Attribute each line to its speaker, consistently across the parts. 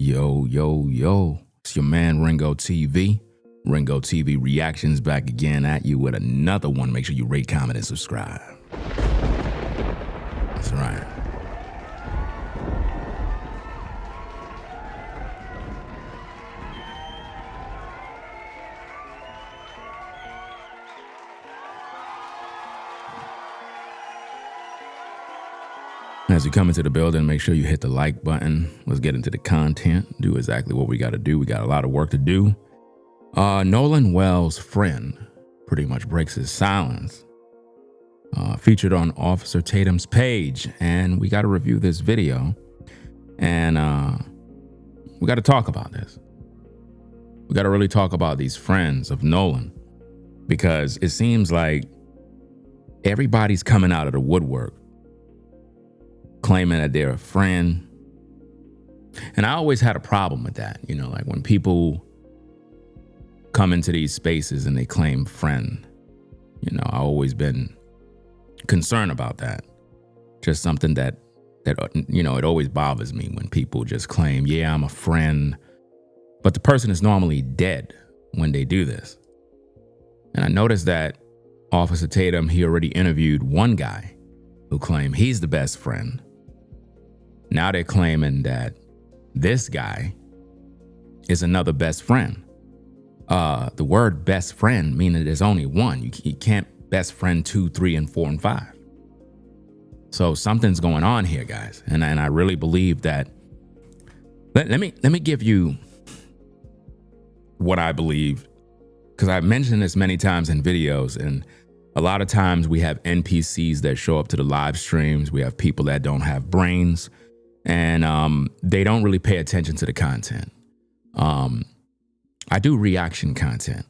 Speaker 1: Yo, yo, yo. It's your man Ringo TV. Ringo TV Reactions back again at you with another one. Make sure you rate, comment, and subscribe. That's right. As you come into the building, make sure you hit the like button. Let's get into the content. Do exactly what we got to do. We got a lot of work to do. Nolan Wells' friend pretty much breaks his silence. Featured on Officer Tatum's page. And we got to review this video. And we got to talk about this. We got to really talk about these friends of Nolan. Because it seems like everybody's coming out of the woodwork claiming that they're a friend. And I always had a problem with that. You know, like when people come into these spaces and they claim friend, you know, I've always been concerned about that. Just something that, you know, it always bothers me when people just claim, yeah, I'm a friend, but the person is normally dead when they do this. And I noticed that Officer Tatum, he already interviewed one guy who claimed he's the best friend. Now they're claiming that this guy is another best friend. The word best friend meaning there's only one. You can't best friend 2, 3, and 4, and 5. So something's going on here, guys. And I really believe that. Let me give you what I believe, because I've mentioned this many times in videos, and a lot of times we have NPCs that show up to the live streams. We have people that don't have brains, and they don't really pay attention to the content. I do reaction content,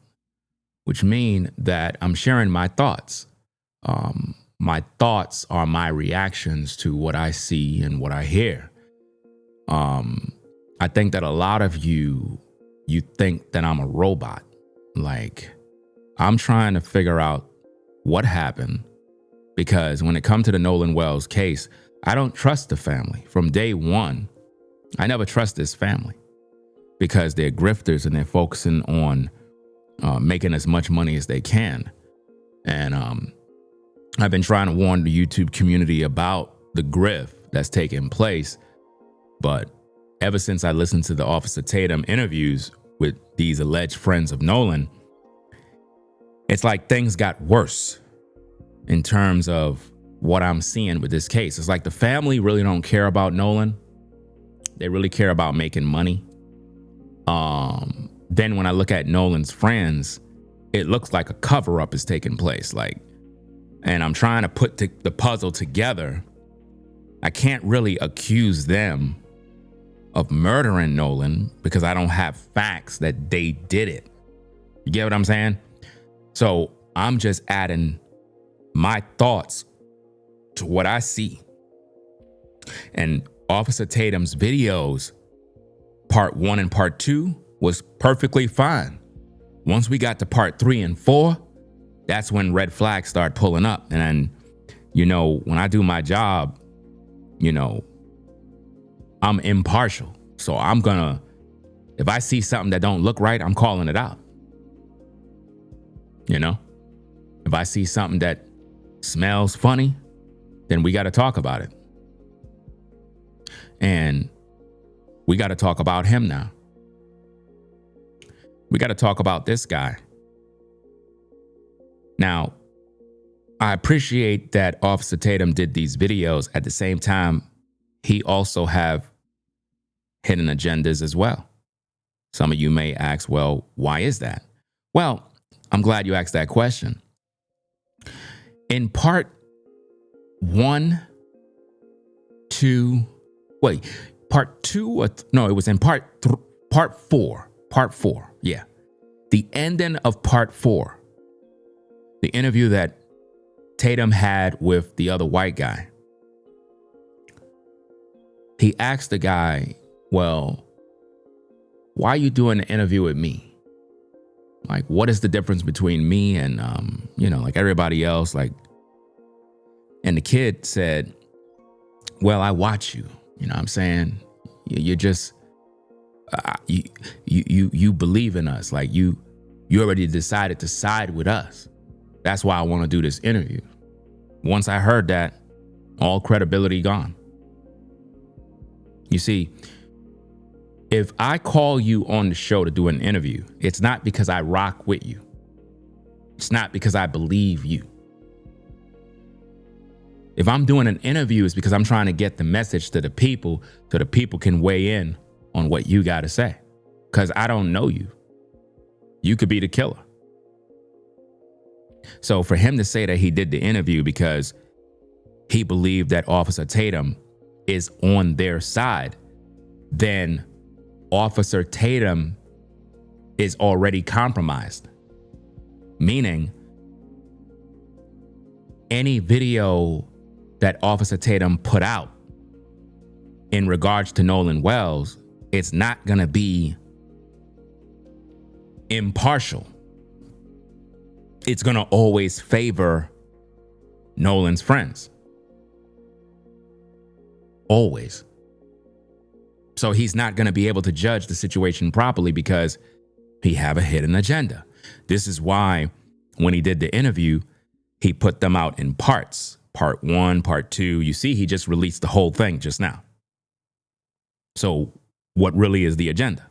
Speaker 1: which mean that I'm sharing my thoughts. My thoughts are my reactions to what I see and what I hear. I think that a lot of you think that I'm a robot. Like, I'm trying to figure out what happened, because when it comes to the Nolan Wells case, I don't trust the family. From day one, I never trust this family because they're grifters and they're focusing on making as much money as they can. And I've been trying to warn the YouTube community about the grift that's taking place. But ever since I listened to the Officer Tatum interviews with these alleged friends of Nolan, it's like things got worse in terms of what I'm seeing with this case. It's like the family really don't care about Nolan. They really care about making money. Then when I look at Nolan's friends, it looks like a cover-up is taking place. And I'm trying to put the puzzle together. I can't really accuse them of murdering Nolan because I don't have facts that they did it. You get what I'm saying? So I'm just adding my thoughts to what I see. And Officer Tatum's videos, part 1 and part 2, was perfectly fine. Once we got to part 3 and 4, that's when red flags start pulling up. And, you know, when I do my job, you know, I'm impartial. So I'm gonna, if I see something that don't look right, I'm calling it out. You know, if I see something that smells funny, then we got to talk about it. And we got to talk about him now. We got to talk about this guy. Now, I appreciate that Officer Tatum did these videos. At the same time, he also have hidden agendas as well. Some of you may ask, well, why is that? Well, I'm glad you asked that question. In part 1, 2, part 2, no, it was in part 4. Part 4, yeah. The ending of part 4, the interview that Tatum had with the other white guy. He asked the guy, well, why are you doing an interview with me? Like, what is the difference between me and, you know, like everybody else? Like, and the kid said, well, I watch you. You know what I'm saying? You're just, You believe in us. Like you already decided to side with us. That's why I want to do this interview. Once I heard that, all credibility gone. You see, if I call you on the show to do an interview, it's not because I rock with you. It's not because I believe you. If I'm doing an interview, it's because I'm trying to get the message to the people so the people can weigh in on what you got to say. Because I don't know you. You could be the killer. So for him to say that he did the interview because he believed that Officer Tatum is on their side, then Officer Tatum is already compromised. Meaning, any video that Officer Tatum put out in regards to Nolan Wells, it's not going to be impartial. It's going to always favor Nolan's friends. Always. So he's not going to be able to judge the situation properly because he have a hidden agenda. This is why when he did the interview, he put them out in parts. Part 1, part 2. You see, he just released the whole thing just now. So what really is the agenda?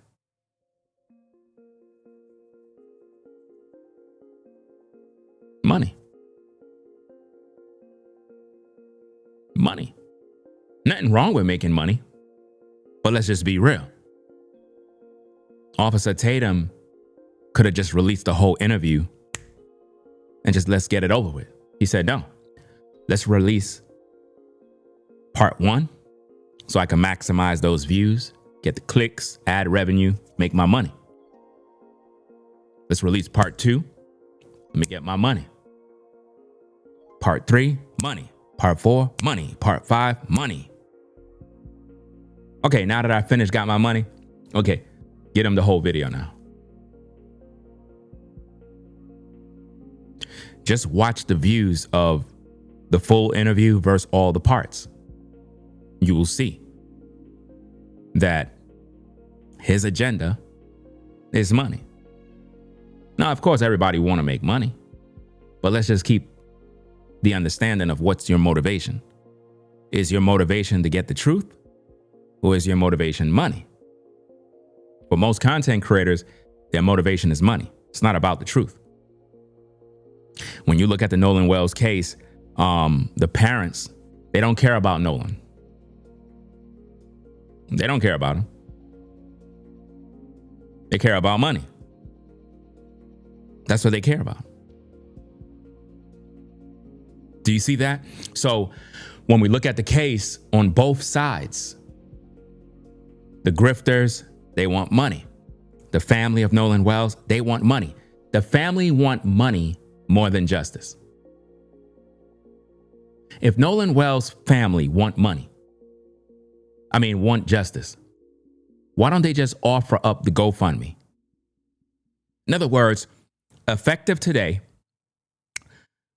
Speaker 1: Money. Money. Nothing wrong with making money, but let's just be real. Officer Tatum could have just released the whole interview and just let's get it over with. He said, no, let's release part 1 so I can maximize those views, get the clicks, add revenue, make my money. Let's release part 2. Let me get my money. Part 3, money. Part 4, money. Part 5, money. Okay, now that I finished, got my money. Okay, get him the whole video now. Just watch the views of the full interview versus all the parts. You will see that his agenda is money. Now, of course, everybody want to make money, but let's just keep the understanding of what's your motivation. Is your motivation to get the truth, or is your motivation money? For most content creators, their motivation is money. It's not about the truth. When you look at the Nolan Wells case, the parents, they don't care about Nolan. They don't care about him. They care about money. That's what they care about. Do you see that? So when we look at the case on both sides, the grifters, they want money. The family of Nolan Wells, they want money. The family want money more than justice. If Nolan Wells' family want justice, why don't they just offer up the GoFundMe? In other words, effective today,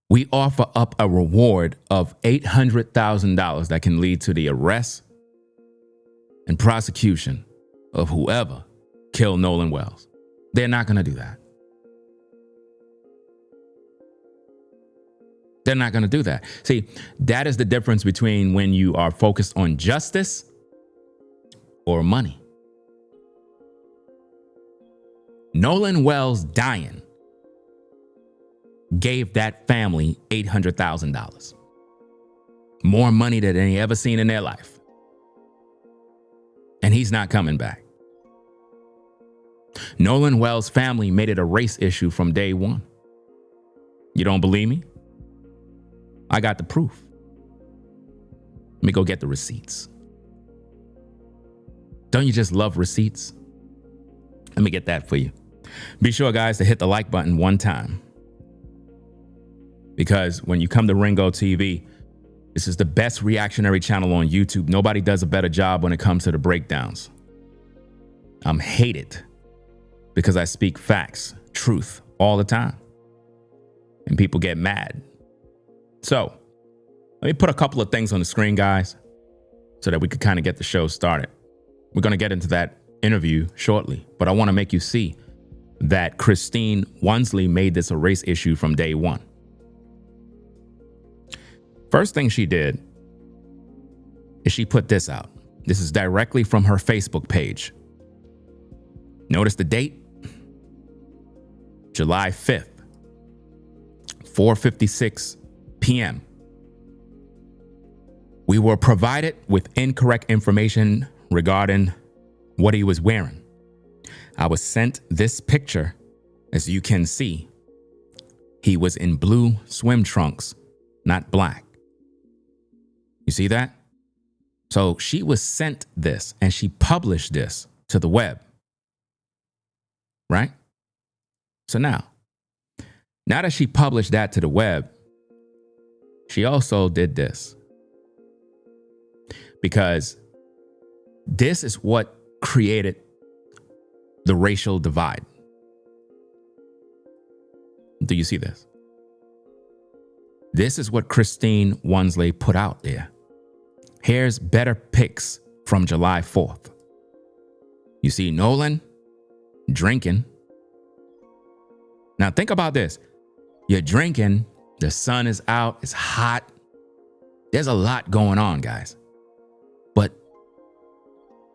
Speaker 1: we offer up a reward of $800,000 that can lead to the arrest and prosecution of whoever killed Nolan Wells. They're not going to do that. They're not going to do that. See, that is the difference between when you are focused on justice or money. Nolan Wells dying gave that family $800,000. More money than they ever seen in their life. And he's not coming back. Nolan Wells' family made it a race issue from day one. You don't believe me? I got the proof. Let me go get the receipts. Don't you just love receipts? Let me get that for you. Be sure, guys, to hit the like button one time. Because when you come to Ringo TV, this is the best reactionary channel on YouTube. Nobody does a better job when it comes to the breakdowns. I'm hated because I speak facts, truth all the time. And people get mad. So let me put a couple of things on the screen, guys, so that we could kind of get the show started. We're going to get into that interview shortly, but I want to make you see that Christine Wansley made this a race issue from day one. First thing she did is she put this out. This is directly from her Facebook page. Notice the date, July 5th, 4:56 p.m. We were provided with incorrect information regarding what he was wearing. I was sent this picture. As you can see, he was in blue swim trunks, not black. You see that? So she was sent this and she published this to the web. Right? So now that she published that to the web, she also did this. Because this is what created the racial divide. Do you see this? This is what Christine Wansley put out there. Here's better pics from July 4th. You see Nolan drinking. Now think about this. You're drinking, the sun is out, it's hot. There's a lot going on, guys. But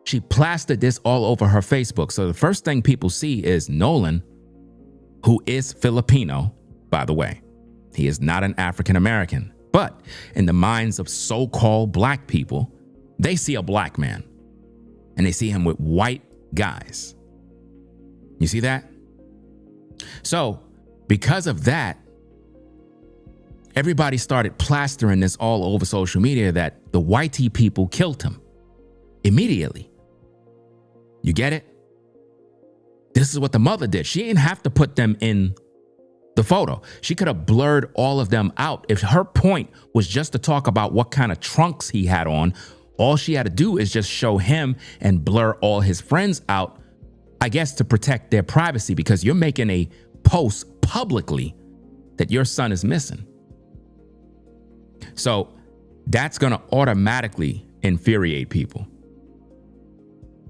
Speaker 1: she plastered this all over her Facebook. So the first thing people see is Nolan, who is Filipino, by the way. He is not an African American. But in the minds of so-called black people, they see a black man and they see him with white guys. You see that? So because of that, everybody started plastering this all over social media that the whitey people killed him immediately. You get it? This is what the mother did. She didn't have to put them in the photo. She could have blurred all of them out. If her point was just to talk about what kind of trunks he had on, all she had to do is just show him and blur all his friends out, I guess to protect their privacy, because you're making a post publicly that your son is missing. So that's going to automatically infuriate people.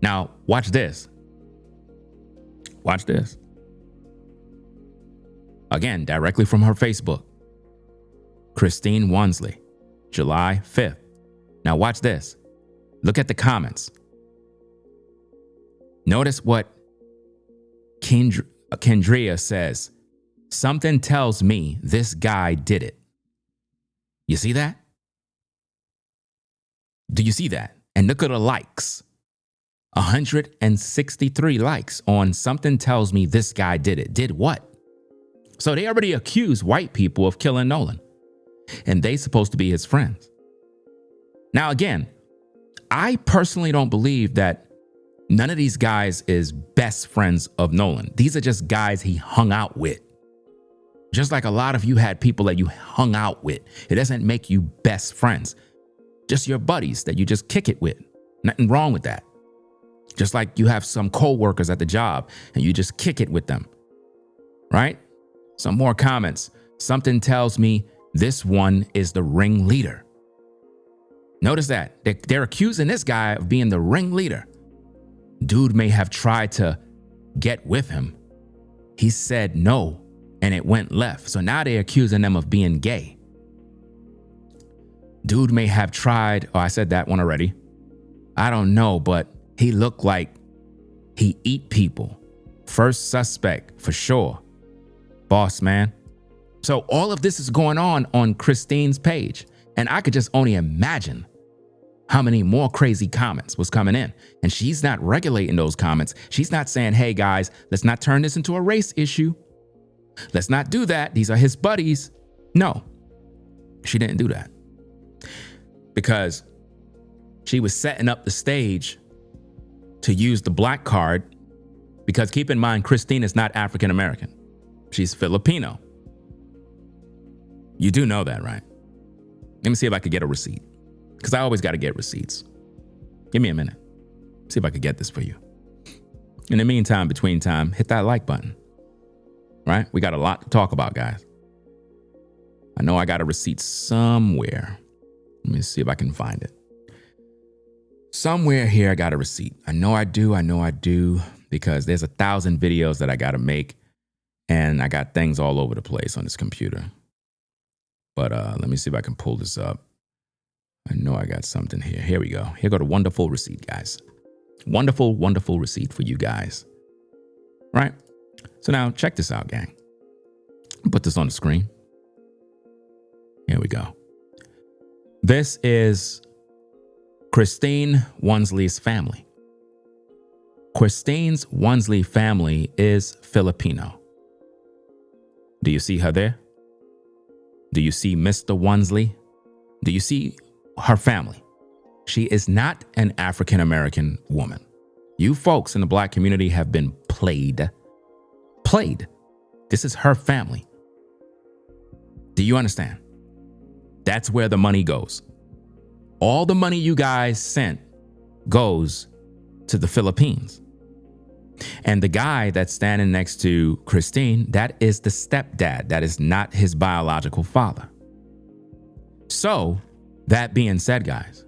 Speaker 1: Now, watch this. Watch this. Again, directly from her Facebook. Christine Wansley, July 5th. Now watch this. Look at the comments. Notice what Kendria says. Something tells me this guy did it. You see that? Do you see that? And look at the likes. 163 likes on something tells me this guy did it. Did what? So they already accused white people of killing Nolan. And they supposed to be his friends. Now again, I personally don't believe that none of these guys is best friends of Nolan. These are just guys he hung out with. Just like a lot of you had people that you hung out with. It doesn't make you best friends. Just your buddies that you just kick it with. Nothing wrong with that. Just like you have some co-workers at the job and you just kick it with them. Right? Some more comments. Something tells me this one is the ringleader. Notice that. They're accusing this guy of being the ringleader. Dude may have tried to get with him. He said no, and it went left. So now they're accusing them of being gay. Dude may have tried, oh, I said that one already. I don't know, but he looked like he eat people. First suspect, for sure. Boss man. So all of this is going on Christine's page. And I could just only imagine how many more crazy comments was coming in. And she's not regulating those comments. She's not saying, hey guys, let's not turn this into a race issue. Let's not do that. These are his buddies. No, she didn't do that. Because she was setting up the stage to use the black card. Because keep in mind, Christine is not African American. She's Filipino. You do know that, right? Let me see if I could get a receipt. Because I always got to get receipts. Give me a minute. See if I could get this for you. In the meantime, between time, hit that like button. Right? We got a lot to talk about, guys. I know I got a receipt somewhere. Let me see if I can find it. Somewhere here I got a receipt. I know I do, because there's 1,000 videos that I got to make, and I got things all over the place on this computer. But let me see if I can pull this up. I know I got something here. Here we go. Here go the wonderful receipt, guys. Wonderful, wonderful receipt for you guys. Right? So now check this out, gang. Put this on the screen. Here we go. This is Christine Wonsley's family. Christine's Wonsley family is Filipino. Do you see her there? Do you see Mr. Wonsley? Do you see her family? She is not an African-American woman. You folks in the black community have been played. Played. This is her family. Do you understand? That's where the money goes. All the money you guys sent goes to the Philippines. And the guy that's standing next to Christine, that is the stepdad. That is not his biological father. So, that being said, guys,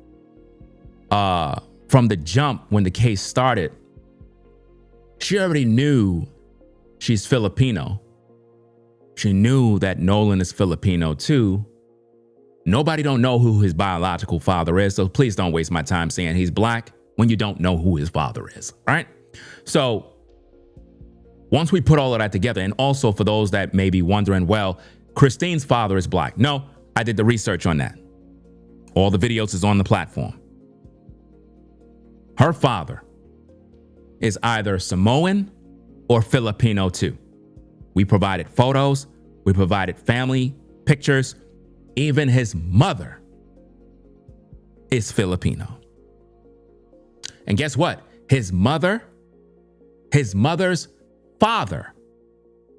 Speaker 1: from the jump when the case started, she already knew she's Filipino. She knew that Nolan is Filipino too. Nobody don't know who his biological father is, so please don't waste my time saying he's black when you don't know who his father is, right? So once we put all of that together, and also for those that may be wondering, well, Christine's father is black. No, I did the research on that. All the videos is on the platform. Her father is either Samoan or Filipino too. We provided photos, we provided family pictures. Even his mother is Filipino. And guess what? His mother's father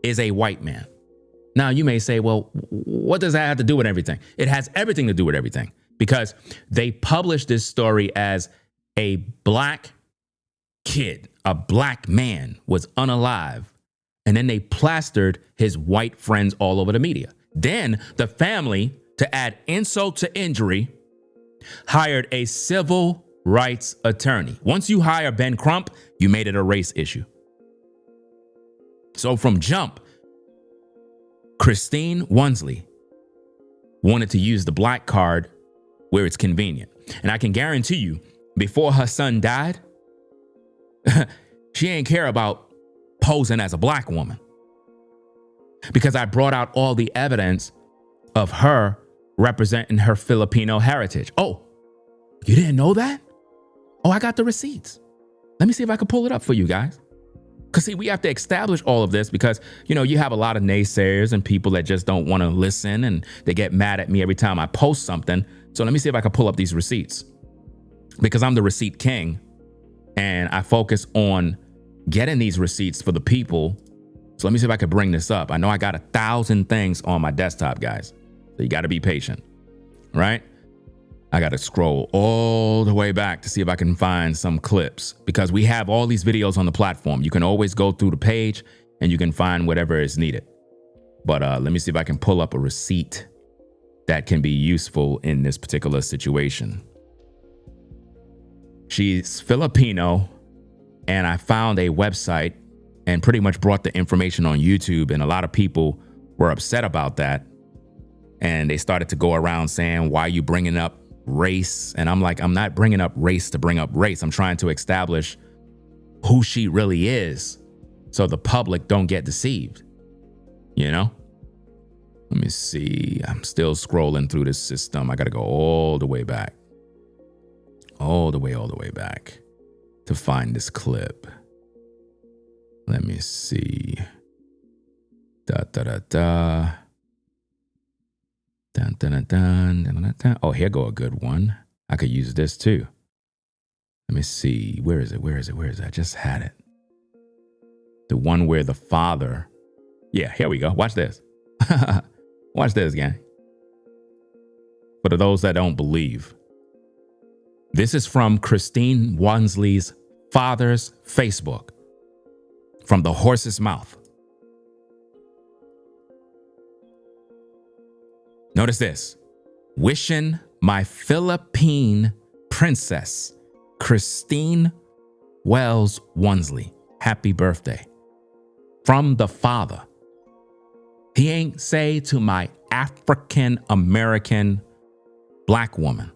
Speaker 1: is a white man. Now you may say, well, what does that have to do with everything? It has everything to do with everything, because they published this story as a black kid, a black man was unalive. And then they plastered his white friends all over the media. Then the family, to add insult to injury, hired a civil rights attorney. Once you hire Ben Crump, you made it a race issue. So from jump, Christine Wonsley wanted to use the black card where it's convenient. And I can guarantee you, before her son died, she ain't care about posing as a black woman, because I brought out all the evidence of her representing her Filipino heritage. Oh, you didn't know that? Oh, I got the receipts. Let me see if I can pull it up for you guys. Because see, we have to establish all of this because, you know, you have a lot of naysayers and people that just don't want to listen, and they get mad at me every time I post something. So let me see if I can pull up these receipts, because I'm the receipt king and I focus on getting these receipts for the people. So let me see if I can bring this up. I know I got 1,000 things on my desktop, guys. So you got to be patient, right? I got to scroll all the way back to see if I can find some clips, because we have all these videos on the platform. You can always go through the page and you can find whatever is needed. But let me see if I can pull up a receipt that can be useful in this particular situation. She's Filipino, and I found a website and pretty much brought the information on YouTube, and a lot of people were upset about that. And they started to go around saying, why are you bringing up race? And I'm like, I'm not bringing up race to bring up race. I'm trying to establish who she really is so the public don't get deceived, you know? Let me see. I'm still scrolling through this system. I got to go all the way back. All the way back to find this clip. Let me see. Dun, dun, dun. Dun, dun, dun, dun, dun, dun, dun. Oh, here go a good one. I could use this too. Let me see. Where is it? I just had it. The one where the father. Yeah, here we go. Watch this. Watch this, gang. For those that don't believe, this is from Christine Wonsley's father's Facebook, from the horse's mouth. Notice this. Wishing my Philippine princess, Christine Wells Wonsley, happy birthday. From the father. He ain't say to my African American black woman.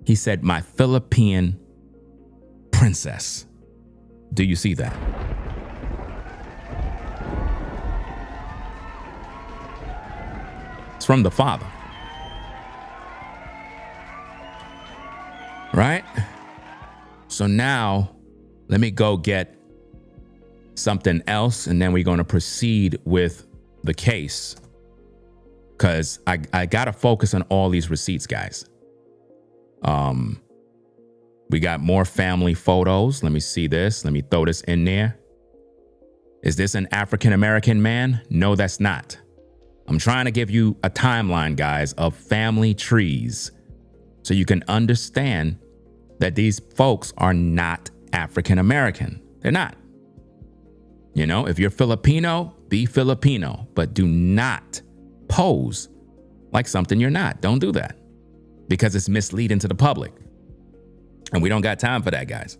Speaker 1: He said, my Philippine princess. Do you see that? It's from the father. Right? So now, let me go get something else, and then we're going to proceed with the case. Because I got to focus on all these receipts, guys. We got more family photos. Let me see this. Let me throw this in there. Is this an African-American man? No, that's not. I'm trying to give you a timeline, guys, of family trees so you can understand that these folks are not African-American. They're not. You know, if you're Filipino, be Filipino, but do not pose like something you're not. Don't do that because it's misleading to the public. And we don't got time for that, guys.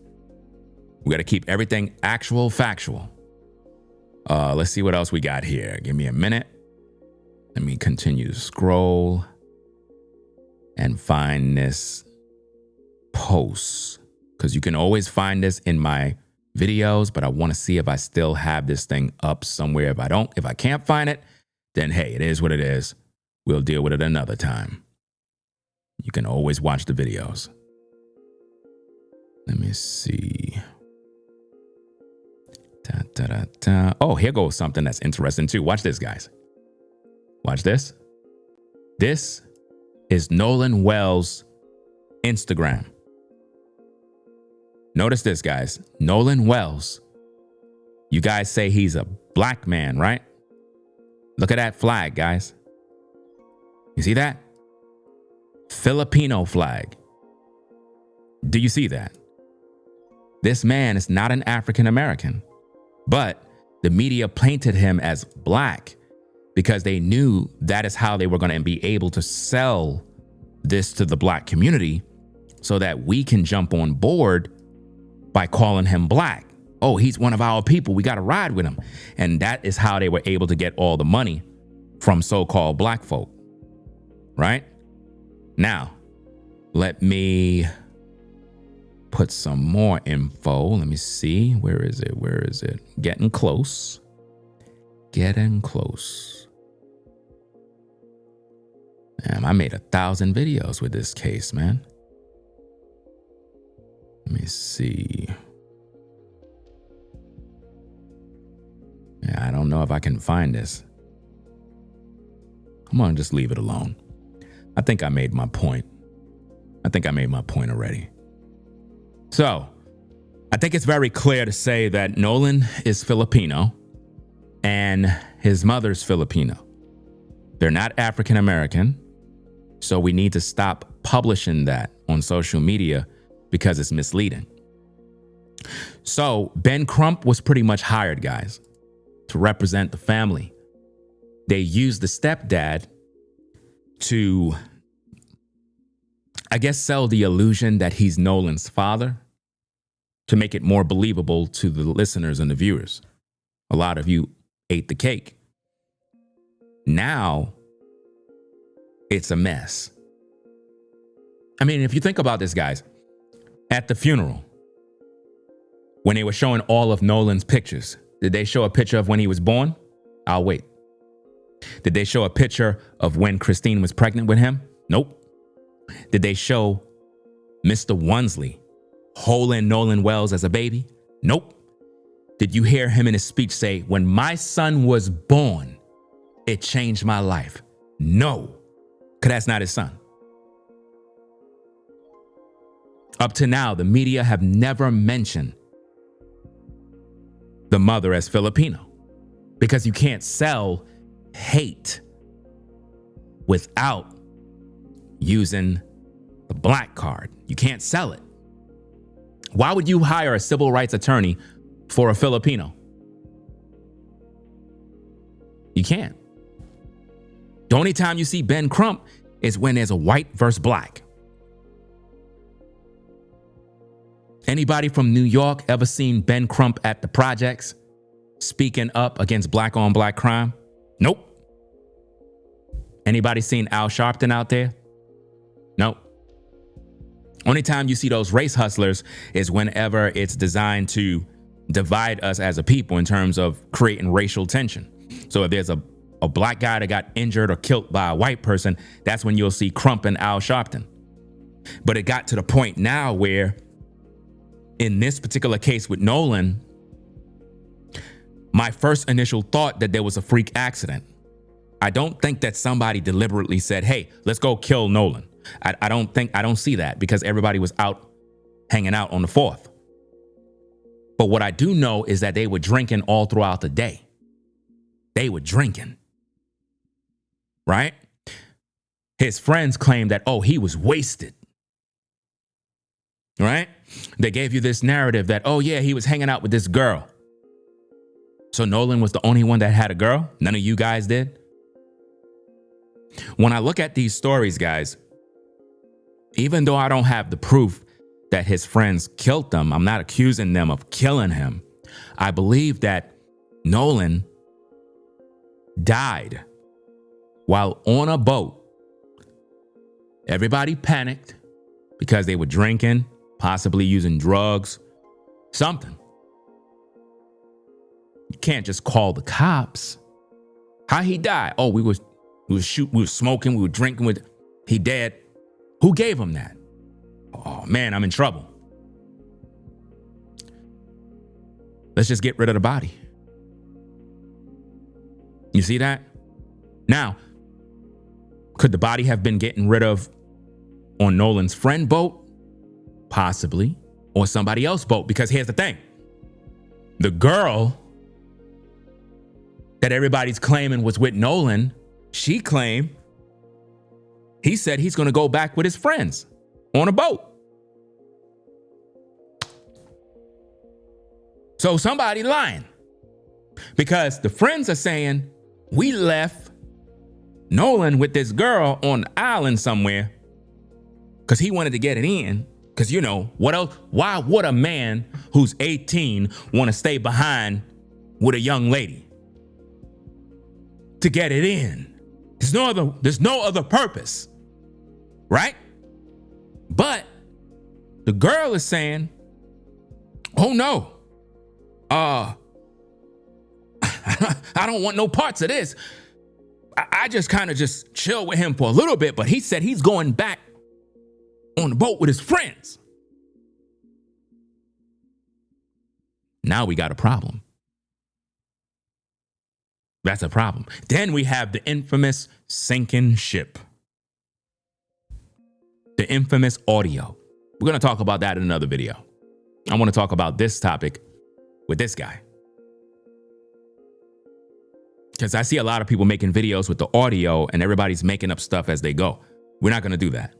Speaker 1: We got to keep everything actual, factual. Let's see what else we got here. Give me a minute. Let me continue to scroll and find this post, because you can always find this in my videos, but I want to see if I still have this thing up somewhere. If I can't find it, then hey, it is what it is. We'll deal with it another time. You can always watch the videos. Let me see. Oh, here goes something that's interesting too. Watch this, guys. Watch this. This is Nolan Wells' Instagram. Notice this, guys. Nolan Wells. You guys say he's a black man, right? Look at that flag, guys. You see that? Filipino flag. Do you see that? This man is not an African American, but the media painted him as black because they knew that is how they were going to be able to sell this to the black community so that we can jump on board by calling him black. Oh, he's one of our people. We got to ride with him. And that is how they were able to get all the money from so-called black folk. Right? Now, let me put some more info. Let me see. Where is it? Where is it? Getting close. Getting close. Damn, I made 1,000 videos with this case, man. Let me see. Yeah, I don't know if I can find this. I'm gonna just leave it alone. I think I made my point. I think I made my point already. So, I think it's very clear to say that Nolan is Filipino and his mother's Filipino. They're not African American. So we need to stop publishing that on social media because it's misleading. So Ben Crump was pretty much hired, guys, to represent the family. They used the stepdad to, I guess, sell the illusion that he's Nolan's father to make it more believable to the listeners and the viewers. A lot of you ate the cake. Now, it's a mess. I mean, if you think about this, guys, at the funeral, when they were showing all of Nolan's pictures, did they show a picture of when he was born? I'll wait. Did they show a picture of when Christine was pregnant with him? Nope. Did they show Mr. Wonsley holding Nolan Wells as a baby? Nope. Did you hear him in his speech say, when my son was born, it changed my life? No, because that's not his son. Up to now, the media have never mentioned the mother as Filipino because you can't sell hate without using the black card. You can't sell it. Why would you hire a civil rights attorney for a Filipino? You can't. The only time you see Ben Crump is when there's a white versus black. Anybody from New York ever seen Ben Crump at the projects speaking up against black on black crime? Nope. Anybody seen Al Sharpton out there? Nope. Only time you see those race hustlers is whenever it's designed to divide us as a people in terms of creating racial tension. So if there's a black guy that got injured or killed by a white person, that's when you'll see Crump and Al Sharpton. But it got to the point now where in this particular case with Nolan, my first initial thought that there was a freak accident. I don't think that somebody deliberately said, hey, let's go kill Nolan. I don't see that because everybody was out hanging out on the 4th. But what I do know is that they were drinking all throughout the day. They were drinking. Right? His friends claimed that, oh, he was wasted. Right? They gave you this narrative that, oh, yeah, he was hanging out with this girl. So Nolan was the only one that had a girl? None of you guys did? When I look at these stories, guys, even though I don't have the proof that his friends killed them, I'm not accusing them of killing him. I believe that Nolan died while on a boat. Everybody panicked because they were drinking, possibly using drugs, something. You can't just call the cops. How he died? Oh, we were shooting, we were smoking, we were drinking with. He dead. Who gave him that? Oh man, I'm in trouble. Let's just get rid of the body. You see that? Now, could the body have been getting rid of on Nolan's friend boat? Possibly. Or somebody else's boat. Because here's the thing. The girl that everybody's claiming was with Nolan, she claimed he said he's going to go back with his friends on a boat. So somebody lying. Because the friends are saying, we left Nolan with this girl on the island somewhere because he wanted to get it in. Because, you know, what else? Why would a man who's 18 want to stay behind with a young lady? To get it in. There's no other purpose. Right? But the girl is saying, oh no. I don't want no parts of this. I just kind of just chill with him for a little bit, but he said he's going back on the boat with his friends. Now we got a problem. That's a problem. Then we have the infamous sinking ship. The infamous audio. We're going to talk about that in another video. I want to talk about this topic with this guy. Because I see a lot of people making videos with the audio and everybody's making up stuff as they go. We're not going to do that.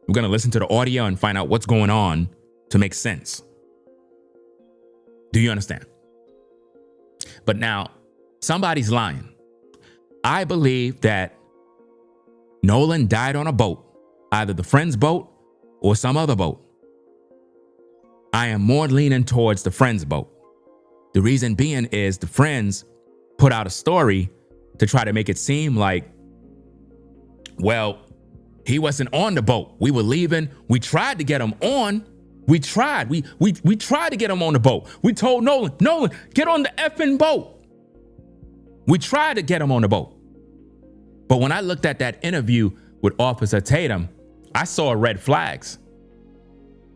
Speaker 1: We're going to listen to the audio and find out what's going on to make sense. Do you understand? But now, somebody's lying. I believe that Nolan died on a boat, either the friend's boat or some other boat. I am more leaning towards the friend's boat. The reason being is the friends put out a story to try to make it seem like, well, he wasn't on the boat. We were leaving. We tried to get him on. We tried. We tried to get him on the boat. We told Nolan, get on the effing boat. We tried to get him on the boat. But when I looked at that interview with Officer Tatum, I saw red flags.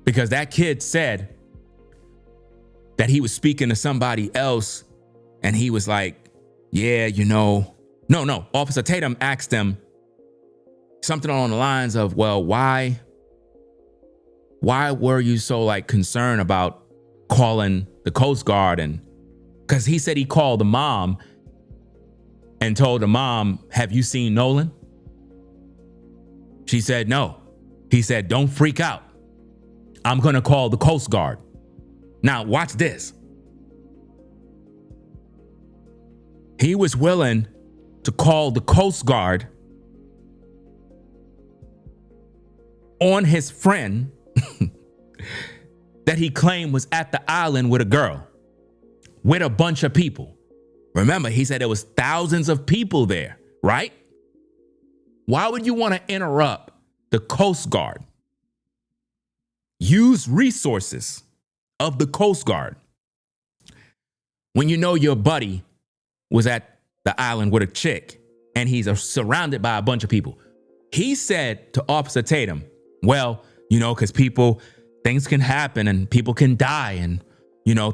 Speaker 1: Because that kid said that he was speaking to somebody else and he was like, yeah, you know, no. Officer Tatum asked him something along the lines of, well, why were you so like concerned about calling the Coast Guard? And because he said he called the mom and told the mom, have you seen Nolan? She said, no. He said, don't freak out. I'm going to call the Coast Guard. Now, watch this. He was willing to call the Coast Guard on his friend that he claimed was at the island with a girl, with a bunch of people. Remember, he said there was thousands of people there, right? Why would you want to interrupt the Coast Guard? Use resources of the Coast Guard when you know your buddy was at the island with a chick and he's surrounded by a bunch of people. He said to Officer Tatum, well, because things can happen and people can die and,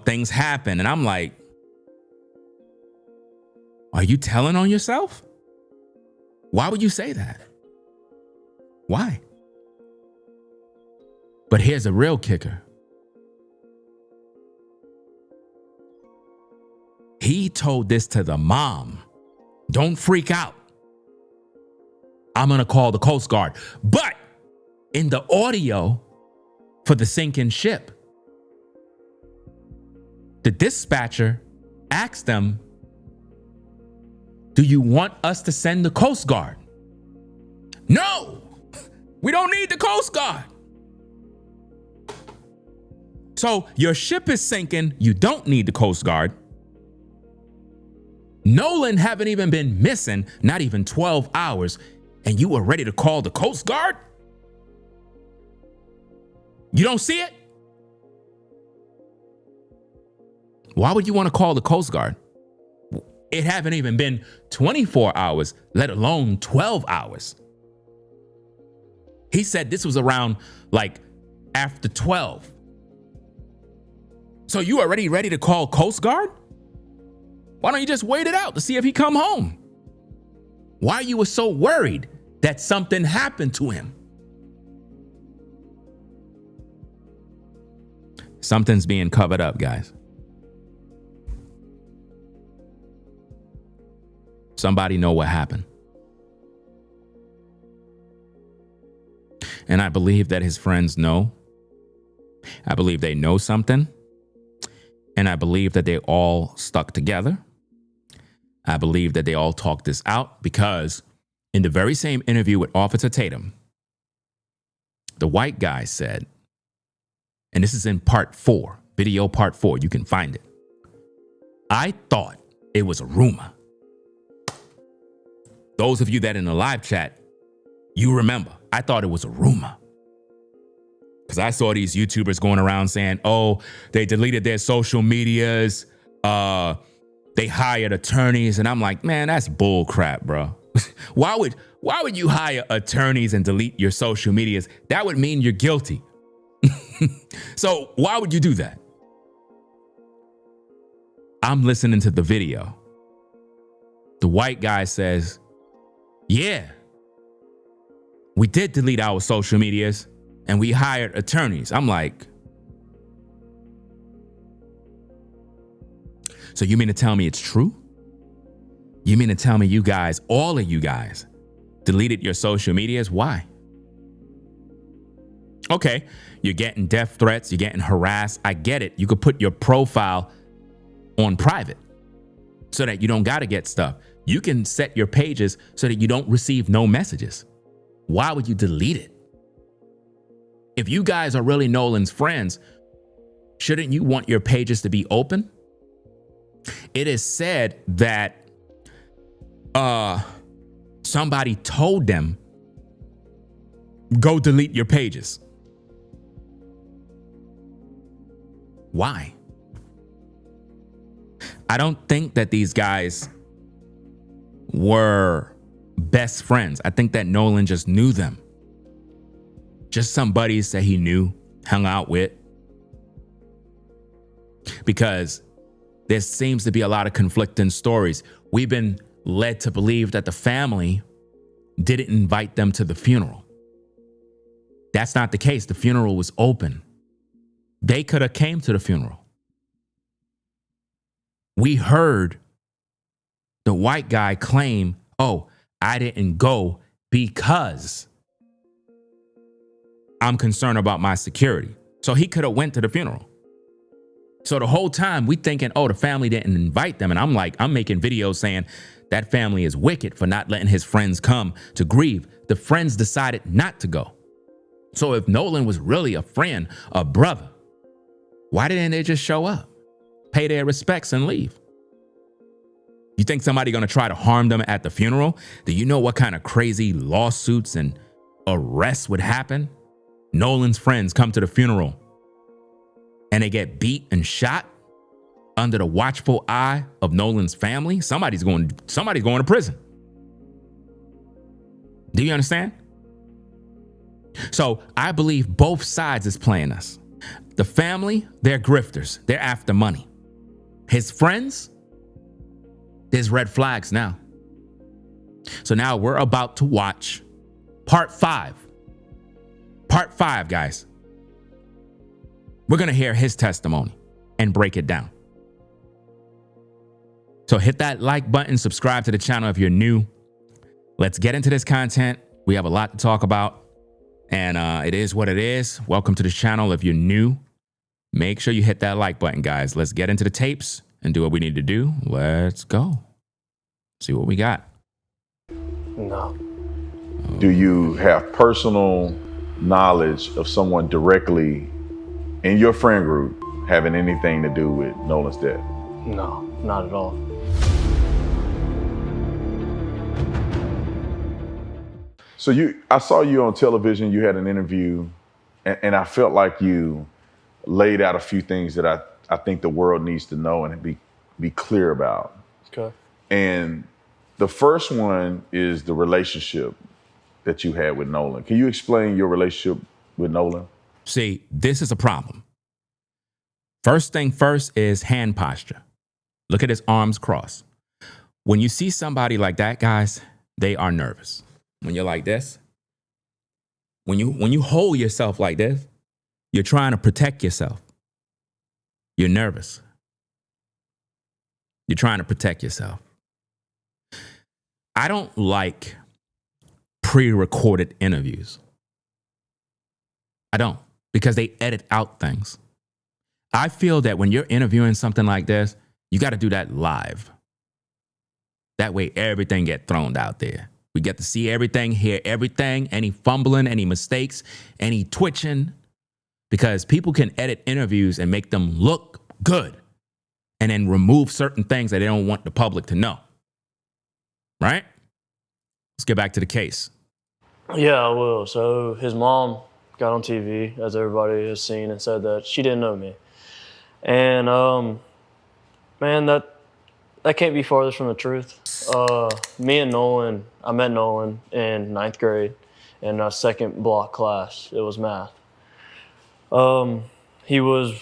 Speaker 1: things happen. And I'm like, are you telling on yourself? Why would you say that? Why? But here's a real kicker. He told this to the mom. Don't freak out. I'm going to call the Coast Guard. But in the audio for the sinking ship, the dispatcher asked them, do you want us to send the Coast Guard? No, we don't need the Coast Guard. So your ship is sinking. You don't need the Coast Guard. Nolan haven't even been missing, not even 12 hours, and you were ready to call the Coast Guard? You don't see it? Why would you want to call the Coast Guard? It haven't even been 24 hours, let alone 12 hours. He said this was around after 12. So you already ready to call Coast Guard? Why don't you just wait it out to see if he come home? Why you were so worried that something happened to him? Something's being covered up, guys. Somebody know what happened. And I believe that his friends know. I believe they know something. And I believe that they all stuck together. I believe that they all talked this out because in the very same interview with Officer Tatum, the white guy said, and this is in part 4, video part 4, you can find it. I thought it was a rumor. Those of you that in the live chat, you remember, I thought it was a rumor. Because I saw these YouTubers going around saying, oh, they deleted their social medias. They hired attorneys. And I'm like, man, that's bull crap, bro. Why would you hire attorneys and delete your social medias? That would mean you're guilty. So why would you do that? I'm listening to the video. The white guy says, yeah, we did delete our social medias and we hired attorneys. I'm like, so you mean to tell me it's true? You mean to tell me you guys, all of you guys, deleted your social medias? Why? Okay, you're getting death threats, you're getting harassed. I get it. You could put your profile on private so that you don't got to get stuff. You can set your pages so that you don't receive no messages. Why would you delete it? If you guys are really Nolan's friends, shouldn't you want your pages to be open? It is said that somebody told them, go delete your pages. Why? I don't think that these guys were best friends. I think that Nolan just knew them. Just some buddies that he knew, hung out with. Because there seems to be a lot of conflicting stories. We've been led to believe that the family didn't invite them to the funeral. That's not the case. The funeral was open. They could have came to the funeral. We heard the white guy claim, oh, I didn't go because I'm concerned about my security. So he could have went to the funeral. So the whole time we thinking, oh, the family didn't invite them. And I'm making videos saying that family is wicked for not letting his friends come to grieve. The friends decided not to go. So if Nolan was really a friend, a brother, Why didn't they just show up, pay their respects, and leave? You think somebody gonna try to harm them at the funeral? Do you know what kind of crazy lawsuits and arrests would happen? Nolan's friends come to the funeral and they get beat and shot under the watchful eye of Nolan's family. Somebody's going to prison. Do you understand? So I believe both sides is playing us. The family, they're grifters. They're after money. His friends, there's red flags now. So now we're about to watch part 5. Part 5, guys. We're going to hear his testimony and break it down. So hit that like button, subscribe to the channel if you're new. Let's get into this content. We have a lot to talk about, and it is what it is. Welcome to the channel. If you're new, make sure you hit that like button, guys. Let's get into the tapes and do what we need to do. Let's go. See what we got.
Speaker 2: No.
Speaker 3: Do you have personal knowledge of someone directly in your friend group having anything to do with Nolan's death?
Speaker 2: No, not at all.
Speaker 3: So I saw you on television, you had an interview, and I felt like you laid out a few things that I think the world needs to know and be clear about.
Speaker 2: Okay.
Speaker 3: And the first one is the relationship that you had with Nolan. Can you explain your relationship with Nolan?
Speaker 1: See, this is a problem. First thing first is hand posture. Look at his arms crossed. When you see somebody like that, guys, they are nervous. When you're like this, when you hold yourself like this, you're trying to protect yourself. You're nervous. You're trying to protect yourself. I don't like pre-recorded interviews. I don't, because they edit out things. I feel that when you're interviewing something like this, you got to do that live. That way everything gets thrown out there. We get to see everything, hear everything, any fumbling, any mistakes, any twitching, because people can edit interviews and make them look good and then remove certain things that they don't want the public to know. Right? Let's get back to the case.
Speaker 2: Yeah, I will. So his mom got on TV, as everybody has seen, and said that she didn't know me. And man, that can't be farthest from the truth. Me and Nolan, I met Nolan in 9th grade in a second block class. It was math. He was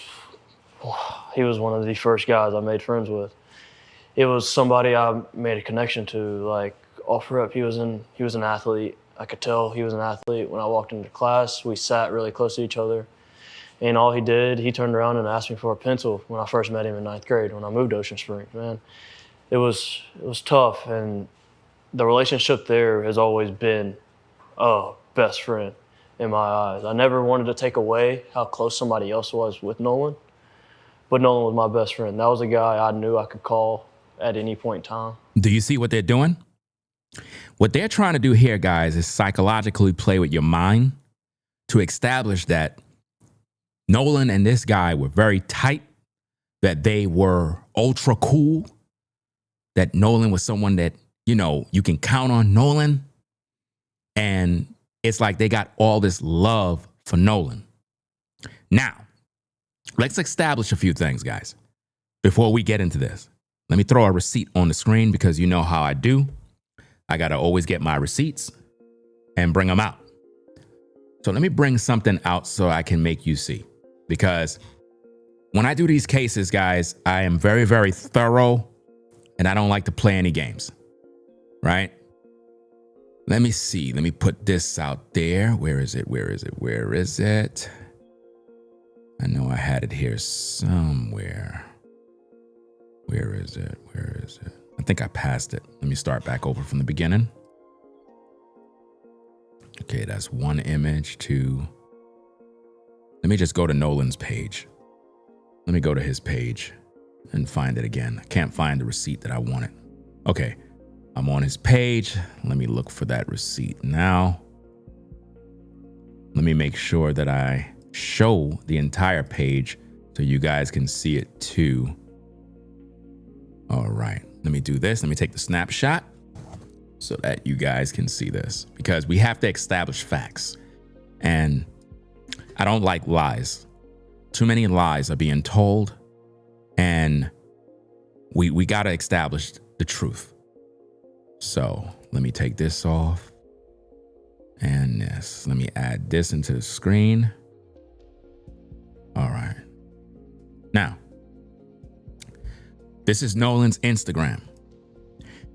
Speaker 2: one of the first guys I made friends with. It was somebody I made a connection to. Like off rip, he was an athlete. I could tell he was an athlete. When I walked into class, we sat really close to each other. And all he did, he turned around and asked me for a pencil when I first met him in 9th grade when I moved to Ocean Springs, man. It was tough, and the relationship there has always been a best friend in my eyes. I never wanted to take away how close somebody else was with Nolan, but Nolan was my best friend. That was a guy I knew I could call at any point in time.
Speaker 1: Do you see what they're doing? What they're trying to do here, guys, is psychologically play with your mind to establish that Nolan and this guy were very tight, that they were ultra cool, that Nolan was someone that, you know, you can count on Nolan. And it's like they got all this love for Nolan. Now, let's establish a few things, guys, before we get into this. Let me throw a receipt on the screen because you know how I do. I got to always get my receipts and bring them out. So let me bring something out so I can make you see. Because when I do these cases, guys, I am very, very thorough. And I don't like to play any games, right? Let me see. Let me put this out there. Where is it? Where is it? Where is it? I know I had it here somewhere. Where is it? Where is it? I think I passed it. Let me start back over from the beginning. Okay, that's one image, two. Let me just go to Nolan's page. Let me go to his page and find it again. I can't find the receipt that I wanted. Okay, I'm on his page. Let me look for that receipt now. Let me make sure that I show the entire page so you guys can see it too. All right, let me do this. Let me take the snapshot so that you guys can see this, because we have to establish facts. And I don't like lies. Too many lies are being told, and we got to establish the truth. So let me take this off and this. Let me add this into the screen. All right. Now, this is Nolan's Instagram.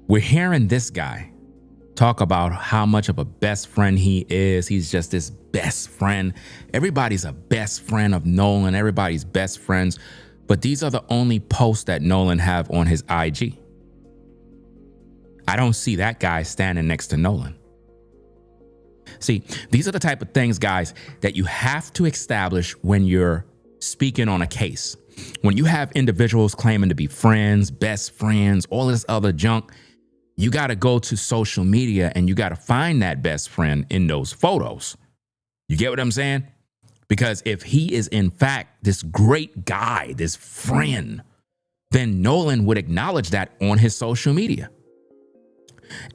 Speaker 1: We're hearing this guy talk about how much of a best friend he is. He's just this best friend. Everybody's a best friend of Nolan. Everybody's best friends. But these are the only posts that Nolan have on his IG. I don't see that guy standing next to Nolan. See, these are the type of things, guys, that you have to establish when you're speaking on a case. When you have individuals claiming to be friends, best friends, all this other junk, you got to go to social media and you got to find that best friend in those photos. You get what I'm saying? Because if he is in fact this great guy, this friend, then Nolan would acknowledge that on his social media.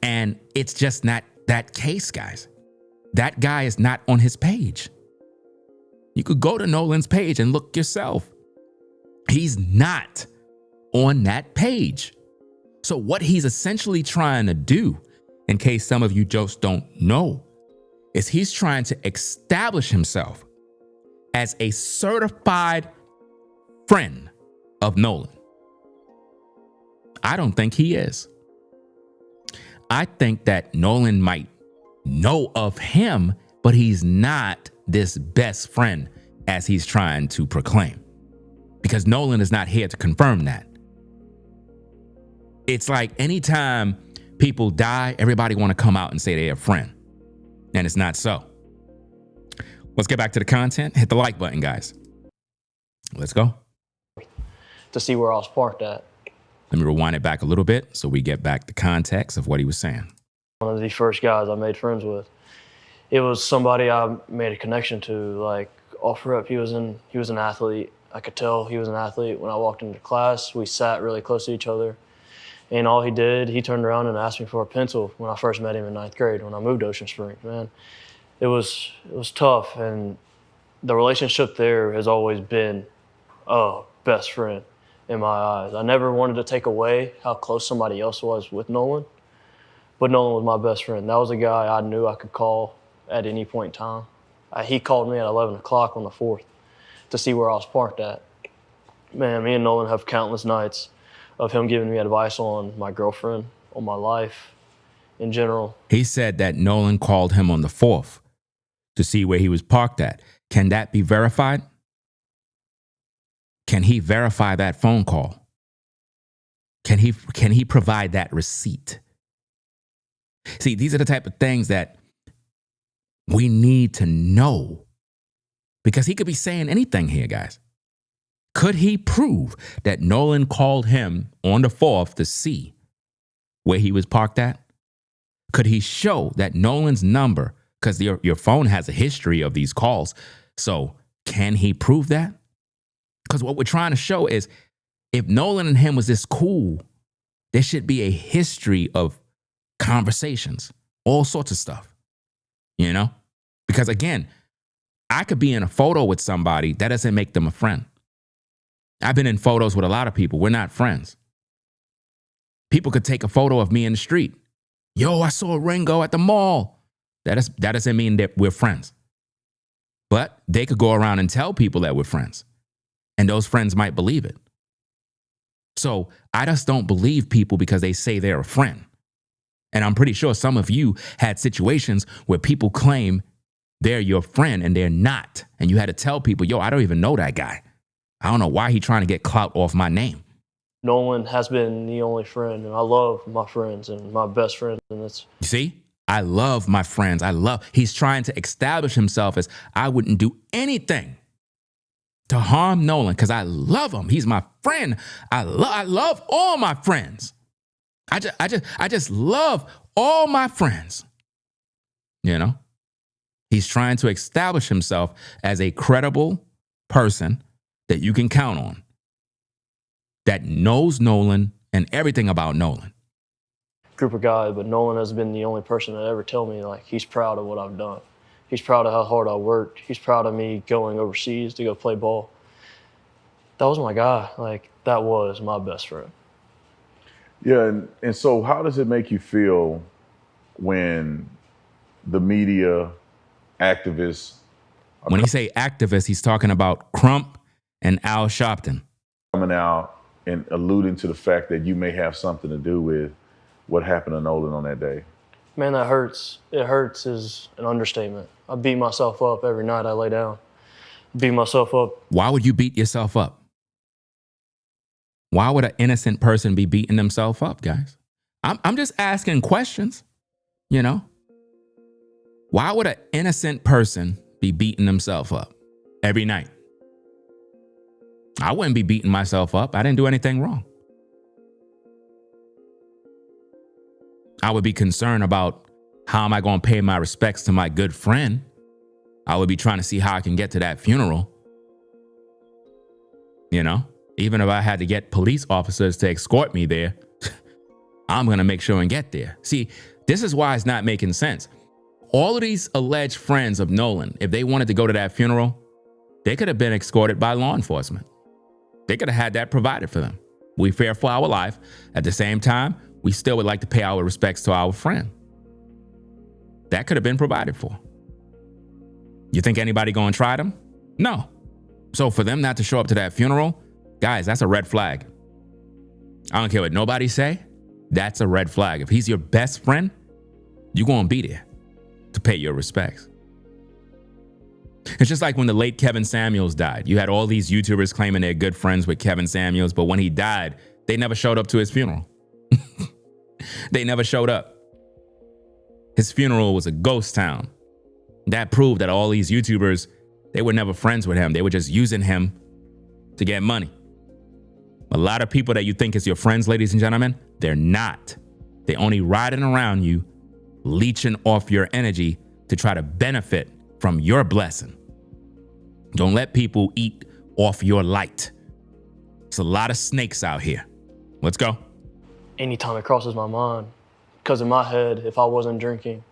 Speaker 1: And it's just not that case, guys. That guy is not on his page. You could go to Nolan's page and look yourself. He's not on that page. So what he's essentially trying to do, in case some of you just don't know, is he's trying to establish himself as a certified friend of Nolan. I don't think he is. I think that Nolan might know of him, but he's not this best friend as he's trying to proclaim, because Nolan is not here to confirm that. It's like anytime people die, everybody want to come out and say they're a friend, and it's not so. Let's get back to the content. Hit the like button, guys. Let's go.
Speaker 2: To see where I was parked at.
Speaker 1: Let me rewind it back a little bit so we get back the context of what he was saying.
Speaker 2: One of the first guys I made friends with. It was somebody I made a connection to, like off rep. He was an athlete. I could tell he was an athlete. When I walked into class, we sat really close to each other. And all he did, he turned around and asked me for a pencil when I first met him in 9th grade when I moved to Ocean Springs, man. It was tough, and the relationship there has always been a best friend in my eyes. I never wanted to take away how close somebody else was with Nolan, but Nolan was my best friend. That was a guy I knew I could call at any point in time. He called me at 11 o'clock on the 4th to see where I was parked at. Man, me and Nolan have countless nights of him giving me advice on my girlfriend, on my life in general.
Speaker 1: He said that Nolan called him on the 4th to see where he was parked at. Can that be verified? Can he verify that phone call? Can he provide that receipt? See, these are the type of things that we need to know, because he could be saying anything here, guys. Could he prove that Nolan called him on the 4th to see where he was parked at? Could he show that Nolan's number, because your phone has a history of these calls, so can he prove that? Because what we're trying to show is, if Nolan and him was this cool, there should be a history of conversations, all sorts of stuff, you know? Because again, I could be in a photo with somebody, that doesn't make them a friend. I've been in photos with a lot of people. We're not friends. People could take a photo of me in the street. Yo, I saw Ringo at the mall. That doesn't mean that we're friends. But they could go around and tell people that we're friends, and those friends might believe it. So I just don't believe people because they say they're a friend. And I'm pretty sure some of you had situations where people claim they're your friend and they're not. And you had to tell people, yo, I don't even know that guy. I don't know why he's trying to get clout off my name.
Speaker 2: Nolan has been the only friend, and I love my friends and my best friend. And it's,
Speaker 1: you see, I love my friends. He's trying to establish himself as, I wouldn't do anything to harm Nolan because I love him. He's my friend. I love all my friends. I just love all my friends. You know, he's trying to establish himself as a credible person that you can count on that knows Nolan and everything about Nolan.
Speaker 2: Group of guys, but Nolan has been the only person that ever tell me like he's proud of what I've done. He's proud of how hard I worked. He's proud of me going overseas to go play ball. That was my guy. Like, that was my best friend.
Speaker 3: Yeah, and so how does it make you feel when the media, activists,
Speaker 1: When he say activists, he's talking about Crump and Al Sharpton.
Speaker 3: coming out and alluding to the fact that you may have something to do with what happened to Nolan on that day?
Speaker 2: Man, that hurts. It hurts is an understatement. I beat myself up every night I lay down. Beat myself up.
Speaker 1: Why would you beat yourself up? Why would an innocent person be beating themselves up, guys? I'm just asking questions, you know? Why would an innocent person be beating themselves up every night? I wouldn't be beating myself up. I didn't do anything wrong. I would be concerned about how am I going to pay my respects to my good friend. I would be trying to see how I can get to that funeral. You know, even if I had to get police officers to escort me there, I'm going to make sure and get there. See, this is why it's not making sense. All of these alleged friends of Nolan, if they wanted to go to that funeral, they could have been escorted by law enforcement. They could have had that provided for them. We fear for our life. At the same time, we still would like to pay our respects to our friend. That could have been provided for. You think anybody going to try them? No. So for them not to show up to that funeral, guys, that's a red flag. I don't care what nobody say. That's a red flag. If he's your best friend, you're going to be there to pay your respects. It's just like when the late Kevin Samuels died. You had all these YouTubers claiming they're good friends with Kevin Samuels, but when he died, they never showed up to his funeral. They never showed up. His funeral was a ghost town. That proved that all these YouTubers, they were never friends with him. They were just using him to get money. A lot of people that you think is your friends, ladies and gentlemen, they're not. They're only riding around you, leeching off your energy to try to benefit from your blessing. Don't let people eat off your light. There's a lot of snakes out here. Let's go.
Speaker 2: Anytime it crosses my mind, because in my head, if I wasn't drinking,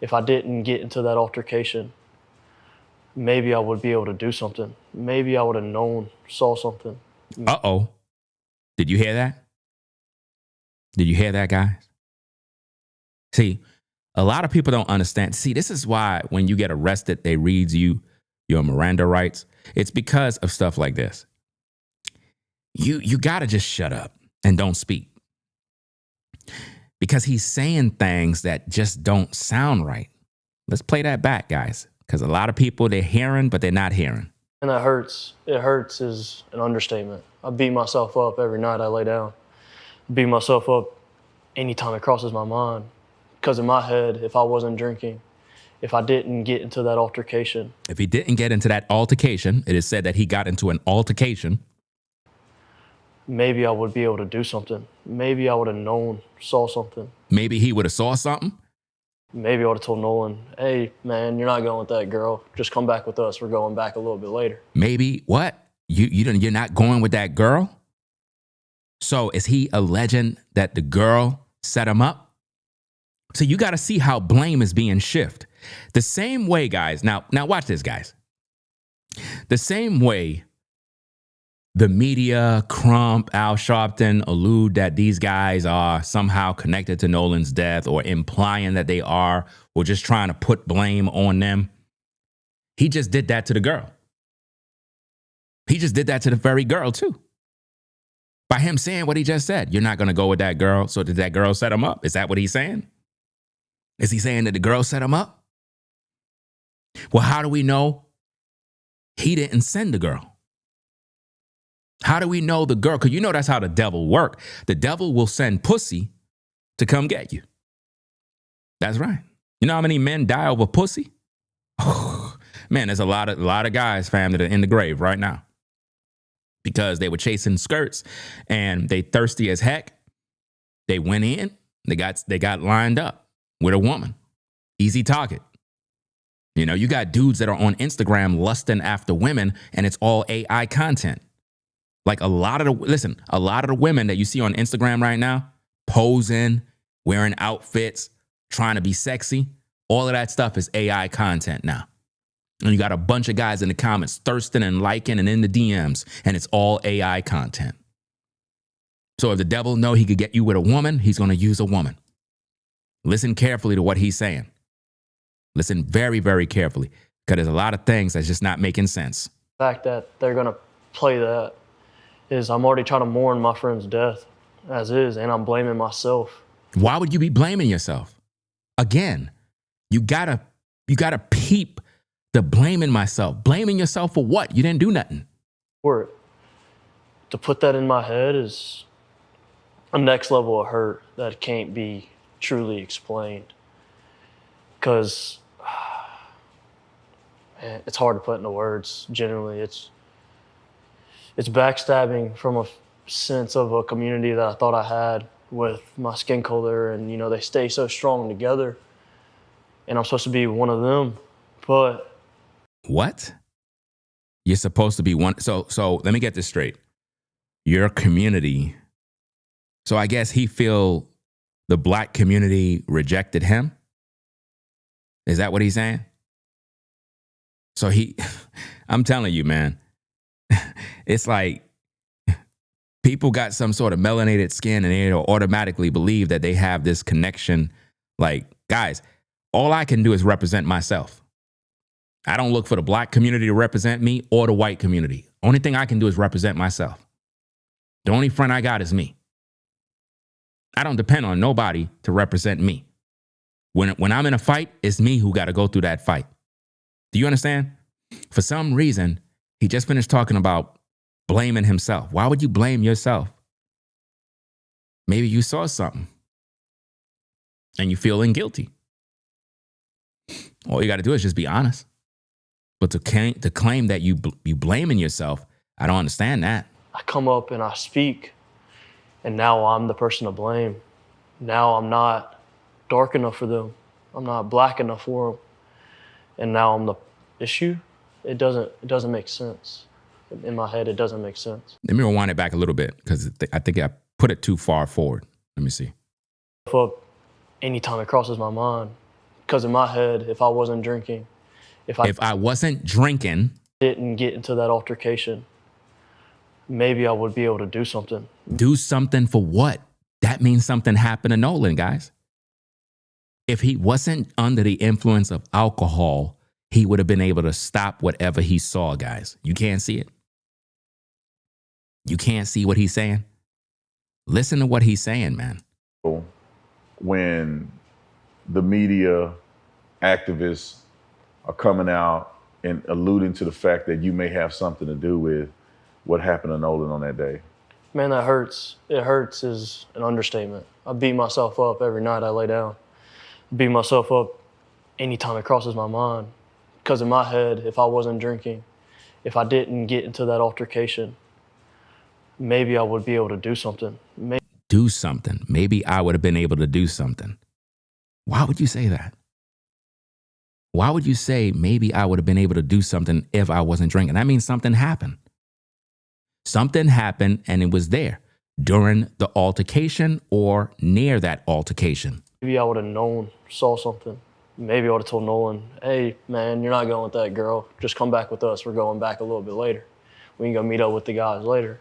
Speaker 2: if I didn't get into that altercation, maybe I would be able to do something. Maybe I would have known, saw something.
Speaker 1: Uh-oh. Did you hear that? Did you hear that, guys? See, a lot of people don't understand. See, this is why when you get arrested, they read you your Miranda rights. It's because of stuff like this. You got to just shut up and don't speak. Because he's saying things that just don't sound right. Let's play that back, guys. Because a lot of people, they're hearing, but they're not hearing.
Speaker 2: And that hurts. It hurts is an understatement. I beat myself up every night I lay down. Beat myself up anytime it crosses my mind. Because in my head, if I wasn't drinking, if I didn't get into that altercation.
Speaker 1: If he didn't get into that altercation, it is said that he got into an altercation.
Speaker 2: Maybe I would be able to do something. Maybe I would have known, saw something.
Speaker 1: Maybe he would have saw something.
Speaker 2: Maybe I would have told Nolan, hey, man, you're not going with that girl. Just come back with us. We're going back a little bit later.
Speaker 1: Maybe what? You're not going with that girl? So is he alleging that the girl set him up? So you got to see how blame is being shifted. The same way, guys. Now watch this, guys. The same way the media, Crump, Al Sharpton allude that these guys are somehow connected to Nolan's death or implying that they are or just trying to put blame on them. He just did that to the girl. He just did that to the very girl, too. By him saying what he just said, you're not going to go with that girl. So did that girl set him up? Is that what he's saying? Is he saying that the girl set him up? Well, how do we know he didn't send the girl? How do we know the girl? Because you know that's how the devil works. The devil will send pussy to come get you. That's right. You know how many men die over pussy? Oh, man, there's a lot of guys, fam, that are in the grave right now. Because they were chasing skirts and they thirsty as heck. They went in, they got lined up with a woman. Easy target. You know, you got dudes that are on Instagram lusting after women, and it's all AI content. Like a lot of the women that you see on Instagram right now, posing, wearing outfits, trying to be sexy, all of that stuff is AI content now. And you got a bunch of guys in the comments thirsting and liking and in the DMs, and it's all AI content. So if the devil know he could get you with a woman, he's going to use a woman. Listen carefully to what he's saying. Listen very, very carefully, because there's a lot of things that's just not making sense.
Speaker 2: The fact that they're going to play that is I'm already trying to mourn my friend's death as is, and I'm blaming myself.
Speaker 1: Why would you be blaming yourself? Again, you gotta peep the blaming myself. Blaming yourself for what? You didn't do nothing.
Speaker 2: For it. To put that in my head is a next level of hurt that can't be truly explained. Because it's hard to put into words. Generally, it's backstabbing from a sense of a community that I thought I had with my skin color, and you know they stay so strong together, and I'm supposed to be one of them, but
Speaker 1: what? You're supposed to be one. So let me get this straight. Your community. So I guess he feel the black community rejected him. Is that what he's saying? So I'm telling you, man, it's like people got some sort of melanated skin and they automatically believe that they have this connection. Like, guys, all I can do is represent myself. I don't look for the black community to represent me or the white community. Only thing I can do is represent myself. The only friend I got is me. I don't depend on nobody to represent me. When I'm in a fight, it's me who got to go through that fight. Do you understand? For some reason, he just finished talking about blaming himself. Why would you blame yourself? Maybe you saw something and you're feeling guilty. All you got to do is just be honest. But to claim that you blaming yourself, I don't understand that.
Speaker 2: I come up and I speak, and now I'm the person to blame. Now I'm not dark enough for them. I'm not black enough for them. And now I'm the issue. It doesn't make sense. In my head, it doesn't make sense.
Speaker 1: Let me rewind it back a little bit, because I think I put it too far forward. Let me see.
Speaker 2: Anytime it crosses my mind, because in my head, if I wasn't drinking, if I
Speaker 1: wasn't drinking,
Speaker 2: didn't get into that altercation, maybe I would be able to do something.
Speaker 1: Do something for what? That means something happened to Nolan, guys. If he wasn't under the influence of alcohol, he would have been able to stop whatever he saw, guys. You can't see it. You can't see what he's saying. Listen to what he's saying, man.
Speaker 3: When the media activists are coming out and alluding to the fact that you may have something to do with what happened to Nolan on that day.
Speaker 2: Man, that hurts. It hurts is an understatement. I beat myself up every night I lay down. Beat myself up anytime it crosses my mind. Because in my head, if I wasn't drinking, if I didn't get into that altercation, maybe I would be able to do something.
Speaker 1: Do something. Maybe I would have been able to do something. Why would you say that? Why would you say maybe I would have been able to do something if I wasn't drinking? That means something happened. Something happened and it was there during the altercation or near that altercation.
Speaker 2: Maybe I would have saw something. Maybe I would have told Nolan, hey, man, you're not going with that girl. Just come back with us. We're going back a little bit later. We can go meet up with the guys later.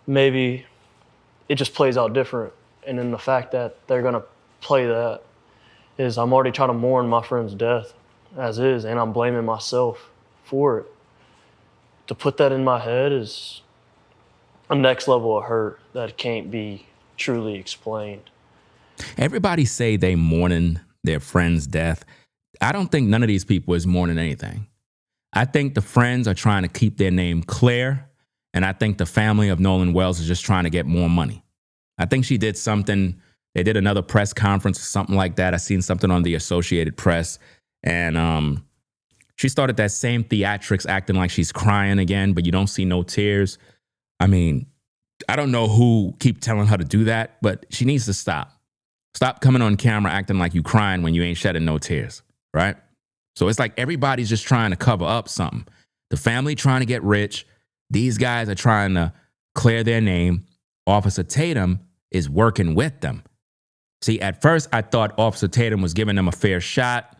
Speaker 2: Maybe it just plays out different. And then the fact that they're going to play that is I'm already trying to mourn my friend's death as is, and I'm blaming myself for it. To put that in my head is a next level of hurt that can't be truly explained.
Speaker 1: Everybody say they mourning their friend's death. I don't think none of these people is mourning anything. I think the friends are trying to keep their name clear, and I think the family of Nolan Wells is just trying to get more money. I think she did something. They did another press conference or something like that. I seen something on the Associated Press, and she started that same theatrics, acting like she's crying again, but you don't see no tears. I mean, I don't know who keep telling her to do that, but she needs to stop. Stop coming on camera acting like you crying when you ain't shedding no tears, right? So it's like everybody's just trying to cover up something. The family trying to get rich. These guys are trying to clear their name. Officer Tatum is working with them. See, at first I thought Officer Tatum was giving them a fair shot,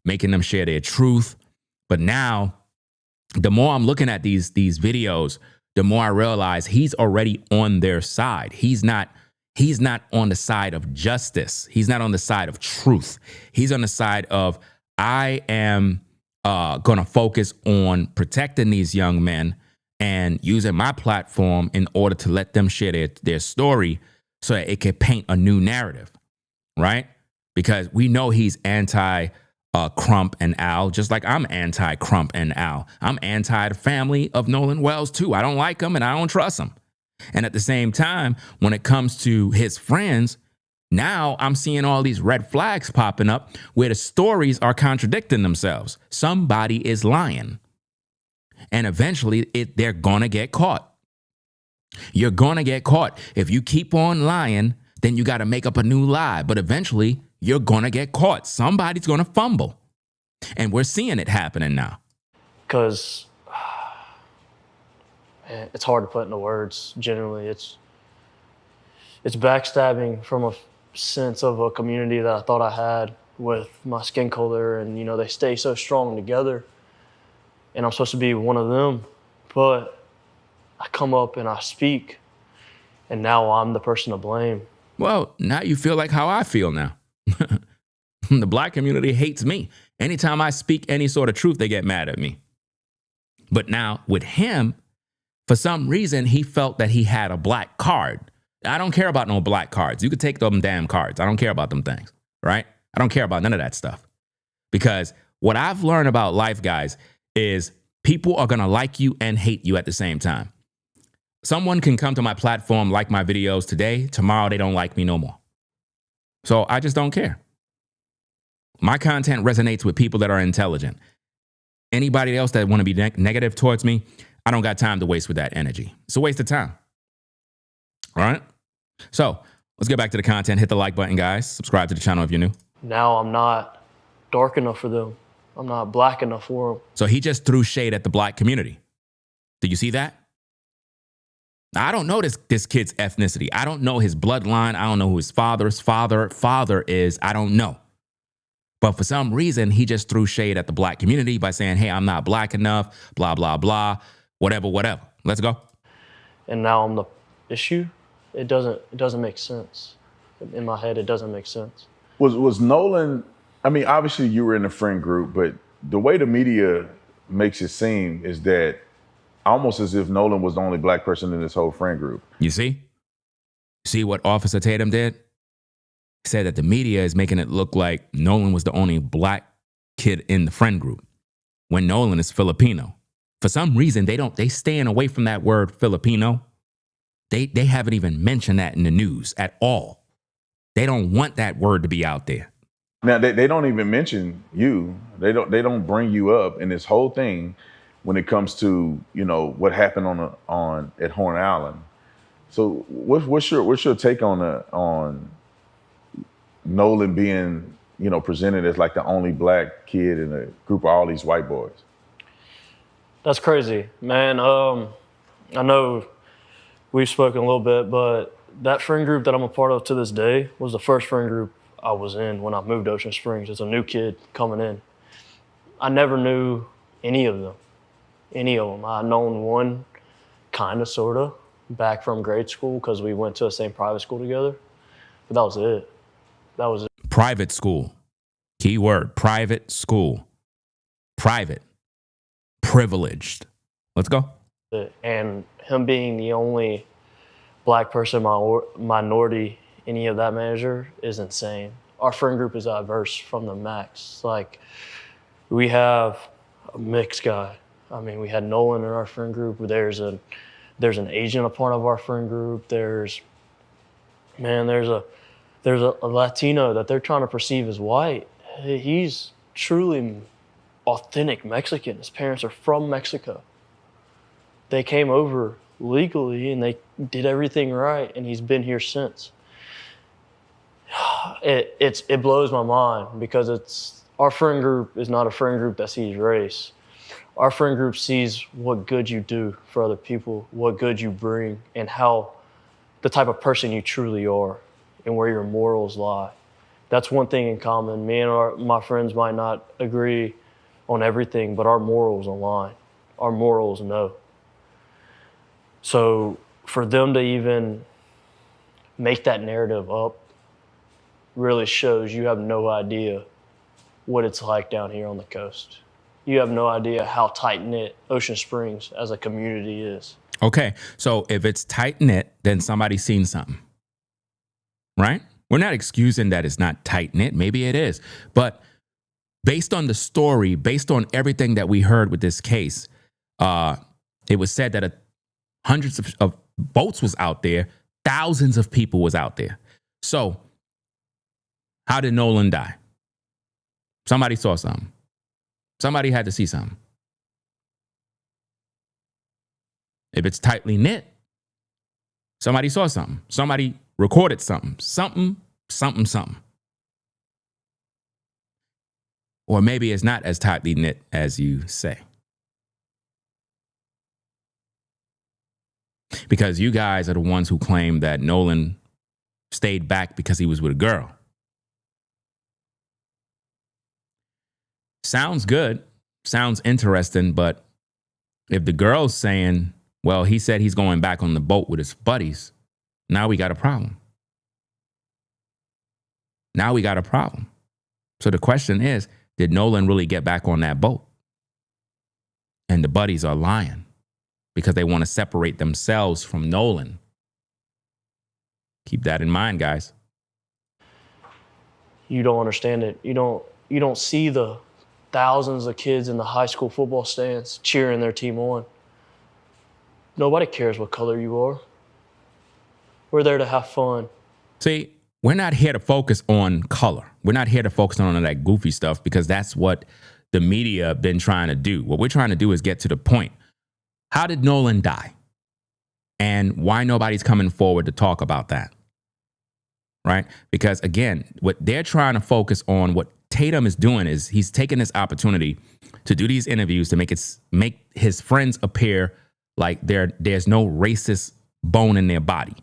Speaker 1: making them share their truth. But now, the more I'm looking at these videos, the more I realize he's already on their side. He's not on the side of justice. He's not on the side of truth. He's on the side of, I am going to focus on protecting these young men and using my platform in order to let them share their story so that it can paint a new narrative, right? Because we know he's anti Crump and Al, just like I'm anti Crump and Al. I'm anti the family of Nolan Wells too. I don't like them and I don't trust them. And at the same time, when it comes to his friends, now I'm seeing all these red flags popping up where the stories are contradicting themselves. Somebody is lying. And eventually they're going to get caught. You're going to get caught. If you keep on lying, then you got to make up a new lie. But eventually you're going to get caught. Somebody's going to fumble. And we're seeing it happening now.
Speaker 2: Because it's hard to put into words. Generally, it's backstabbing from a sense of a community that I thought I had with my skin color, and you know, they stay so strong together, and I'm supposed to be one of them, but I come up and I speak, and now I'm the person to blame.
Speaker 1: Well, now you feel like how I feel now. The black community hates me. Anytime I speak any sort of truth, they get mad at me. But now with him, for some reason, he felt that he had a black card. I don't care about no black cards. You could take them damn cards. I don't care about them things, right? I don't care about none of that stuff. Because what I've learned about life, guys, is people are going to like you and hate you at the same time. Someone can come to my platform, like my videos today. Tomorrow, they don't like me no more. So I just don't care. My content resonates with people that are intelligent. Anybody else that want to be negative towards me, I don't got time to waste with that energy. It's a waste of time. All right? So let's get back to the content. Hit the like button, guys. Subscribe to the channel if you're new.
Speaker 2: Now I'm not dark enough for them. I'm not black enough for them.
Speaker 1: So he just threw shade at the black community. Did you see that? Now, I don't know this kid's ethnicity. I don't know his bloodline. I don't know who his father is. I don't know. But for some reason, he just threw shade at the black community by saying, hey, I'm not black enough, blah, blah, blah, whatever. Let's go.
Speaker 2: And now I'm the issue. It doesn't make sense. In my head, it doesn't make sense.
Speaker 3: Was Nolan, I mean, obviously you were in the friend group, but the way the media makes it seem is that almost as if Nolan was the only black person in this whole friend group.
Speaker 1: You see? See what Officer Tatum did? He said that the media is making it look like Nolan was the only black kid in the friend group, when Nolan is Filipino. For some reason, they staying away from that word Filipino. They haven't even mentioned that in the news at all. They don't want that word to be out there.
Speaker 3: Now they don't even mention you. They don't bring you up in this whole thing when it comes to, you know, what happened at Horn Island. So what's your take on Nolan being, you know, presented as like the only black kid in a group of all these white boys?
Speaker 2: That's crazy, man. I know we've spoken a little bit, but that friend group that I'm a part of to this day was the first friend group I was in when I moved to Ocean Springs as a new kid coming in. I never knew any of them. I'd known one, kind of, sort of, back from grade school because we went to the same private school together. But that was it.
Speaker 1: Private school. Key word, private school. Private. Privileged. Let's go.
Speaker 2: And him being the only black person, minority, any of that measure is insane. Our friend group is diverse from the max. Like, we have a mixed guy. I mean, we had Nolan in our friend group. There's an Asian a part of our friend group. There's a Latino that they're trying to perceive as white. He's truly authentic Mexican. His parents are from Mexico. They came over legally and they did everything right, and he's been here since. It blows my mind because Our friend group is not a friend group that sees race. Our friend group sees what good you do for other people, what good you bring, and how the type of person you truly are and where your morals lie. That's one thing in common. Me and my friends might not agree on everything, but our morals align. Our morals know. So for them to even make that narrative up really shows you have no idea what it's like down here on the coast. You have no idea how tight-knit Ocean Springs as a community is.
Speaker 1: Okay, so if it's tight-knit, then somebody's seen something, right? We're not excusing that it's not tight-knit. Maybe it is. But based on the story, based on everything that we heard with this case, it was said that hundreds of boats was out there, thousands of people was out there. So how did Nolan die? Somebody saw something. Somebody had to see something. If it's tightly knit, somebody saw something. Somebody recorded something. Something. Or maybe it's not as tightly knit as you say. Because you guys are the ones who claim that Nolan stayed back because he was with a girl. Sounds good. Sounds interesting. But if the girl's saying, well, he said he's going back on the boat with his buddies, now we got a problem. So the question is, did Nolan really get back on that boat? And the buddies are lying because they want to separate themselves from Nolan. Keep that in mind, guys.
Speaker 2: You don't understand it. You don't see the thousands of kids in the high school football stands cheering their team on. Nobody cares what color you are. We're there to have fun.
Speaker 1: See, we're not here to focus on color. We're not here to focus on that goofy stuff because that's what the media have been trying to do. What we're trying to do is get to the point. How did Nolan die? And why nobody's coming forward to talk about that? Right? Because again, what they're trying to focus on, what Tatum is doing is he's taking this opportunity to do these interviews to make his friends appear like there's no racist bone in their body.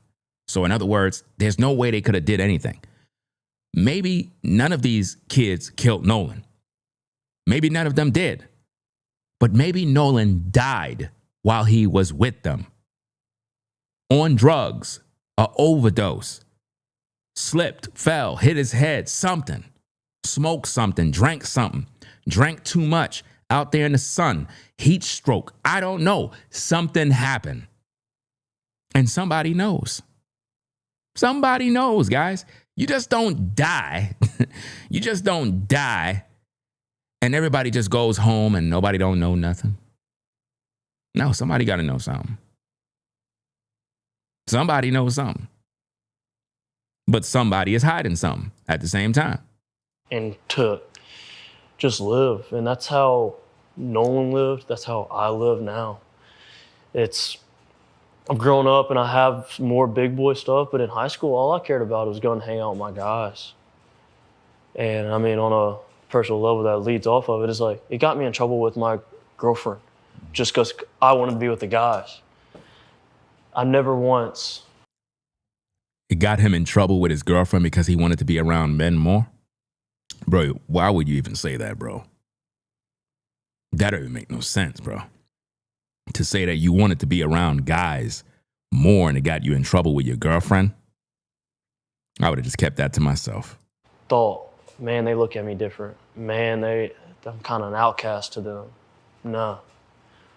Speaker 1: So in other words, there's no way they could have did anything. Maybe none of these kids killed Nolan. Maybe none of them did. But maybe Nolan died while he was with them. On drugs, an overdose, slipped, fell, hit his head, something. Smoked something, drank too much, out there in the sun, heat stroke. I don't know. Something happened. And somebody knows. Somebody knows, guys. You just don't die. You just don't die. And everybody just goes home and nobody don't know nothing. No, somebody got to know something. Somebody knows something. But somebody is hiding something at the same time.
Speaker 2: And to just live. And that's how Nolan lived. That's how I live now. I've grown up and I have more big boy stuff, but in high school, all I cared about was going to hang out with my guys. And I mean, on a personal level that leads off of it, is like, it got me in trouble with my girlfriend just because I wanted to be with the guys. I never once.
Speaker 1: It got him in trouble with his girlfriend because he wanted to be around men more? Bro, why would you even say that, bro? That doesn't make no sense, bro. To say that you wanted to be around guys more and it got you in trouble with your girlfriend, I would have just kept that to myself.
Speaker 2: Thought, man, they look at me different. Man, I'm kind of an outcast to them. No.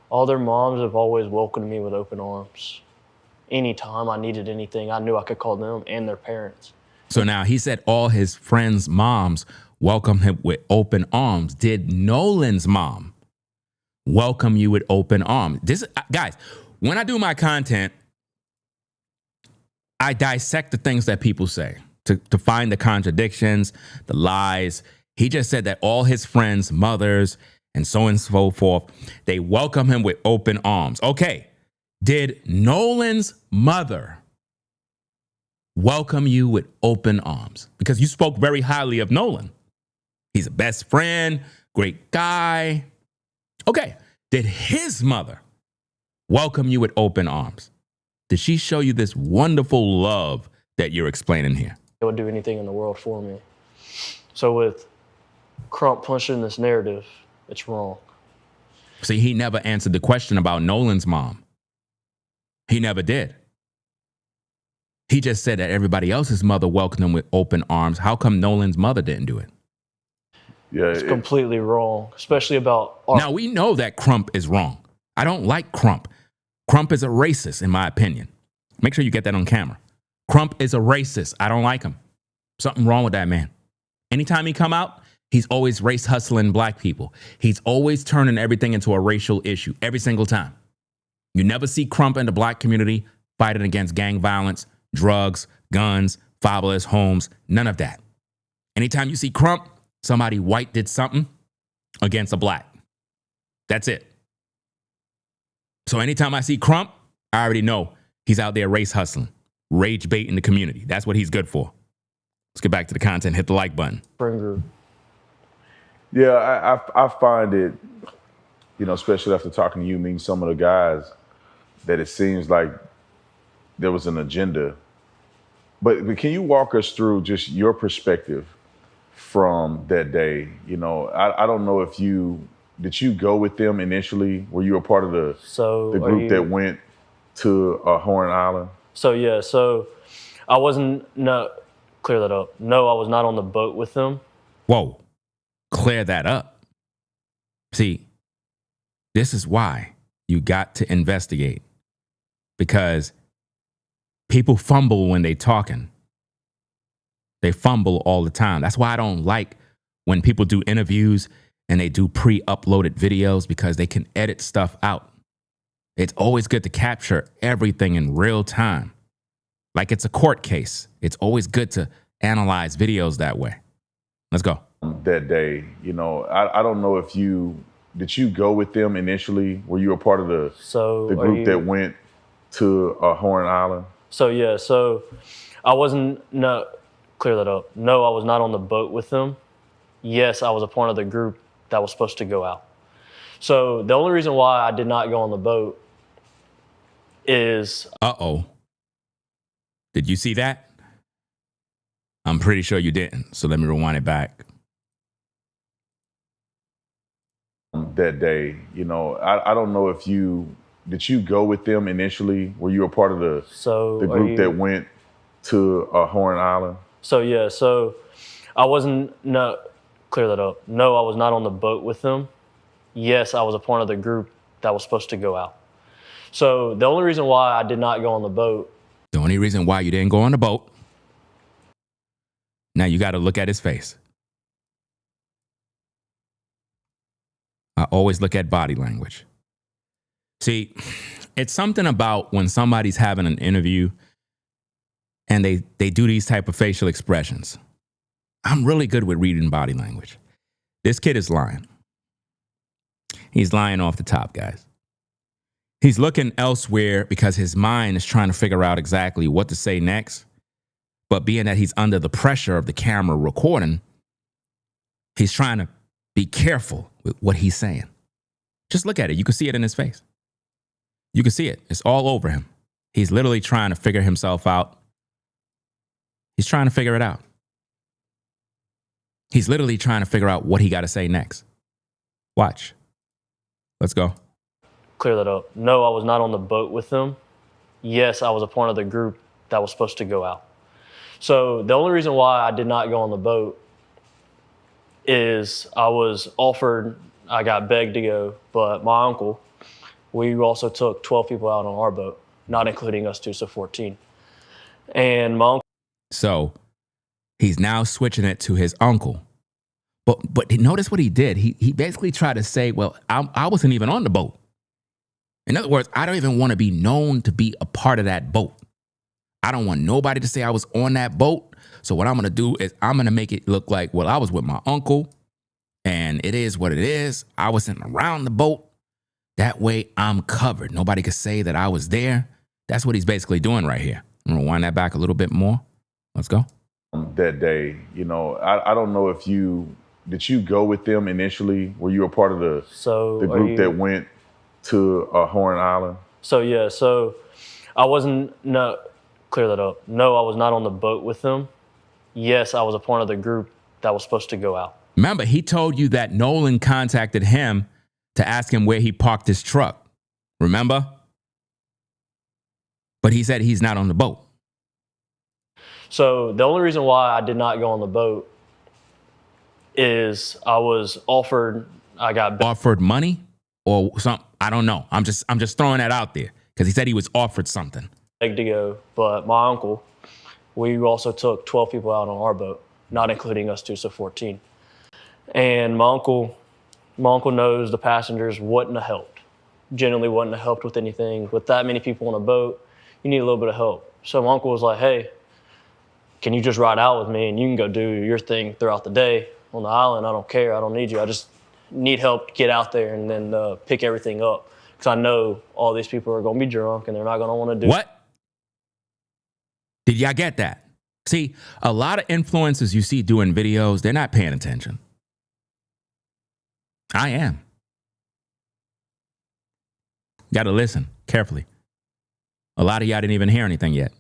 Speaker 2: All their moms have always welcomed me with open arms. Anytime I needed anything, I knew I could call them and their parents.
Speaker 1: So now he said all his friends' moms welcome him with open arms. Did Nolan's mom welcome you with open arms? Guys, when I do my content, I dissect the things that people say to find the contradictions, the lies. He just said that all his friends, mothers, and so forth, they welcome him with open arms. Okay, did Nolan's mother welcome you with open arms? Because you spoke very highly of Nolan. He's a best friend, great guy. Okay, did his mother welcome you with open arms? Did she show you this wonderful love that you're explaining here?
Speaker 2: They would do anything in the world for me. So with Crump pushing this narrative, it's wrong.
Speaker 1: See, he never answered the question about Nolan's mom. He never did. He just said that everybody else's mother welcomed him with open arms. How come Nolan's mother didn't do it?
Speaker 3: Yeah,
Speaker 2: It's completely wrong, especially about
Speaker 1: Now, we know that Crump is wrong. I don't like Crump. Crump is a racist, in my opinion. Make sure you get that on camera. Crump is a racist. I don't like him. Something wrong with that man. Anytime he come out, he's always race hustling black people. He's always turning everything into a racial issue every single time. You never see Crump in the black community fighting against gang violence, drugs, guns, fatherless homes, none of that. Anytime you see Crump, somebody white did something against a black. That's it. So anytime I see Crump, I already know he's out there race hustling, rage baiting the community. That's what he's good for. Let's get back to the content. Hit the like button.
Speaker 2: friend group.
Speaker 3: Yeah, I find it, especially after talking to you, meeting some of the guys, that it seems like there was an agenda. But can you walk us through just your perspective from that day? I don't know if did you go with them initially? Were you a part of the group that went to Horn Island?
Speaker 2: So I wasn't, clear that up. No, I was not on the boat with them.
Speaker 1: Whoa, clear that up. See, this is why you got to investigate, because people fumble when they talking. They fumble all the time. That's why I don't like when people do interviews and they do pre-uploaded videos, because they can edit stuff out. It's always good to capture everything in real time. Like it's a court case. It's always good to analyze videos that way. Let's go.
Speaker 3: That day, I don't know if did you go with them initially? Were you a part of the group that went to Horn Island?
Speaker 2: So I wasn't, clear that up. No, I was not on the boat with them. Yes, I was a part of the group that was supposed to go out. So the only reason why I did not go on the boat is...
Speaker 1: Uh-oh. Did you see that? I'm pretty sure you didn't. So let me rewind it back.
Speaker 3: That day, I don't know if did you go with them initially? Were you a part of the group that went to Horn Island?
Speaker 2: So I wasn't, clear that up. No, I was not on the boat with them. Yes, I was a part of the group that was supposed to go out. So the only reason why I did not go on the boat...
Speaker 1: The only reason why you didn't go on the boat... Now you got to look at his face. I always look at body language. See, it's something about when somebody's having an interview and they do these type of facial expressions. I'm really good with reading body language. This kid is lying. He's lying off the top, guys. He's looking elsewhere because his mind is trying to figure out exactly what to say next. But being that he's under the pressure of the camera recording, he's trying to be careful with what he's saying. Just look at it. You can see it in his face. You can see it. It's all over him. He's literally trying to figure himself out. He's trying to figure it out. He's literally trying to figure out what he got to say next. Watch. Let's go.
Speaker 2: Clear that up. No, I was not on the boat with them. Yes, I was a part of the group that was supposed to go out. So the only reason why I did not go on the boat is I was offered, I got begged to go, but my uncle, we also took 12 people out on our boat, not including us two, so 14. And my uncle...
Speaker 1: So he's now switching it to his uncle. But notice what he did. He basically tried to say, well, I wasn't even on the boat. In other words, I don't even want to be known to be a part of that boat. I don't want nobody to say I was on that boat. So what I'm going to do is I'm going to make it look like, well, I was with my uncle and it is what it is. I wasn't around the boat. That way I'm covered. Nobody could say that I was there. That's what he's basically doing right here. I'm going to wind that back a little bit more. Let's go.
Speaker 3: That day, I don't know if did you go with them initially? Were you a part of the group that went to Horn Island?
Speaker 2: So yeah, so I wasn't, no, clear that up. No, I was not on the boat with them. Yes, I was a part of the group that was supposed to go out.
Speaker 1: Remember, he told you that Nolan contacted him to ask him where he parked his truck. Remember? But he said he's not on the boat.
Speaker 2: So the only reason why I did not go on the boat is I was offered, I got
Speaker 1: offered money or something. I don't know. I'm just throwing that out there because he said he was offered something.
Speaker 2: Begged to go, but my uncle, we also took 12 people out on our boat, not including us two, so 14. And my uncle knows the passengers wouldn't have helped. Generally wouldn't have helped with anything. With that many people on a boat, you need a little bit of help. So my uncle was like, hey, can you just ride out with me and you can go do your thing throughout the day on the island? I don't care. I don't need you. I just need help to get out there and then pick everything up. Because I know all these people are going to be drunk and they're not going to want to do
Speaker 1: what? Did y'all get that? See, a lot of influencers you see doing videos, they're not paying attention. I am. Got to listen carefully. A lot of y'all didn't even hear anything yet.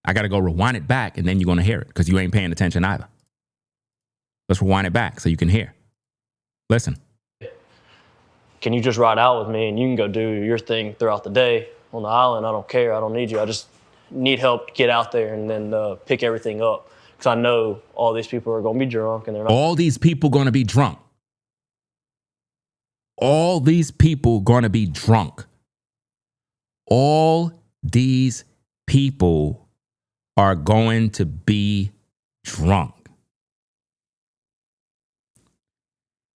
Speaker 1: I got to go rewind it back and then you're going to hear it because you ain't paying attention either. Let's rewind it back so you can hear. Listen.
Speaker 2: Can you just ride out with me and you can go do your thing throughout the day on the island? I don't care. I don't need you. I just need help to get out there and then pick everything up. Because I know all these people are going to be drunk and they're not.
Speaker 1: All these people going to be drunk. All these people going to be drunk. All these people are going to be drunk.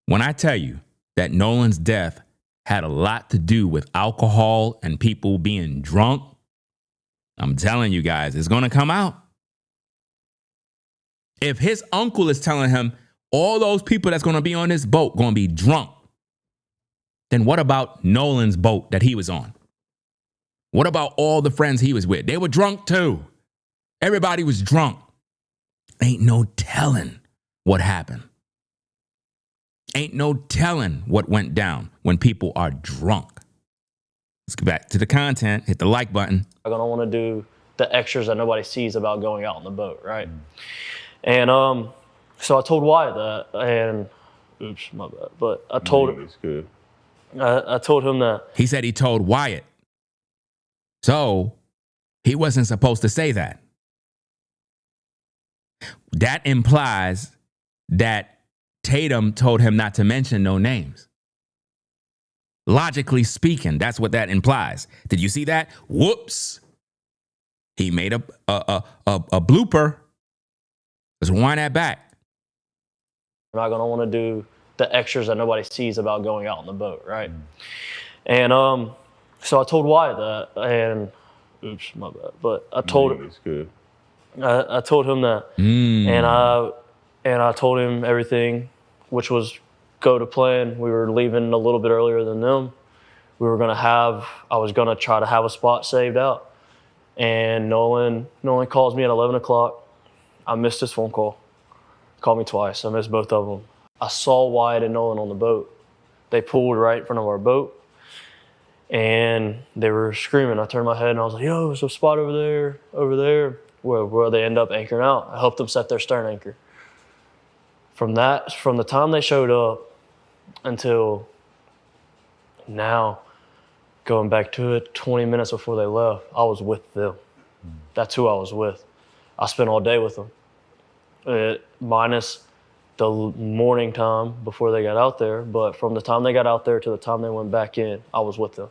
Speaker 1: When I tell you that Nolan's death had a lot to do with alcohol and people being drunk, I'm telling you guys, it's going to come out. If his uncle is telling him all those people that's going to be on this boat going to be drunk, then what about Nolan's boat that he was on? What about all the friends he was with? They were drunk too. Everybody was drunk. Ain't no telling what happened. Ain't no telling what went down when people are drunk. Let's get back to the content. Hit the like button.
Speaker 2: I'm going to want to do the extras that nobody sees about going out on the boat, right? And so I told Wyatt that, and oops, my bad. But I told him.
Speaker 3: It's good.
Speaker 2: I told him that.
Speaker 1: He said he told Wyatt. So he wasn't supposed to say that. That implies that Tatum told him not to mention no names. Logically speaking, that's what that implies. Did you see that? Whoops. He made a blooper. Let's rewind that back.
Speaker 2: I'm not going to want to do the extras that nobody sees about going out on the boat, right? And so I told Wyatt that, and oops, my bad. But I told him.
Speaker 3: It's good.
Speaker 2: I told him that, and I told him everything, which was go to plan. We were leaving a little bit earlier than them. I was gonna try to have a spot saved out, and Nolan calls me at 11 o'clock. I missed his phone call. Called me twice. I missed both of them. I saw Wyatt and Nolan on the boat. They pulled right in front of our boat, and they were screaming. I turned my head and I was like, "Yo, there's a spot over there." Where they end up anchoring out. I helped them set their stern anchor. From the time they showed up until now, going back to it, 20 minutes before they left, I was with them. That's who I was with. I spent all day with them, minus the morning time before they got out there. But from the time they got out there to the time they went back in, I was with them.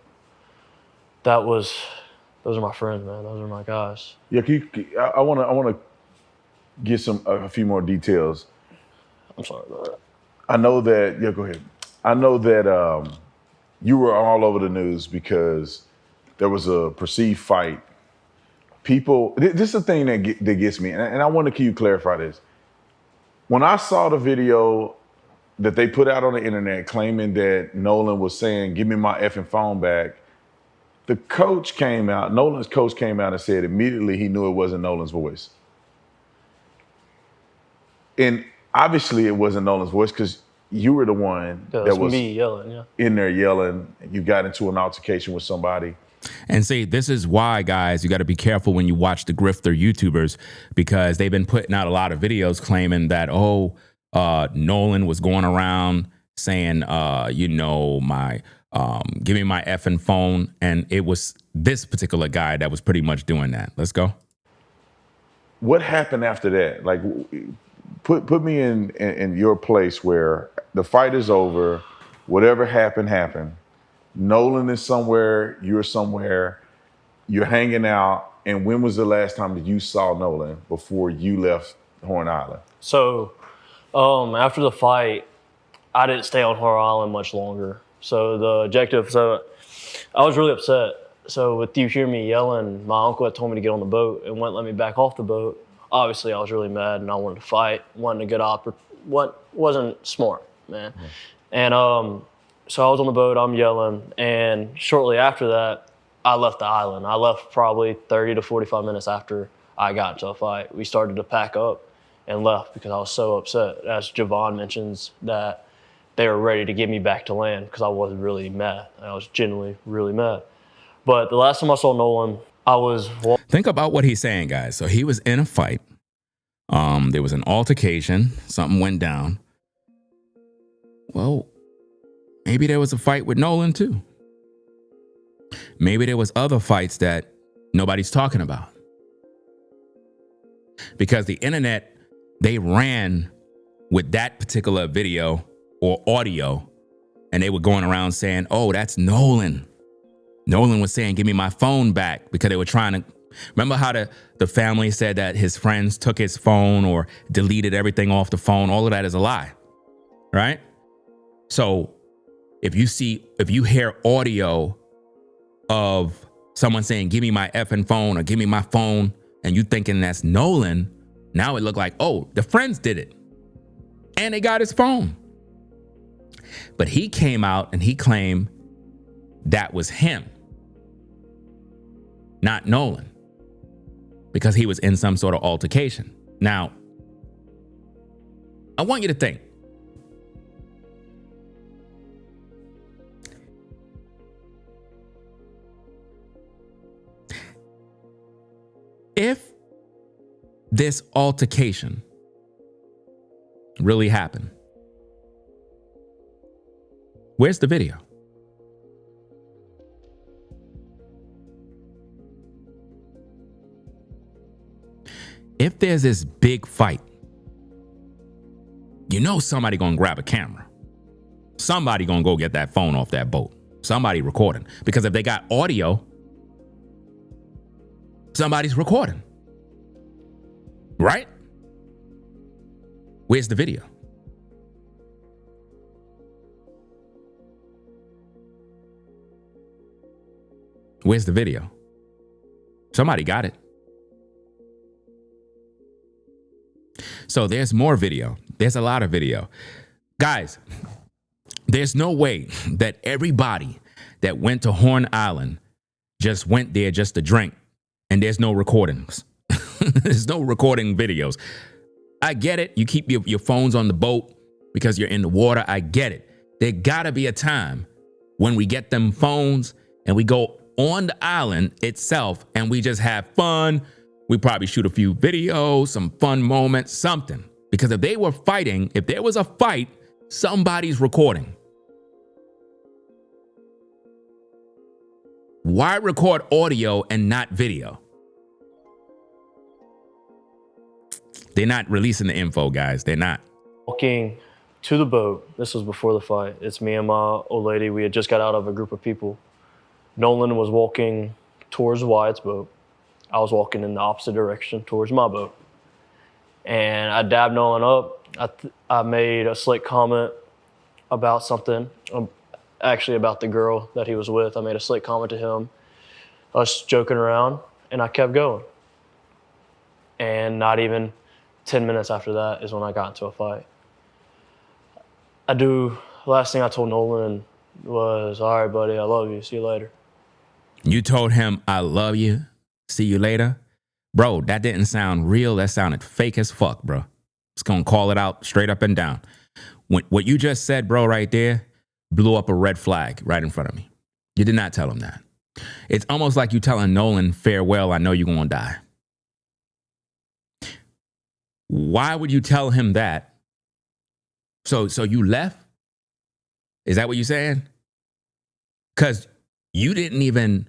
Speaker 2: Those are my friends, man. Those are my guys.
Speaker 3: Yeah, I want to get a few more details.
Speaker 2: I'm sorry about that.
Speaker 3: I know that. Yeah, go ahead. I know that you were all over the news because there was a perceived fight. People, this is the thing that gets me, and I want to clarify this. When I saw the video that they put out on the internet claiming that Nolan was saying, "Give me my effing phone back," Nolan's coach came out and said immediately he knew it wasn't Nolan's voice. And obviously it wasn't Nolan's voice because you were the one
Speaker 2: Yeah,
Speaker 3: that
Speaker 2: it's
Speaker 3: was
Speaker 2: me yelling. Yeah.
Speaker 3: in there yelling. You got into an altercation with somebody.
Speaker 1: And see, this is why, guys, you got to be careful when you watch the grifter YouTubers, because they've been putting out a lot of videos claiming that, Nolan was going around saying, give me my effing phone. And it was this particular guy that was pretty much doing that. Let's go.
Speaker 3: What happened after that? Like, put me in your place where the fight is over, whatever happened. Nolan is somewhere, you're somewhere, you're hanging out. And when was the last time that you saw Nolan before you left Horn Island?
Speaker 2: So, after the fight, I didn't stay on Horror Island much longer. So the objective, I was really upset. So with you hearing me yelling, my uncle had told me to get on the boat and wouldn't let me back off the boat. Obviously, I was really mad and I wanted to fight, wanted to get what wasn't smart, man. Mm-hmm. And so I was on the boat, I'm yelling, and shortly after that, I left the island. I left probably 30 to 45 minutes after I got into a fight. We started to pack up and left because I was so upset. As Javon mentions, that they were ready to get me back to land because I was really mad. I was genuinely really mad. But the last time I saw Nolan, I was...
Speaker 1: Think about what he's saying, guys. So he was in a fight. There was an altercation. Something went down. Well, maybe there was a fight with Nolan too. Maybe there was other fights that nobody's talking about. Because the internet, they ran with that particular video or audio, and they were going around saying, oh, that's Nolan. Nolan was saying, give me my phone back, because they were trying to... Remember how the family said that his friends took his phone or deleted everything off the phone? All of that is a lie, right? So if you hear audio of someone saying, give me my effing phone or give me my phone, and you thinking that's Nolan, now it looked like, oh, the friends did it. And they got his phone. But he came out and he claimed that was him, not Nolan, because he was in some sort of altercation. Now, I want you to think. If this altercation really happened, where's the video? If there's this big fight, you know somebody gonna grab a camera. Somebody gonna go get that phone off that boat. Somebody recording. Because if they got audio, somebody's recording. Right? Where's the video? Where's the video? Somebody got it. So there's more video. There's a lot of video. Guys, there's no way that everybody that went to Horn Island just went there just to drink, and there's no recordings. There's no recording videos. I get it. You keep your phones on the boat because you're in the water. I get it. There gotta be a time when we get them phones and we go on the island itself and we just have fun. We probably shoot a few videos, some fun moments, something. Because if they were fighting, if there was a fight, somebody's recording. Why record audio and not video? They're not releasing the info, guys. They're not.
Speaker 2: Walking to the boat. This was before the fight. It's me and my old lady. We had just got out of a group of people. Nolan was walking towards Wyatt's boat. I was walking in the opposite direction towards my boat. And I dabbed Nolan up. I made a slick comment about something, actually about the girl that he was with. I made a slick comment to him, us joking around, and I kept going. And not even 10 minutes after that is when I got into a fight. Last thing I told Nolan was, all right, buddy, I love you. See you later.
Speaker 1: You told him, I love you. See you later. Bro, that didn't sound real. That sounded fake as fuck, bro. Just gonna call it out straight up and down. What you just said, bro, right there, blew up a red flag right in front of me. You did not tell him that. It's almost like you telling Nolan, farewell, I know you're going to die. Why would you tell him that? So you left? Is that what you're saying? Because you didn't even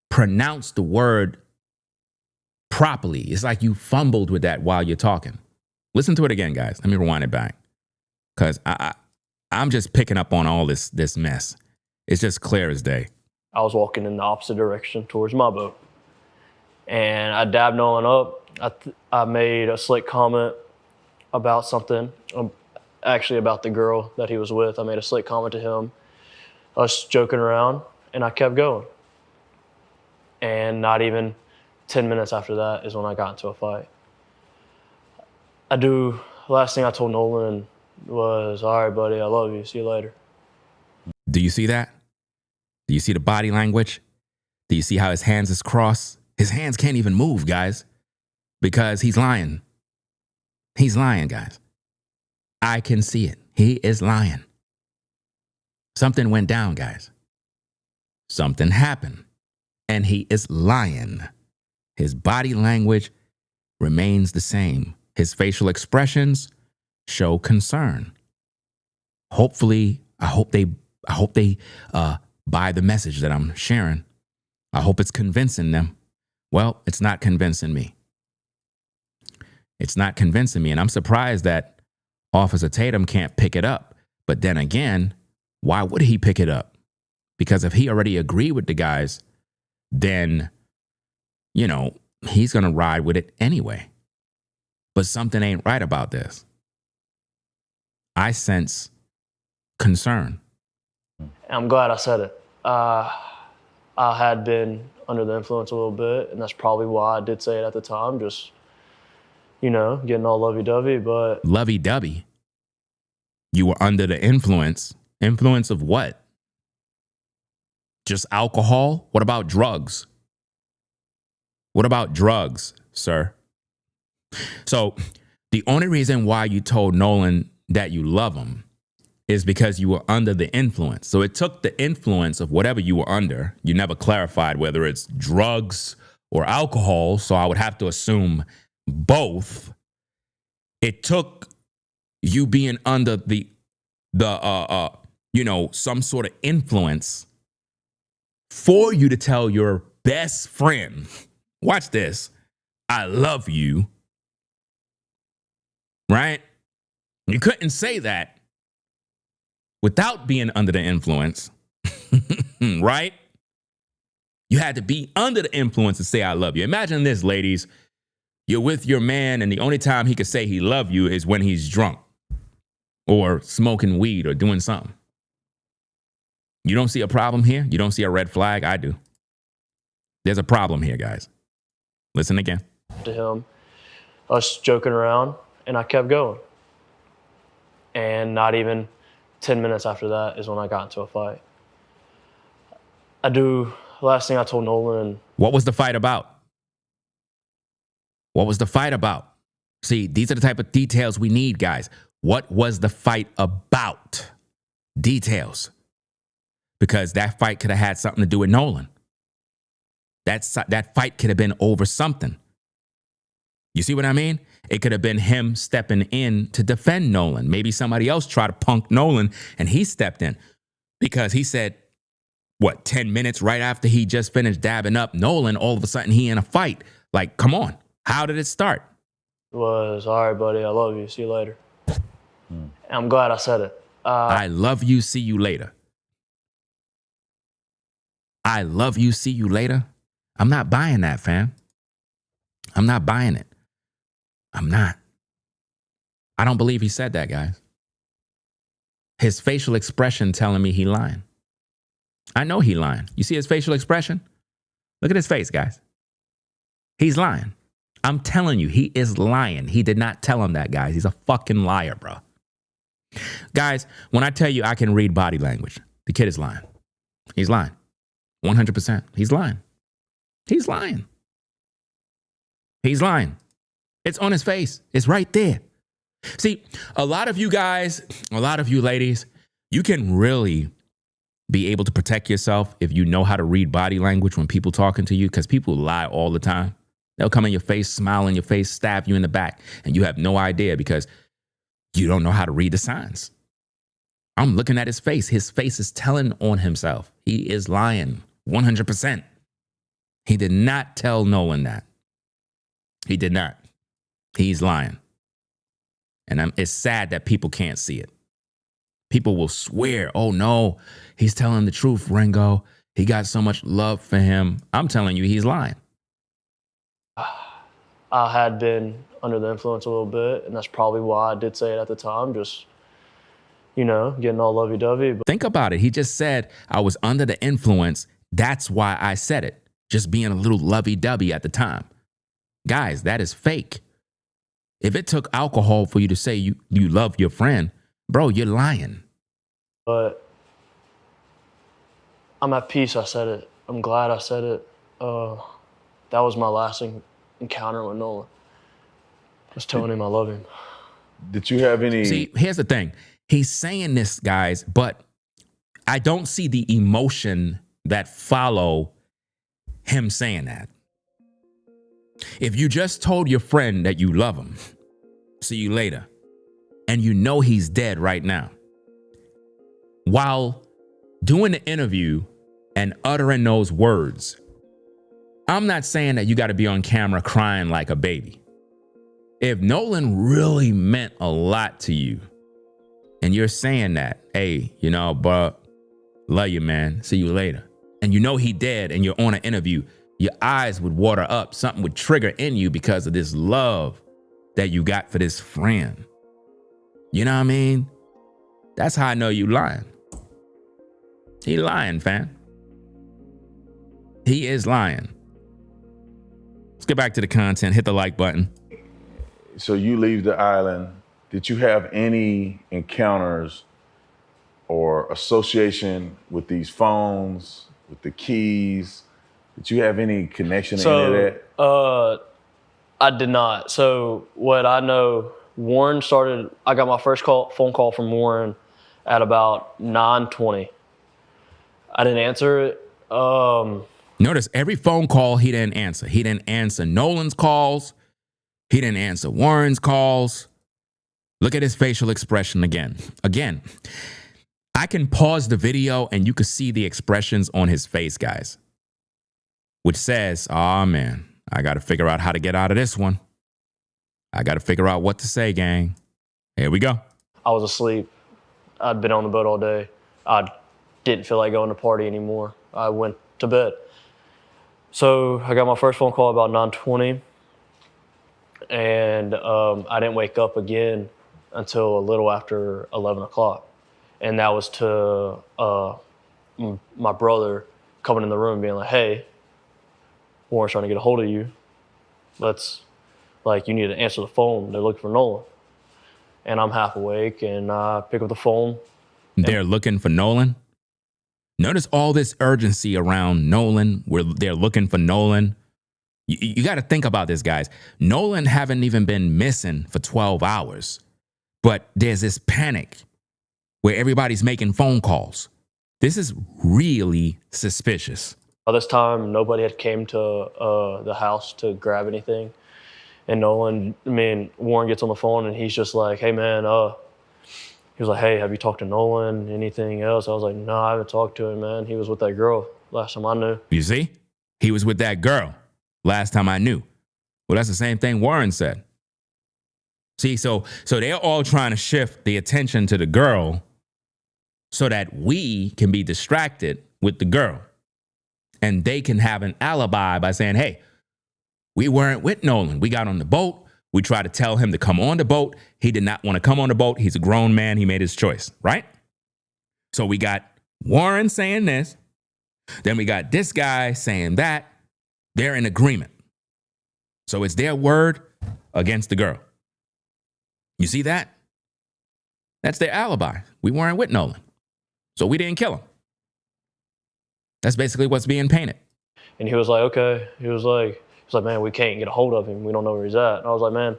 Speaker 1: pronounce the word properly. It's like you fumbled with that while you're talking. Listen to it again, guys. Let me rewind it back. Because I'm just picking up on all this mess. It's just clear as day.
Speaker 2: I was walking in the opposite direction towards my boat. And I dabbed Nolan up. I made a slick comment about something, actually about the girl that he was with. I made a slick comment to him, us joking around, and I kept going. And not even 10 minutes after that is when I got into a fight. The last thing I told Nolan was, all right, buddy, I love you. See you later.
Speaker 1: Do you see that? Do you see the body language? Do you see how his hands is crossed? His hands can't even move, guys, because he's lying. He's lying, guys. I can see it. He is lying. Something went down, guys. Something happened, and he is lying. His body language remains the same. His facial expressions show concern. Hopefully, I hope they buy the message that I'm sharing. I hope it's convincing them. Well, it's not convincing me. It's not convincing me, and I'm surprised that Officer Tatum can't pick it up. But then again, why would he pick it up? Because if he already agreed with the guys, then, you know, he's going to ride with it anyway. But something ain't right about this. I sense concern.
Speaker 2: I'm glad I said it. I had been under the influence a little bit, and that's probably why I did say it at the time, just, you know, getting all lovey-dovey, but...
Speaker 1: Lovey-dovey? You were under the influence? Influence of what? Just alcohol? What about drugs? What about drugs, sir? So the only reason why you told Nolan that you love him is because you were under the influence. So it took the influence of whatever you were under. You never clarified whether it's drugs or alcohol, so I would have to assume both. It took you being under the some sort of influence for you to tell your best friend, watch this, I love you, right? You couldn't say that without being under the influence, right? You had to be under the influence to say I love you. Imagine this, ladies. You're with your man, and the only time he could say he love you is when he's drunk or smoking weed or doing something. You don't see a problem here? You don't see a red flag? I do. There's a problem here, guys. Listen again.
Speaker 2: To him, us joking around, and I kept going. And not even 10 minutes after that is when I got into a fight. The last thing I told Nolan...
Speaker 1: What was the fight about? What was the fight about? See, these are the type of details we need, guys. What was the fight about? Details. Because that fight could have had something to do with Nolan. That fight could have been over something. You see what I mean? It could have been him stepping in to defend Nolan. Maybe somebody else tried to punk Nolan and he stepped in. Because he said, 10 minutes right after he just finished dabbing up Nolan, all of a sudden he in a fight. Like, come on. How did it start?
Speaker 2: It was, all right, buddy, I love you. See you later. I'm glad I said it.
Speaker 1: I love you. See you later. I love you. See you later. I'm not buying that, fam. I'm not buying it. I'm not. I don't believe he said that, guys. His facial expression telling me he lying. I know he lying. You see his facial expression? Look at his face, guys. He's lying. I'm telling you, he is lying. He did not tell him that, guys. He's a fucking liar, bro. Guys, when I tell you I can read body language, the kid is lying. He's lying. 100%. He's lying. He's lying. He's lying. It's on his face. It's right there. See, a lot of you guys, a lot of you ladies, you can really be able to protect yourself if you know how to read body language when people talking to you, because people lie all the time. They'll come in your face, smile in your face, stab you in the back, and you have no idea because you don't know how to read the signs. I'm looking at his face. His face is telling on himself. He is lying 100%. He did not tell Nolan that. He did not. He's lying. And it's sad that people can't see it. People will swear, oh no, he's telling the truth, Ringo. He got so much love for him. I'm telling you, he's lying.
Speaker 2: I had been under the influence a little bit, and that's probably why I did say it at the time, just, you know, getting all lovey-dovey. But
Speaker 1: think about it. He just said, I was under the influence. That's why I said it. Just being a little lovey-dovey at the time. Guys, that is fake. If it took alcohol for you to say you love your friend, bro, you're lying.
Speaker 2: But I'm at peace I said it. I'm glad I said it. That was my last encounter with Nolan. I was telling him I love him.
Speaker 3: Did you have any...
Speaker 1: See, here's the thing. He's saying this, guys, but I don't see the emotion that follow him saying that. If you just told your friend that you love him, see you later, and you know he's dead right now, while doing the interview and uttering those words, I'm not saying that you got to be on camera crying like a baby. If Nolan really meant a lot to you and you're saying that, hey, you know, but love you, man. See you later. And you know he dead and you're on an interview, your eyes would water up. Something would trigger in you because of this love that you got for this friend. You know what I mean? That's how I know you lying. He lying, fam. He is lying. Let's get back to the content. Hit the like button.
Speaker 3: So you leave the island. Did you have any encounters or association with these phones, with the keys? Did you have any connection to any of that?
Speaker 2: I did not. So what I know, Warren started, I got my first phone call from Warren at about 9:20. I didn't answer it.
Speaker 1: Notice every phone call he didn't answer. He didn't answer Nolan's calls. He didn't answer Warren's calls. Look at his facial expression again. Again, I can pause the video and you can see the expressions on his face, guys, which says, oh man, I got to figure out how to get out of this one. I got to figure out what to say, gang. Here we go.
Speaker 2: I was asleep. I'd been on the boat all day. I didn't feel like going to party anymore. I went to bed. So I got my first phone call about 9:20. And I didn't wake up again until a little after 11 o'clock. And that was to my brother coming in the room being like, hey, Warren's trying to get a hold of you. You need to answer the phone. They're looking for Nolan. And I'm half awake and I pick up the phone.
Speaker 1: They're looking for Nolan? Notice all this urgency around Nolan, where they're looking for Nolan. You got to think about this, guys. Nolan haven't even been missing for 12 hours, but there's this panic where everybody's making phone calls. This is really suspicious.
Speaker 2: By this time, nobody had came to the house to grab anything. And Warren gets on the phone and he's just like, hey man, he was like, hey, have you talked to Nolan? Anything else? I was like, no, I haven't talked to him, man. He was with that girl last time I knew.
Speaker 1: You see? He was with that girl. Last time I knew. Well, that's the same thing Warren said. See, so they're all trying to shift the attention to the girl so that we can be distracted with the girl. And they can have an alibi by saying, hey, we weren't with Nolan. We got on the boat. We tried to tell him to come on the boat. He did not want to come on the boat. He's a grown man. He made his choice, right? So we got Warren saying this. Then we got this guy saying that. They're in agreement. So it's their word against the girl. You see that? That's their alibi. We weren't with Nolan. So we didn't kill him. That's basically what's being painted.
Speaker 2: And he was like, okay. He was like, man, we can't get a hold of him. We don't know where he's at. And I was like, man,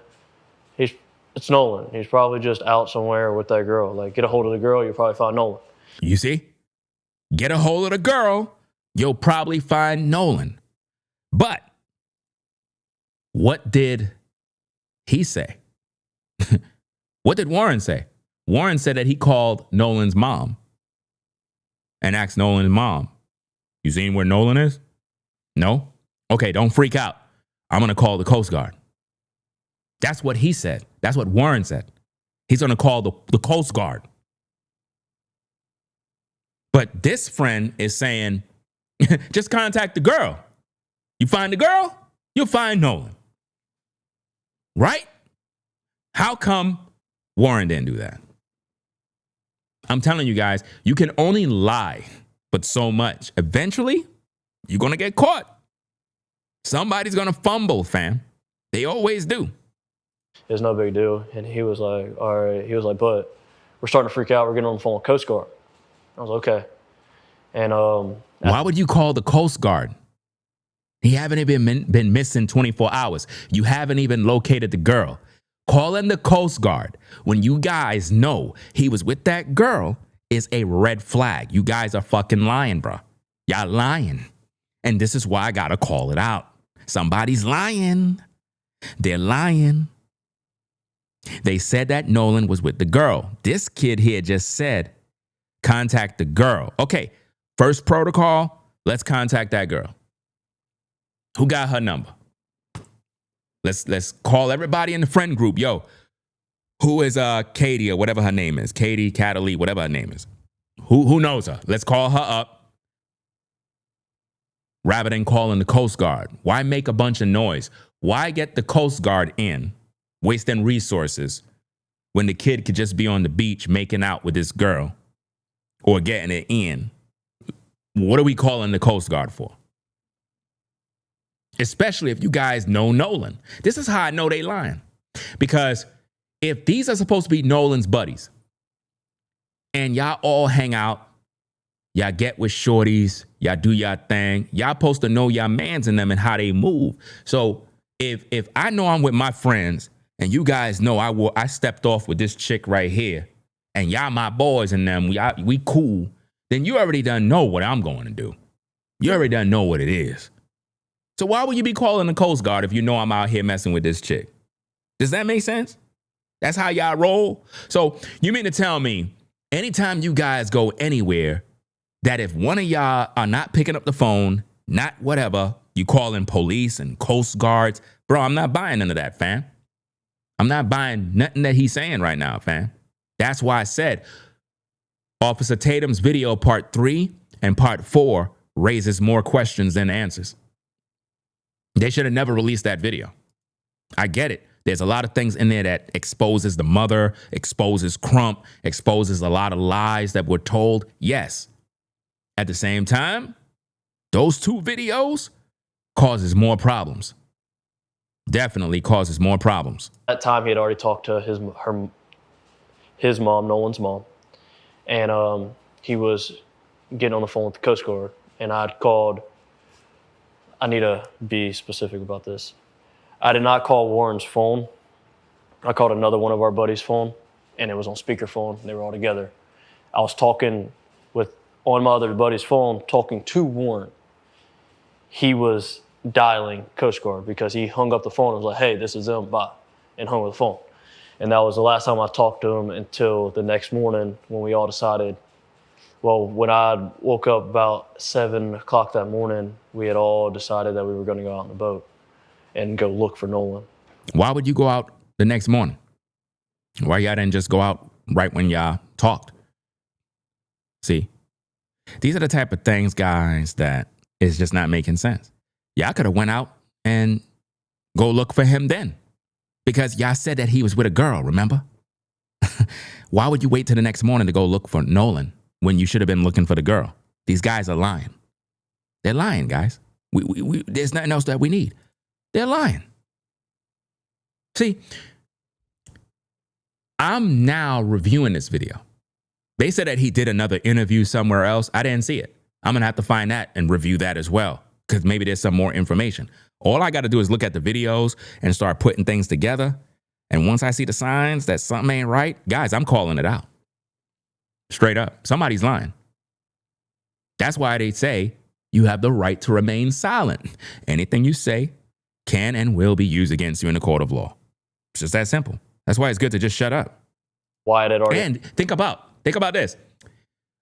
Speaker 2: he's It's Nolan. He's probably just out somewhere with that girl. Like, get a hold of the girl, you'll probably find Nolan.
Speaker 1: You see? Get a hold of the girl, you'll probably find Nolan. But what did he say? What did Warren say? Warren said that he called Nolan's mom and asked Nolan's mom, you seen where Nolan is? No? Okay, don't freak out. I'm going to call the Coast Guard. That's what he said. That's what Warren said. He's going to call the Coast Guard. But this friend is saying, just contact the girl. You find the girl, you'll find Nolan. Right? How come Warren didn't do that? I'm telling you guys, you can only lie, but so much. Eventually, you're going to get caught. Somebody's going to fumble, fam. They always do.
Speaker 2: It's no big deal. And he was like, all right. He was like, but we're starting to freak out. We're getting on the phone with Coast Guard. I was like, okay. And
Speaker 1: why would you call the Coast Guard? He haven't even been missing 24 hours. You haven't even located the girl. Calling the Coast Guard when you guys know he was with that girl is a red flag. You guys are fucking lying, bro. Y'all lying. And this is why I gotta call it out. Somebody's lying. They're lying. They said that Nolan was with the girl. This kid here just said, contact the girl. Okay, first protocol, let's contact that girl. Who got her number? Let's call everybody in the friend group. Yo, who is Katie or whatever her name is? Katie, Catalee, whatever her name is. Who knows her? Let's call her up. Rather than calling the Coast Guard. Why make a bunch of noise? Why get the Coast Guard in, wasting resources, when the kid could just be on the beach making out with this girl or getting it in? What are we calling the Coast Guard for? Especially if you guys know Nolan. This is how I know they lying. Because if these are supposed to be Nolan's buddies and y'all all hang out, y'all get with shorties, y'all do y'all thing, y'all supposed to know y'all mans in them and how they move. So if I know I'm with my friends and you guys know I stepped off with this chick right here and y'all my boys and them, we cool, then you already done know what I'm going to do. You already done know what it is. So why would you be calling the Coast Guard if you know I'm out here messing with this chick? Does that make sense? That's how y'all roll? So you mean to tell me anytime you guys go anywhere that if one of y'all are not picking up the phone, not whatever, you calling police and Coast Guards, bro, I'm not buying none of that, fam. I'm not buying nothing that he's saying right now, fam. That's why I said Officer Tatum's video part 3 and part 4 raises more questions than answers. They should have never released that video. I get it. There's a lot of things in there that exposes the mother, exposes Crump, exposes a lot of lies that were told. Yes. At the same time, those 2 videos causes more problems. Definitely causes more problems.
Speaker 2: At that time, he had already talked to his mom, Nolan's mom. And he was getting on the phone with the Coast Guard. And I'd called. I need to be specific about this. I did not call Warren's phone. I called another one of our buddies' phone, and it was on speakerphone. They were all together. I was talking on my other buddy's phone, talking to Warren. He was dialing Coast Guard because he hung up the phone and was like, hey, this is them, bye, and hung up the phone. And that was the last time I talked to him until the next morning when we all decided. Well, when I woke up about 7 o'clock that morning, we had all decided that we were going to go out on the boat and go look for Nolan.
Speaker 1: Why would you go out the next morning? Why y'all didn't just go out right when y'all talked? See, these are the type of things, guys, that is just not making sense. Y'all could have went out and go look for him then because y'all said that he was with a girl, remember? Why would you wait till the next morning to go look for Nolan when you should have been looking for the girl? These guys are lying. They're lying, guys. There's nothing else that we need. They're lying. See, I'm now reviewing this video. They said that he did another interview somewhere else. I didn't see it. I'm going to have to find that and review that as well because maybe there's some more information. All I got to do is look at the videos and start putting things together. And once I see the signs that something ain't right, guys, I'm calling it out. Straight up. Somebody's lying. That's why they say you have the right to remain silent. Anything you say can and will be used against you in the court of law. It's just that simple. That's why it's good to just shut up.
Speaker 2: Wyatt had already.
Speaker 1: And think about this.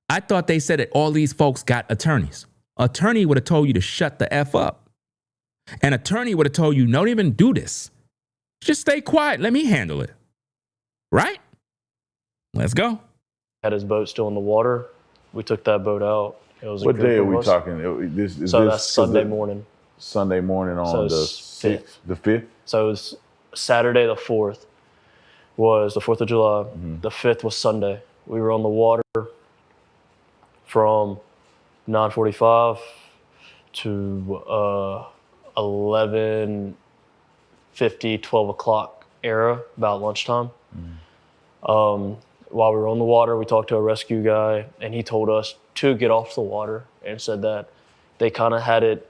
Speaker 1: I thought they said that all these folks got attorneys. Attorney would have told you to shut the F up. An attorney would have told you, don't even do this. Just stay quiet. Let me handle it. Right? Let's go.
Speaker 2: Had his boat still in the water. We took that boat out. It was
Speaker 3: What day are we talking?
Speaker 2: That's Sunday morning.
Speaker 3: Sunday morning on the 6th. The 5th?
Speaker 2: So it was Saturday the 4th was the 4th of July. Mm-hmm. The 5th was Sunday. We were on the water from 9:45 to 11:50, 12 o'clock era, about lunchtime. Mm-hmm. While we were on the water, we talked to a rescue guy, and he told us to get off the water and said that they kind of had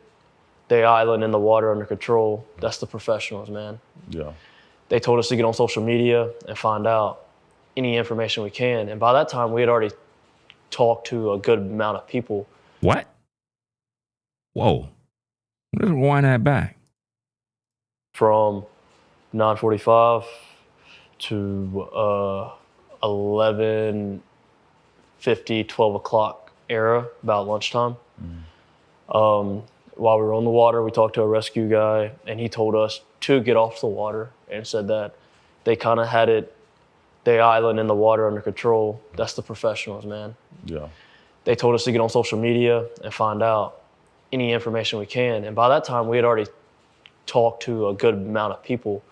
Speaker 2: the island and the water under control. That's the professionals, man.
Speaker 3: Yeah.
Speaker 2: They told us to get on social media and find out any information we can. And by that time, we had already talked to a good amount of people.
Speaker 1: What? Whoa. Let's rewind that back.
Speaker 2: From 9:45 to 11:50, 12 o'clock era, about lunchtime. Mm. While we were on the water, we talked to a rescue guy, and he told us to get off the water and said that they kind of had the island and the water under control. That's the professionals, man.
Speaker 3: Yeah.
Speaker 2: They told us to get on social media and find out any information we can. And by that time, we had already talked to a good amount of people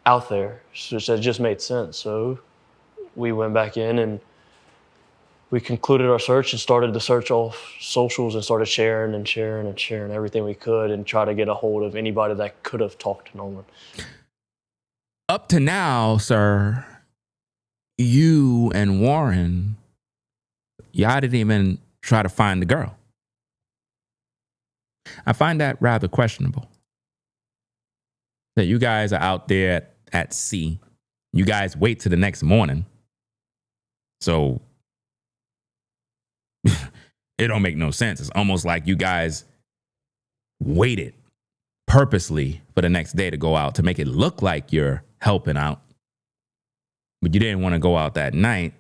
Speaker 2: out there, so it just made sense. So we went back in and we concluded our search and started the search off socials and started sharing everything we could and try to get a hold of anybody that could have talked to Nolan.
Speaker 1: Up to now, sir, you and Warren, y'all didn't even try to find the girl. I find that rather questionable. That you guys are out there at sea. You guys wait till the next morning. So it don't make no sense. It's almost like you guys waited purposely for the next day to go out to make it look like you're helping out. But you didn't want to go out that night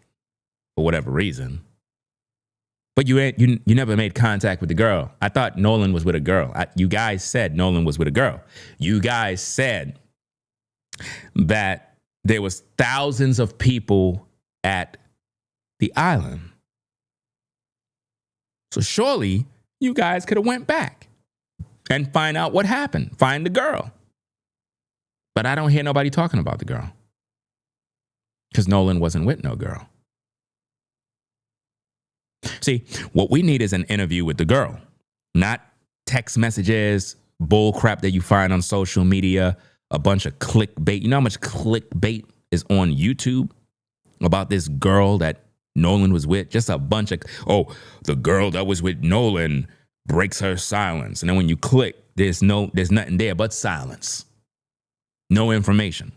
Speaker 1: for whatever reason. But you never made contact with the girl. I thought Nolan was with a girl. You guys said Nolan was with a girl. You guys said that there was thousands of people at the island. So surely you guys could have went back and find out what happened. Find the girl. But I don't hear nobody talking about the girl. Because Nolan wasn't with no girl. See, what we need is an interview with the girl, not text messages, bull crap that you find on social media, a bunch of clickbait. You know how much clickbait is on YouTube about this girl that Nolan was with? Just a bunch of, the girl that was with Nolan breaks her silence. And then when you click, there's nothing there but silence. No information.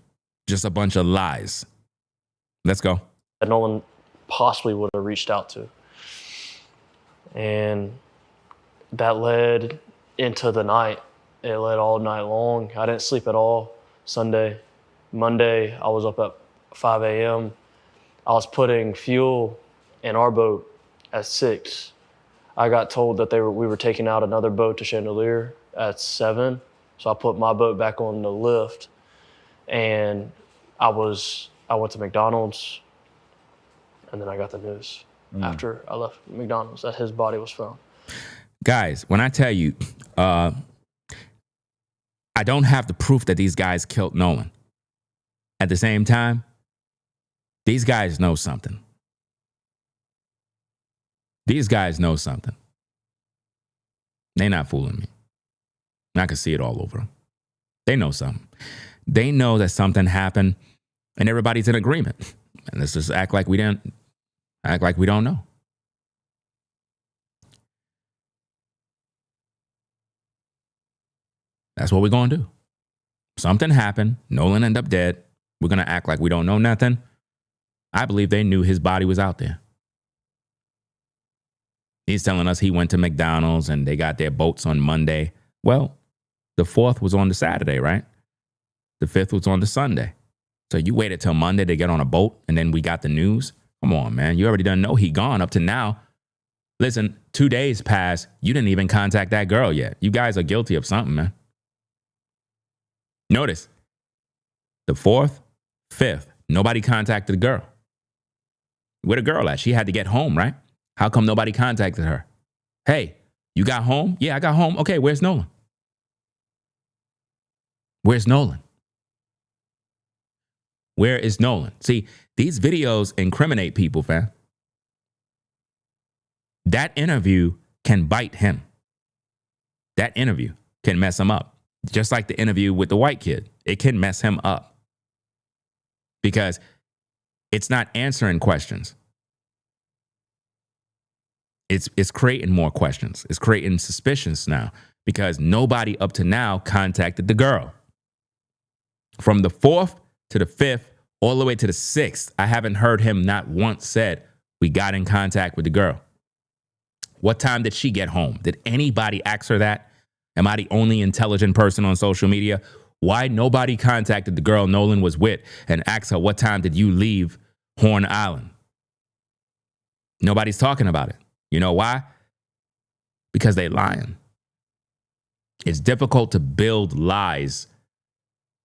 Speaker 1: Just a bunch of lies. Let's go.
Speaker 2: That Nolan possibly would have reached out to. And that led into the night. It led all night long. I didn't sleep at all Sunday. Monday, I was up at 5 a.m. I was putting fuel in our boat at 6. I got told that we were taking out another boat to Chandelier at 7. So I put my boat back on the lift, and I went to McDonald's, and then I got the news after I left McDonald's that his body was found.
Speaker 1: Guys, when I tell you, I don't have the proof that these guys killed Nolan. At the same time, these guys know something. These guys know something. They're not fooling me. And I can see it all over them. They know something. They know that something happened, and everybody's in agreement. And let's just act like we don't know. That's what we're going to do. Something happened. Nolan ended up dead. We're going to act like we don't know nothing. I believe they knew his body was out there. He's telling us he went to McDonald's and they got their boats on Monday. Well, the 4th was on the Saturday, right? The 5th was on the Sunday. So you waited till Monday to get on a boat and then we got the news? Come on, man. You already done know he gone up to now. Listen, 2 days passed. You didn't even contact that girl yet. You guys are guilty of something, man. Notice, the 4th, 5th, nobody contacted the girl. Where the girl at? She had to get home, right? How come nobody contacted her? Hey, you got home? Yeah, I got home. Okay, where's Nolan? Where's Nolan? Where is Nolan? See, these videos incriminate people, fam. That interview can bite him. That interview can mess him up. Just like the interview with the white kid. It can mess him up. Because it's not answering questions. It's creating more questions. It's creating suspicions now. Because nobody up to now contacted the girl. From the 4th to the 5th, all the way to the 6th, I haven't heard him not once said, we got in contact with the girl. What time did she get home? Did anybody ask her that? Am I the only intelligent person on social media? Why nobody contacted the girl Nolan was with and asked her, what time did you leave Horn Island? Nobody's talking about it. You know why? Because they lying. It's difficult to build lies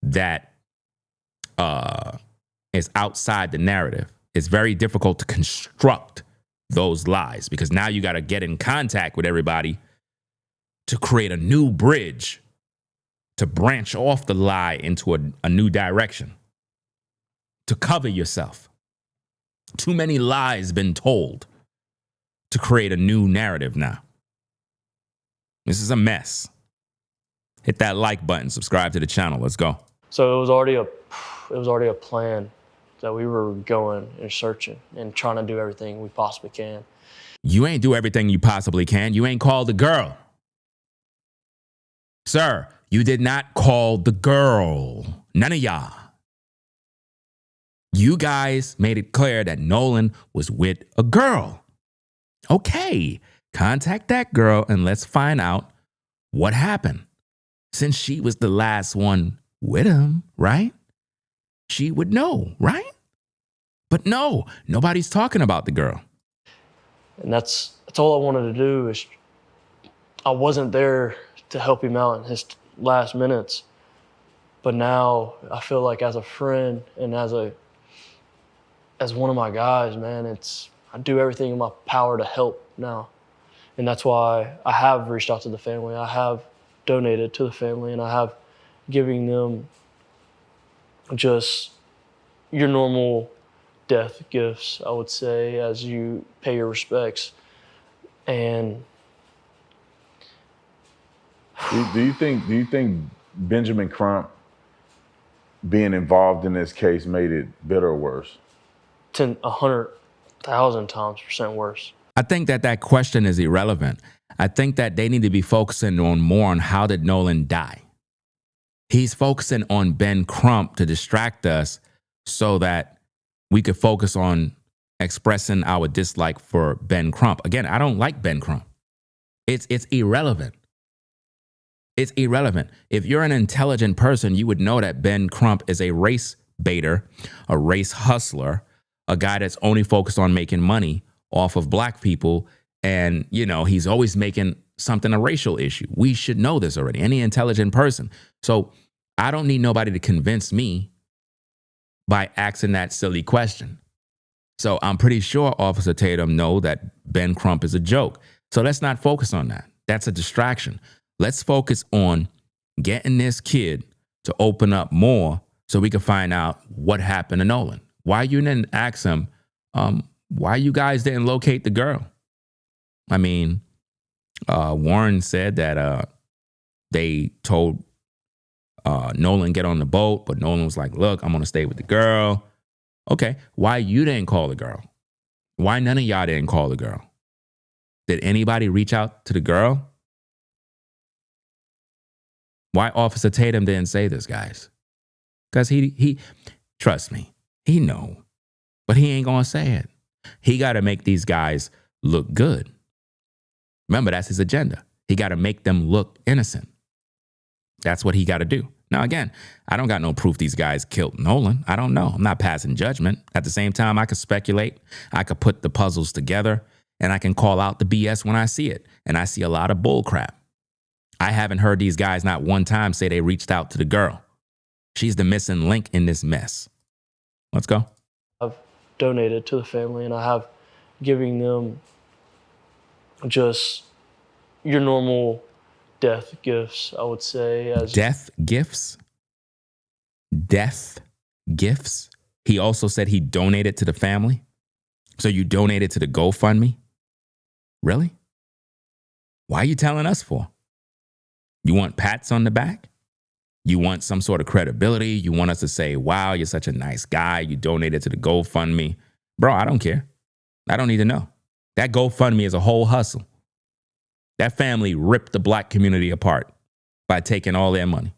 Speaker 1: that is outside the narrative. It's very difficult to construct those lies because now you got to get in contact with everybody to create a new bridge to branch off the lie into a new direction, to cover yourself. Too many lies been told to create a new narrative now. This is a mess. Hit that like button, subscribe to the channel. Let's go.
Speaker 2: So it was already a plan that we were going and searching and trying to do everything we possibly can.
Speaker 1: You ain't do everything you possibly can. You ain't called the girl. Sir, you did not call the girl. None of y'all. You guys made it clear that Nolan was with a girl. Okay, contact that girl and let's find out what happened. Since she was the last one with him, right? She would know, right? But no, nobody's talking about the girl.
Speaker 2: And that's all I wanted to do. Is I wasn't there to help him out in his last minutes. But now I feel like as a friend and as one of my guys, man, I do everything in my power to help now. And that's why I have reached out to the family. I have donated to the family and I have given them just your normal death gifts, I would say, as you pay your respects. And
Speaker 3: do you think Benjamin Crump being involved in this case made it better or worse?
Speaker 2: 100,000 times % worse.
Speaker 1: I think that question is irrelevant. I think that they need to be focusing more on how did Nolan die. He's focusing on Ben Crump to distract us so that we could focus on expressing our dislike for Ben Crump. Again, I don't like Ben Crump. It's irrelevant. It's irrelevant. If you're an intelligent person, you would know that Ben Crump is a race baiter, a race hustler, a guy that's only focused on making money off of black people. And, you know, he's always making something a racial issue. We should know this already. Any intelligent person. So I don't need nobody to convince me by asking that silly question. So I'm pretty sure Officer Tatum know that Ben Crump is a joke. So let's not focus on that. That's a distraction. Let's focus on getting this kid to open up more so we can find out what happened to Nolan. Why you didn't ask him, why you guys didn't locate the girl? I mean, Warren said that they told Nolan get on the boat, but Nolan was like, look, I'm going to stay with the girl. Okay, why you didn't call the girl? Why none of y'all didn't call the girl? Did anybody reach out to the girl? Why Officer Tatum didn't say this, guys? Because he Trust me, he know, but he ain't gonna say it. He got to make these guys look good. Remember, that's his agenda. He got to make them look innocent. That's what he got to do. Now, again, I don't got no proof these guys killed Nolan. I don't know. I'm not passing judgment. At the same time, I could speculate. I could put the puzzles together, and I can call out the BS when I see it. And I see a lot of bull crap. I haven't heard these guys not one time say they reached out to the girl. She's the missing link in this mess. Let's go.
Speaker 2: I've donated to the family, and I have giving them just your normal death gifts, I would say. As
Speaker 1: death gifts? Death gifts? He also said he donated to the family? So you donated to the GoFundMe? Really? Why are you telling us for? You want pats on the back? You want some sort of credibility? You want us to say, wow, you're such a nice guy. You donated to the GoFundMe. Bro, I don't care. I don't need to know. That GoFundMe is a whole hustle. That family ripped the black community apart by taking all their money.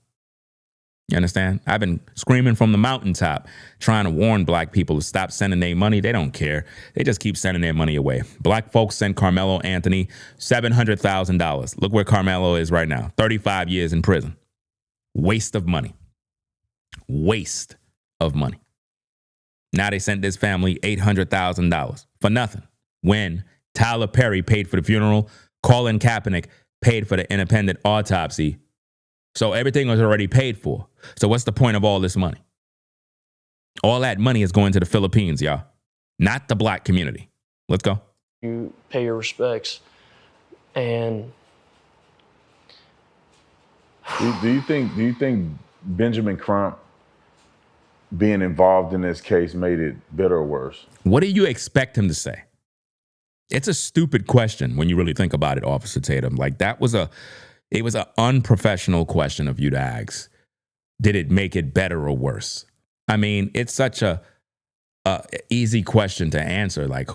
Speaker 1: You understand? I've been screaming from the mountaintop, trying to warn black people to stop sending their money. They don't care. They just keep sending their money away. Black folks sent Carmelo Anthony $700,000. Look where Carmelo is right now. 35 years in prison. Waste of money. Waste of money. Now they sent this family $800,000 for nothing. When Tyler Perry paid for the funeral, Colin Kaepernick paid for the independent autopsy. So everything was already paid for. So what's the point of all this money? All that money is going to the Philippines, y'all. Not the black community. Let's go.
Speaker 2: you pay your respects. And
Speaker 3: Do you think Benjamin Crump being involved in this case made it better or worse?
Speaker 1: What do you expect him to say? It's a stupid question when you really think about it, Officer Tatum. Like it was an unprofessional question of you to ask. Did it make it better or worse? I mean, it's such a easy question to answer. Like,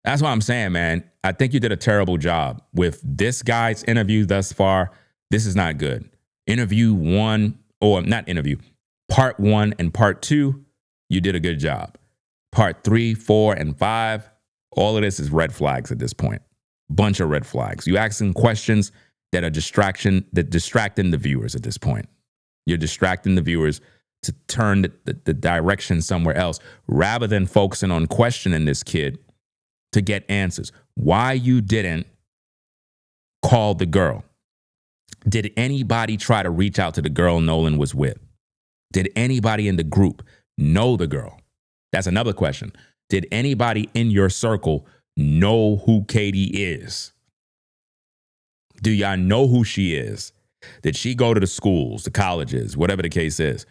Speaker 1: that's what I'm saying, man. I think you did a terrible job with this guy's interview thus far. This is not good. Part 1 and part 2, you did a good job. Part 3, 4, and 5, all of this is red flags at this point. Bunch of red flags. You asking questions that are distracting the viewers at this point. You're distracting the viewers to turn the direction somewhere else rather than focusing on questioning this kid to get answers. Why you didn't call the girl? Did anybody try to reach out to the girl Nolan was with? Did anybody in the group know the girl? That's another question. Did anybody in your circle know who Katie is? Do y'all know who she is? Did she go to the schools, the colleges, whatever the case is?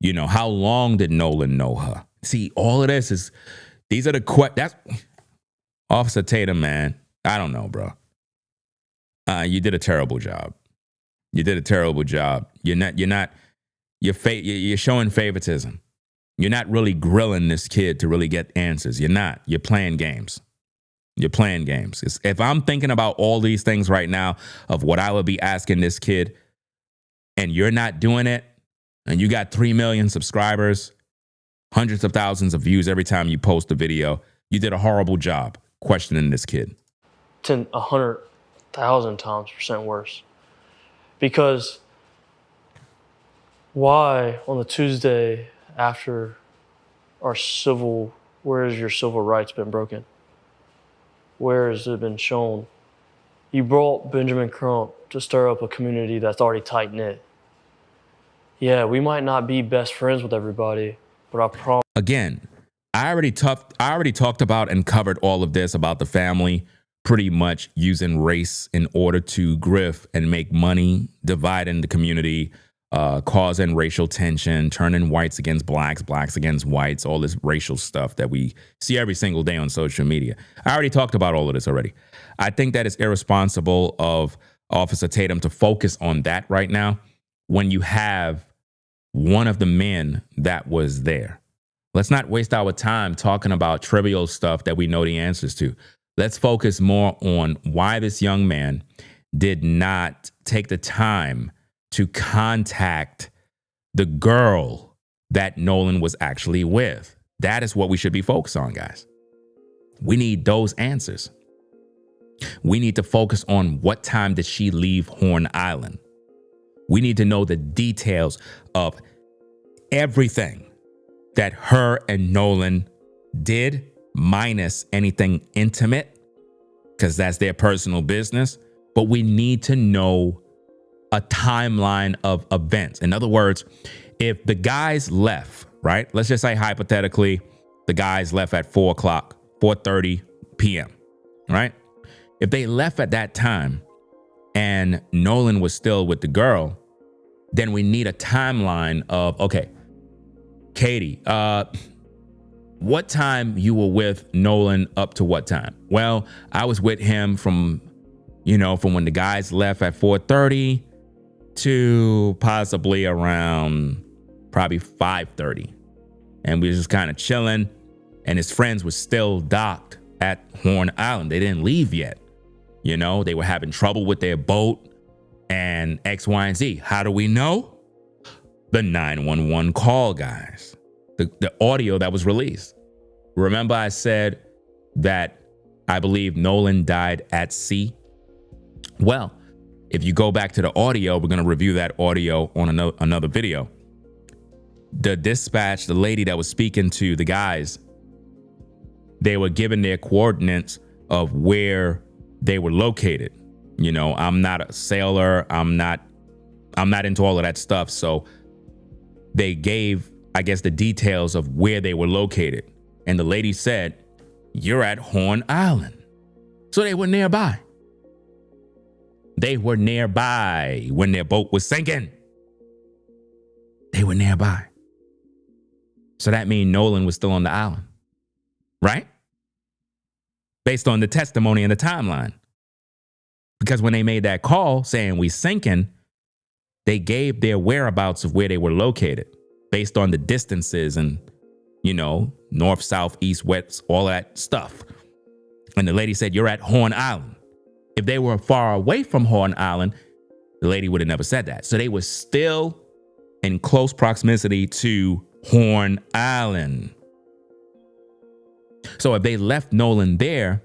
Speaker 1: You know, how long did Nolan know her? See, all of this is, these are the questions. Officer Tatum, man, I don't know, bro. You did a terrible job. You did a terrible job. You're showing favoritism. You're not really grilling this kid to really get answers. You're not. You're playing games. You're playing games. If I'm thinking about all these things right now of what I would be asking this kid, and you're not doing it, and you got 3 million subscribers, hundreds of thousands of views every time you post a video, you did a horrible job questioning this kid.
Speaker 2: 100,000 times % worse. Because why on the Tuesday after where has your civil rights been broken? Where has it been shown? You brought Benjamin Crump to stir up a community that's already tight-knit. Yeah, we might not be best friends with everybody, but I promise.
Speaker 1: Again, I already talked about and covered all of this about the family pretty much using race in order to grift and make money, dividing the community, causing racial tension, turning whites against blacks, blacks against whites, all this racial stuff that we see every single day on social media. I already talked about all of this already. I think that it's irresponsible of Officer Tatum to focus on that right now when you have one of the men that was there. Let's not waste our time talking about trivial stuff that we know the answers to. Let's focus more on why this young man did not take the time to contact the girl that Nolan was actually with? That is what we should be focused on, guys. We need those answers. We need to focus on what time did she leave Horn Island. We need to know the details of everything that her and Nolan did, minus anything intimate, because that's their personal business. But we need to know a timeline of events. In other words, if the guys left, right? Let's just say hypothetically, the guys left at 4:30 p.m., right? If they left at that time and Nolan was still with the girl, then we need a timeline of, okay, Katie, what time you were with Nolan up to what time? Well, I was with him from when the guys left at 4:30 to possibly around probably 5:30. And we were just kind of chilling, and his friends were still docked at Horn Island. They didn't leave yet. They were having trouble with their boat and X, Y, and Z. How do we know? The 911 call, guys. The audio that was released. Remember I said that I believe Nolan died at sea? Well, if you go back to the audio, we're going to review that audio on another video. The dispatch, the lady that was speaking to the guys, they were given their coordinates of where they were located. I'm not a sailor. I'm not into all of that stuff. So they gave, I guess, the details of where they were located. And the lady said, "You're at Horn Island." So they were nearby. They were nearby when their boat was sinking. They were nearby. So that means Nolan was still on the island, right? Based on the testimony and the timeline. Because when they made that call saying we sinking, they gave their whereabouts of where they were located based on the distances and, north, south, east, west, all that stuff. And the lady said, "You're at Horn Island." If they were far away from Horn Island, the lady would have never said that. So they were still in close proximity to Horn Island. So if they left Nolan there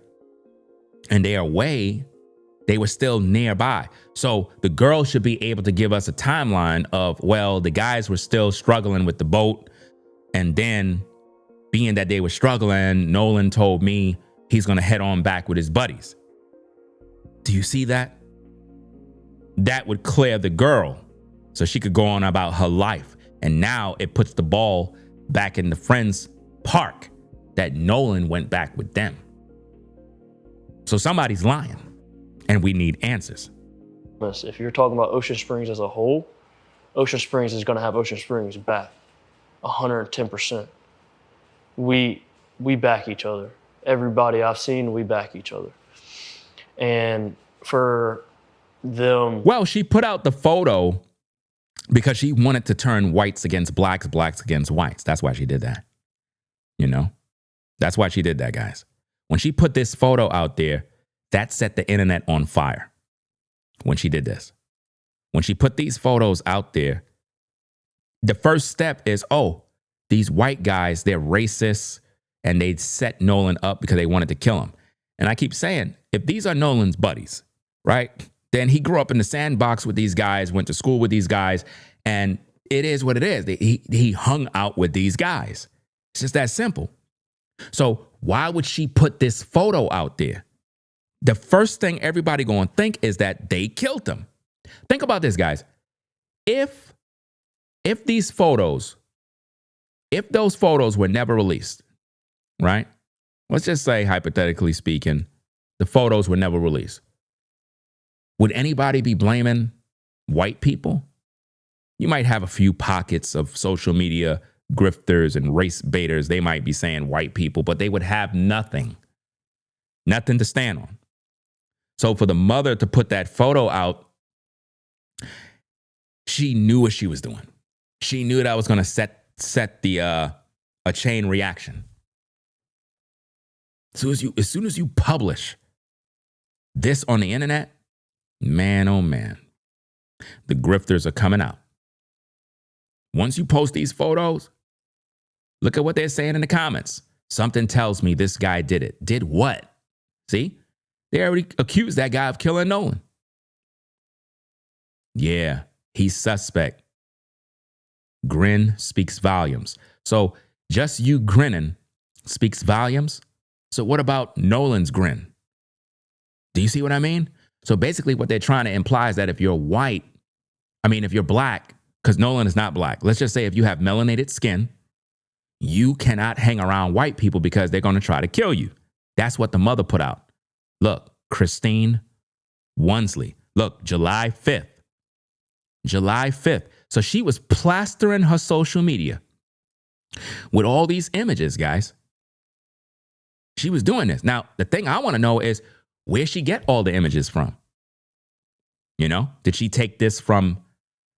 Speaker 1: and they're away, they were still nearby. So the girl should be able to give us a timeline of, well, the guys were still struggling with the boat. And then being that they were struggling, Nolan told me he's going to head on back with his buddies. Do you see that? That would clear the girl so she could go on about her life. And now it puts the ball back in the friends' park that Nolan went back with them. So somebody's lying, and we need answers.
Speaker 2: If you're talking about Ocean Springs as a whole, Ocean Springs is going to have Ocean Springs back 110%. We back each other. Everybody I've seen, we back each other. And for them...
Speaker 1: Well, she put out the photo because she wanted to turn whites against blacks, blacks against whites. That's why she did that. That's why she did that, guys. When she put this photo out there, that set the internet on fire. When she did this. When she put these photos out there, the first step is, oh, these white guys, they're racist, and they set Nolan up because they wanted to kill him. And I keep saying, if these are Nolan's buddies, right, then he grew up in the sandbox with these guys, went to school with these guys, and it is what it is. He hung out with these guys. It's just that simple. So why would she put this photo out there? The first thing everybody going to think is that they killed him. Think about this, guys. If those photos were never released, right? Let's just say, hypothetically speaking, the photos were never released. Would anybody be blaming white people? You might have a few pockets of social media grifters and race baiters. They might be saying white people, but they would have nothing to stand on. So for the mother to put that photo out, she knew what she was doing. She knew that was going to set the a chain reaction. As soon as you publish this on the internet, man, oh man, the grifters are coming out. Once you post these photos, look at what they're saying in the comments. Something tells me this guy did it. Did what? See? They already accused that guy of killing Nolan. Yeah, he's suspect. Grin speaks volumes. So just you grinning speaks volumes. So what about Nolan's grin? Do you see what I mean? So basically what they're trying to imply is that if you're if you're black, because Nolan is not black. Let's just say if you have melanated skin, you cannot hang around white people because they're going to try to kill you. That's what the mother put out. Look, Christine Wonsley. Look, July 5th. July 5th. So she was plastering her social media with all these images, guys. She was doing this. Now, the thing I want to know is where she get all the images from? You know, did she take this from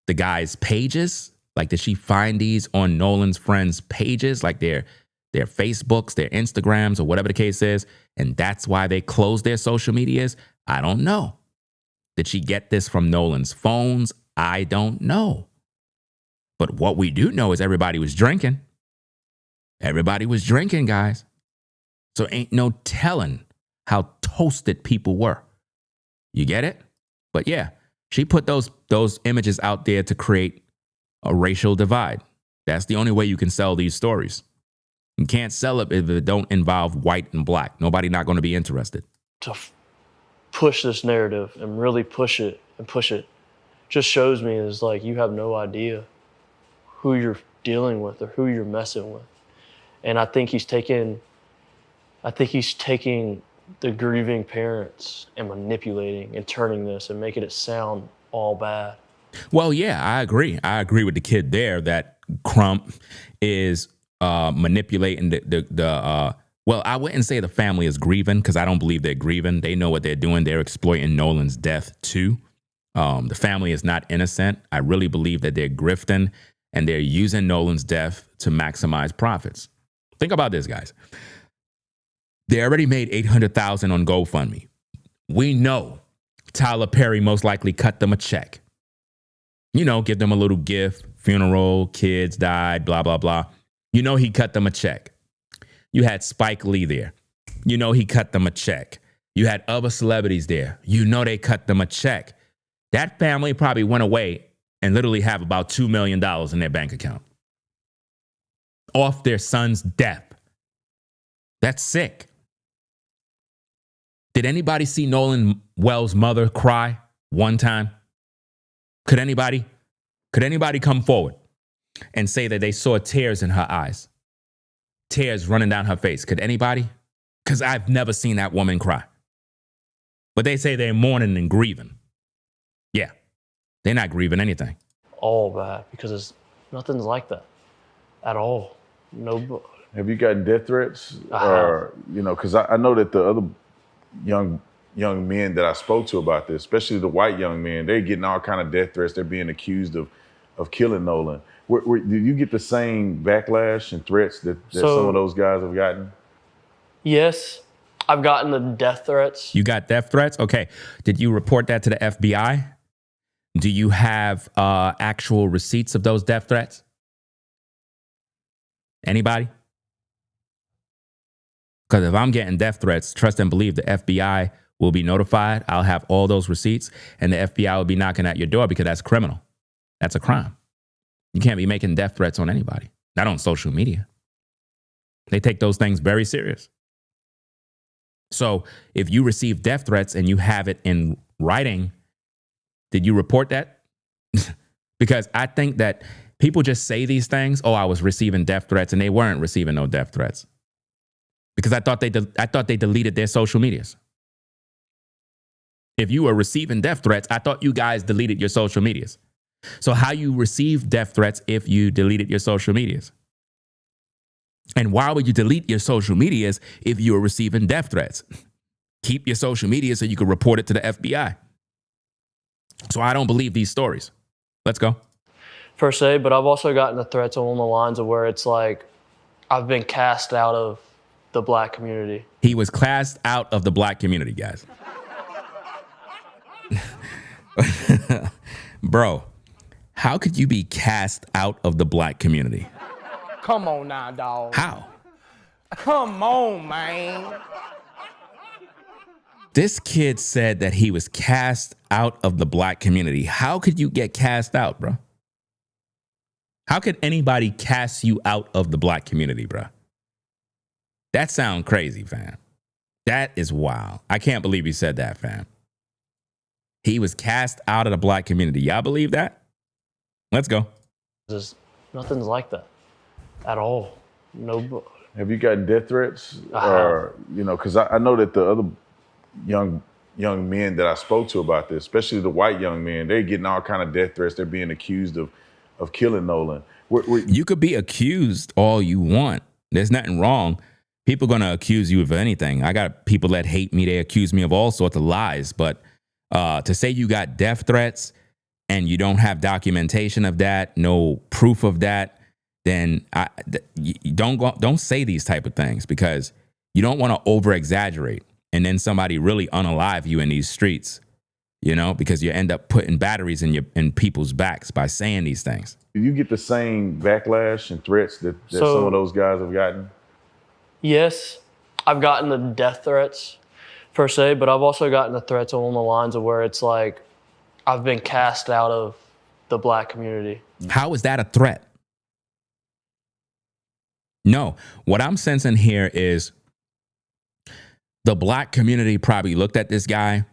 Speaker 1: the guy's pages? Like, did she find these on Nolan's friends' pages, like their Facebooks, their Instagrams, or whatever the case is? And that's why they closed their social medias? I don't know. Did she get this from Nolan's phones? I don't know. But what we do know is everybody was drinking. Everybody was drinking, guys. So ain't no telling how toasted people were. You get it? But yeah, she put those images out there to create a racial divide. That's the only way you can sell these stories. You can't sell it if it don't involve white and black. Nobody not going to be interested.
Speaker 2: To push this narrative and really push it just shows me is like you have no idea who you're dealing with or who you're messing with. And I think he's taking the grieving parents and manipulating and turning this and making it sound all bad.
Speaker 1: Well, yeah, I agree. I agree with the kid there that Crump is manipulating well, I wouldn't say the family is grieving because I don't believe they're grieving. They know what they're doing. They're exploiting Nolan's death too. The family is not innocent. I really believe that they're grifting and they're using Nolan's death to maximize profits. Think about this, guys. They already made $800,000 on GoFundMe. We know Tyler Perry most likely cut them a check. You know, give them a little gift, funeral, kids died, blah, blah, blah. You know he cut them a check. You had Spike Lee there. You know he cut them a check. You had other celebrities there. You know they cut them a check. That family probably went away and literally have about $2 million in their bank account off their son's death. That's sick. Did anybody see Nolan Wells' mother cry one time? Could anybody come forward and say that they saw tears in her eyes? Tears running down her face. Could anybody? Because I've never seen that woman cry. But they say they're mourning and grieving. Yeah, they're not grieving anything.
Speaker 2: All bad because nothing's like that at all. No.
Speaker 3: Have you gotten death threats? Or, you know, because I know that the other young men that I spoke to about this, especially the white young men, they're getting all kind of death threats. They're being accused of killing Nolan. Did you get the same backlash and threats that some of those guys have gotten?
Speaker 2: Yes, I've gotten the death threats.
Speaker 1: You got death threats? Okay. Did you report that to the FBI? Do you have actual receipts of those death threats? Anybody? Because if I'm getting death threats, trust and believe the FBI will be notified. I'll have all those receipts and the FBI will be knocking at your door because that's criminal. That's a crime. You can't be making death threats on anybody, not on social media. They take those things very serious. So if you receive death threats and you have it in writing, did you report that? Because I think that people just say these things. Oh, I was receiving death threats, and they weren't receiving no death threats. Because I thought they deleted their social medias. If you were receiving death threats, I thought you guys deleted your social medias. So how you receive death threats if you deleted your social medias? And why would you delete your social medias if you were receiving death threats? Keep your social media so you can report it to the FBI. So I don't believe these stories. Let's go.
Speaker 2: Per se, but I've also gotten the threats along the lines of where it's like I've been cast out of the black community.
Speaker 1: He was cast out of the black community, guys. Bro, How could you be cast out of the black community?
Speaker 4: Come on now, dog.
Speaker 1: How?
Speaker 4: Come on, man.
Speaker 1: This kid said that he was cast out of the black community. How could you get cast out, bro? How could anybody cast you out of the black community, bro? That sounds crazy, fam. That is wild. I can't believe he said that, fam. He was cast out of the black community. Y'all believe that? Let's go.
Speaker 2: Just nothing's like that at all. No.
Speaker 3: Have you gotten death threats?
Speaker 2: I
Speaker 3: Or, you know, because I know that the other young men that I spoke to about this, especially the white young men, they're getting all kind of death threats. They're being accused of killing Nolan.
Speaker 1: You could be accused all you want. There's nothing wrong. People going to accuse you of anything. I got people that hate me. They accuse me of all sorts of lies. But to say you got death threats and you don't have documentation of that, no proof of that, then don't say these type of things, because you don't want to over exaggerate and then somebody really unalive you in these streets, you know, because you end up putting batteries in people's backs by saying these things.
Speaker 3: Do you get the same backlash and threats that some of those guys have gotten?
Speaker 2: Yes, I've gotten the death threats per se, but I've also gotten the threats along the lines of where it's like I've been cast out of the black community.
Speaker 1: How is that a threat? No, what I'm sensing here is the black community probably looked at this guy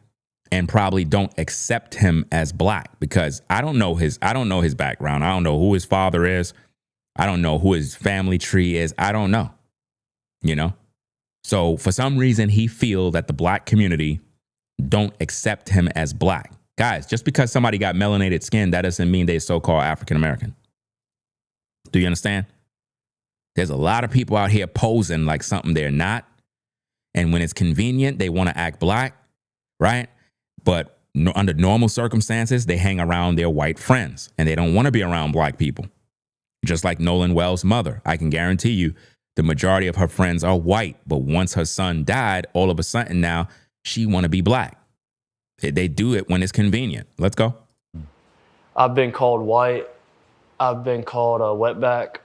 Speaker 1: and probably don't accept him as black, because I don't know his background. I don't know who his father is. I don't know who his family tree is. I don't know, you know? So for some reason, he feel that the black community don't accept him as black. Guys, just because somebody got melanated skin, that doesn't mean they're so-called African-American. Do you understand? There's a lot of people out here posing like something they're not. And when it's convenient, they want to act black, right? But under normal circumstances, they hang around their white friends and they don't want to be around black people. Just like Nolan Wells' mother. I can guarantee you the majority of her friends are white, but once her son died, all of a sudden now she want to be black. They do it when it's convenient. Let's go.
Speaker 2: I've been called white. I've been called a wetback.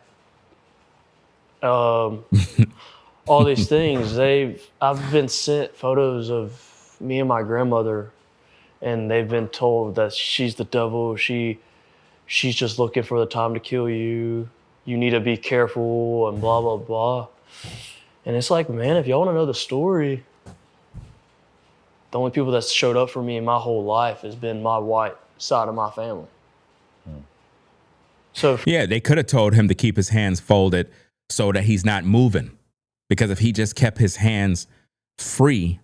Speaker 2: All these things. I've been sent photos of me and my grandmother, and they've been told that she's the devil. She's just looking for the time to kill you. You need to be careful and blah, blah, blah. And it's like, man, if y'all want to know the story, the only people that showed up for me in my whole life has been my white side of my family. So
Speaker 1: yeah, they could have told him to keep his hands folded so that he's not moving. Because if he just kept his hands free,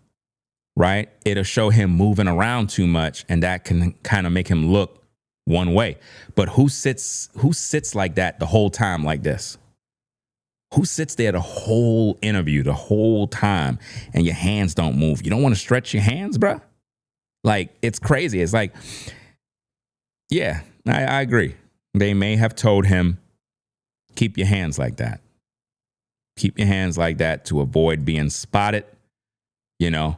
Speaker 1: right, it'll show him moving around too much, and that can kind of make him look one way. But who sits like that the whole time like this? Who sits there the whole interview, the whole time, and your hands don't move? You don't want to stretch your hands, bro? Like, it's crazy. It's like, yeah, I agree. They may have told him, keep your hands like that. Keep your hands like that to avoid being spotted, you know,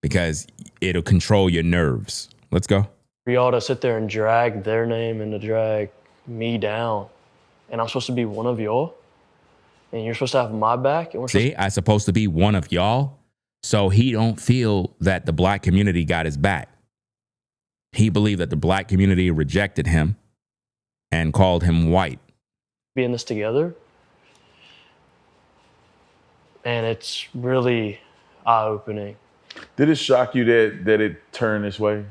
Speaker 1: because it'll control your nerves. Let's go.
Speaker 2: for y'all to sit there and drag their name and to drag me down, and I'm supposed to be one of y'all, and you're supposed to have my back. And we're
Speaker 1: See, I'm supposed to be one of y'all, so he don't feel that the black community got his back. He believed that the black community rejected him and called him white.
Speaker 2: be in this together, and it's really eye-opening.
Speaker 3: Did it shock you that it turned this way?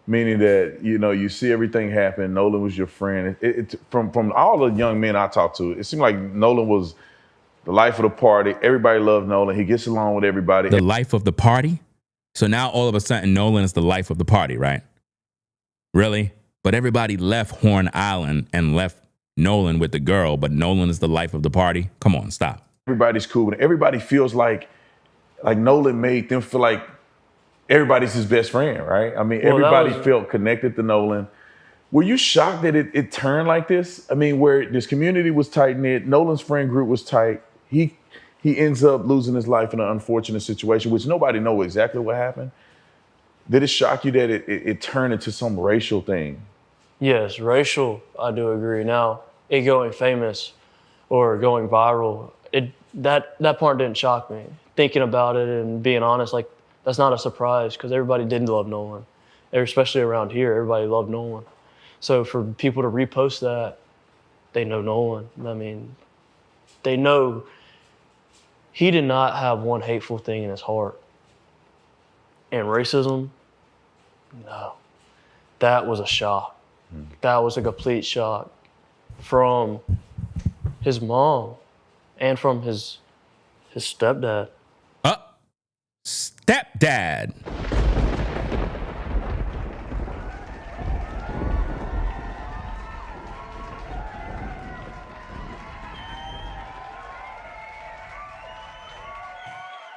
Speaker 3: Meaning that, you know, you see everything happen. Nolan was your friend. From all the young men I talked to, it seemed like Nolan was the life of the party. Everybody loved Nolan. He gets along with everybody.
Speaker 1: The life of the party? So now all of a sudden Nolan is the life of the party, right? Really? But everybody left Horn Island and left Nolan with the girl, but Nolan is the life of the party? Come on, stop.
Speaker 3: Everybody's cool, and everybody feels like Nolan made them feel like everybody's his best friend, right? I mean, everybody felt connected to Nolan. Were you shocked that it turned like this? I mean, where this community was tight-knit, Nolan's friend group was tight. He ends up losing his life in an unfortunate situation, which nobody knows exactly what happened. Did it shock you that it turned into some racial thing?
Speaker 2: Yes, racial, I do agree. Now, it going famous or going viral, that part didn't shock me. Thinking about it and being honest, like that's not a surprise because everybody did love Nolan, especially around here. Everybody loved Nolan. So for people to repost that, they know Nolan. I mean, they know he did not have one hateful thing in his heart. And racism, no, that was a shock. That was a complete shock from his mom and from his stepdad.
Speaker 1: Stepdad.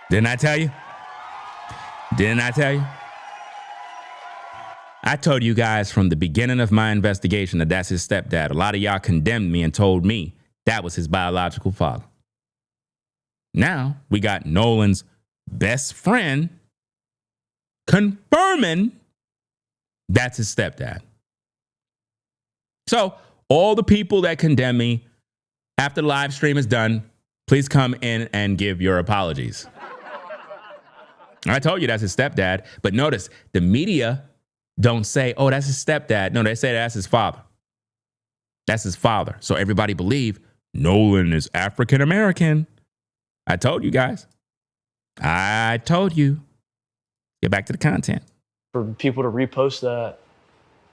Speaker 1: Didn't I tell you? Didn't I tell you? I told you guys from the beginning of my investigation that that's his stepdad. A lot of y'all condemned me and told me that was his biological father. Now we got Nolan's best friend confirming that's his stepdad. So all the people that condemn me after the live stream is done, please come in and give your apologies. I told you that's his stepdad, but notice the media don't say, oh, that's his stepdad. No, they say that's his father. That's his father. So everybody believe Nolan is African American. I told you guys. I told you. Get back to the content.
Speaker 2: For people to repost that,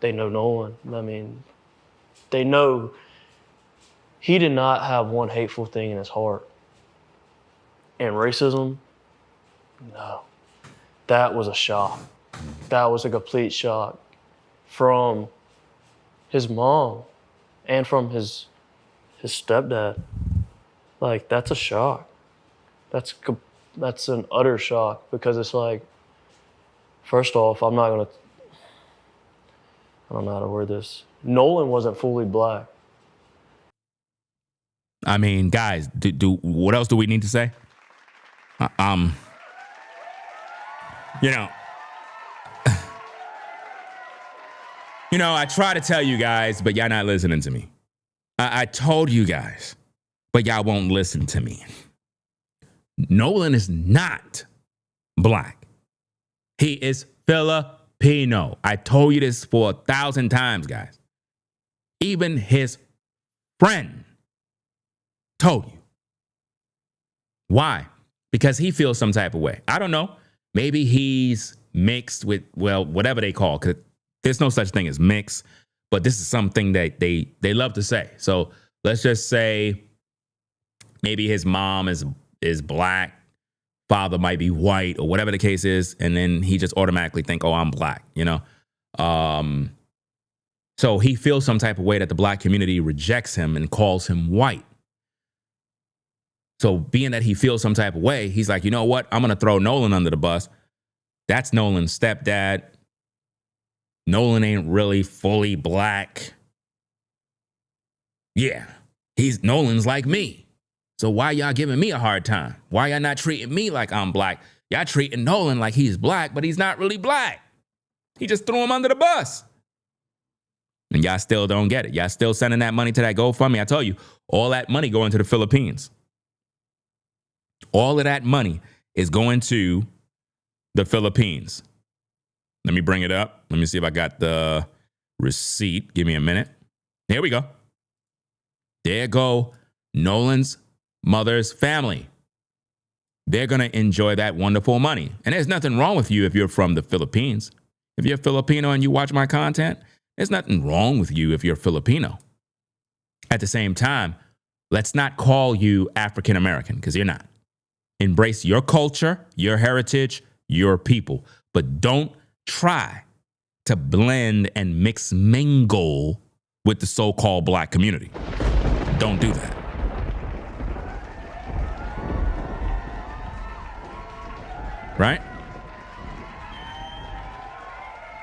Speaker 2: they know Nolan. I mean, they know he did not have one hateful thing in his heart. And racism, no, that was a shock. That was a complete shock from his mom and from his stepdad. Like, that's a shock. That's an utter shock because it's like, first off, I don't know how to word this. Nolan wasn't fully black.
Speaker 1: I mean, guys, what else do we need to say? I try to tell you guys, but y'all not listening to me. I told you guys, but y'all won't listen to me. Nolan is not black. He is Filipino. I told you this for 1,000 times, guys. Even his friend told you. Why? Because he feels some type of way. I don't know. Maybe he's mixed with, well, whatever they call, because there's no such thing as mix, but this is something that they love to say. So let's just say maybe his mom is black, father might be white, or whatever the case is, and then he just automatically think, oh, I'm black, So he feels some type of way that the black community rejects him and calls him white. So being that he feels some type of way, he's like, you know what? I'm going to throw Nolan under the bus. That's Nolan's stepdad. Nolan ain't really fully black. Yeah, Nolan's like me. So why y'all giving me a hard time? Why y'all not treating me like I'm black? Y'all treating Nolan like he's black, but he's not really black. He just threw him under the bus. And y'all still don't get it. Y'all still sending that money to that GoFundMe. I told you, all that money going to the Philippines. All of that money is going to the Philippines. Let me bring it up. Let me see if I got the receipt. Give me a minute. Here we go. There go Nolan's mother's family. They're going to enjoy that wonderful money. And there's nothing wrong with you if you're from the Philippines. If you're Filipino and you watch my content, there's nothing wrong with you if you're Filipino. At the same time, let's not call you African American, because you're not. Embrace your culture, your heritage, your people. But don't try to blend and mix mingle with the so-called black community. Don't do that. Right?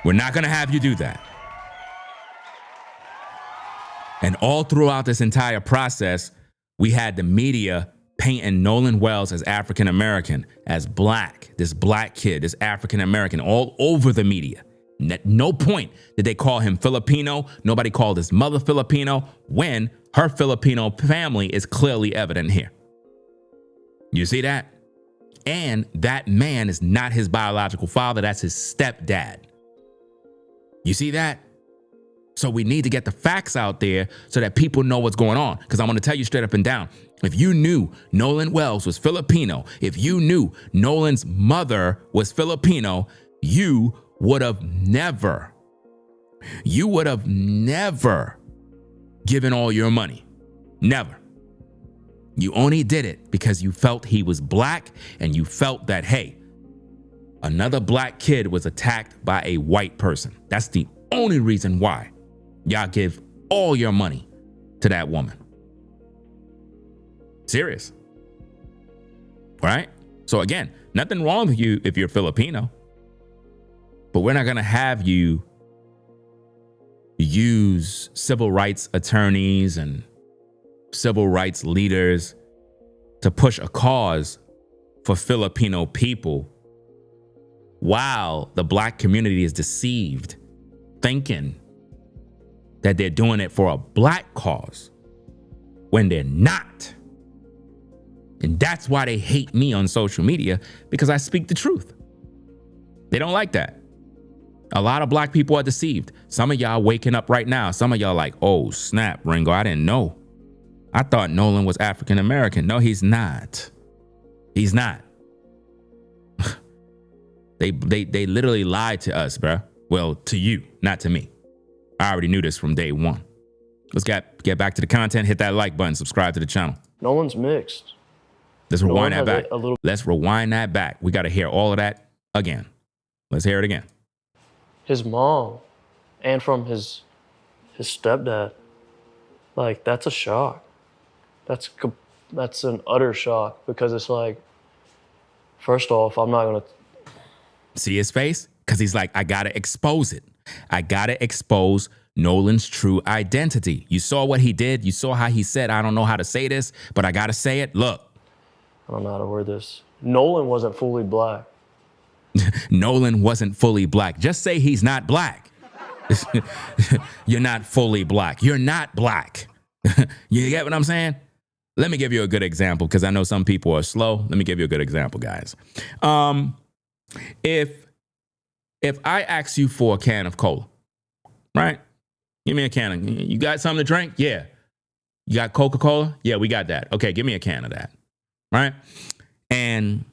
Speaker 1: We're not going to have you do that. And all throughout this entire process, we had the media painting Nolan Wells as African American, as black, this black kid, this African American, all over the media. No point did they call him Filipino. Nobody called his mother Filipino when her Filipino family is clearly evident here. You see that? And that man is not his biological father. That's his stepdad. You see that? So we need to get the facts out there so that people know what's going on. Because I'm going to tell you straight up and down. If you knew Nolan Wells was Filipino, if you knew Nolan's mother was Filipino, you would have never given all your money. Never. You only did it because you felt he was black and you felt that, hey, another black kid was attacked by a white person. That's the only reason why y'all give all your money to that woman. Serious. Right? So again, nothing wrong with you if you're Filipino, but we're not going to have you use civil rights attorneys and civil rights leaders to push a cause for Filipino people while the black community is deceived, thinking that they're doing it for a black cause when they're not. And that's why they hate me on social media, because I speak the truth. They don't like that. A lot of black people are deceived. Some of y'all waking up right now. Some of y'all like, oh, snap, Ringo, I didn't know. I thought Nolan was African American. No, he's not. He's not. They literally lied to us, bruh. Well, to you, not to me. I already knew this from day one. Let's get back to the content. Hit that like button. Subscribe to the channel.
Speaker 2: Nolan's mixed.
Speaker 1: Let's rewind that back.
Speaker 2: A little.
Speaker 1: Let's rewind that back. We got to hear all of that again. Let's hear it again.
Speaker 2: His mom and from his stepdad. Like, that's a shock. That's an utter shock, because it's like, first off, I'm not going to.
Speaker 1: See his face? Because he's like, I got to expose it. I got to expose Nolan's true identity. You saw what he did. You saw how he said, I don't know how to say this, but I got to say it. Look.
Speaker 2: I don't know how to word this. Nolan wasn't fully black.
Speaker 1: Nolan wasn't fully black. Just say he's not black. You're not fully black. You're not black. You get what I'm saying? Let me give you a good example, because I know some people are slow. Let me give you a good example, guys. If I ask you for a can of cola, right? Give me a can of, you got something to drink? Yeah. You got Coca-Cola? Yeah, we got that. Okay, give me a can of that, right? And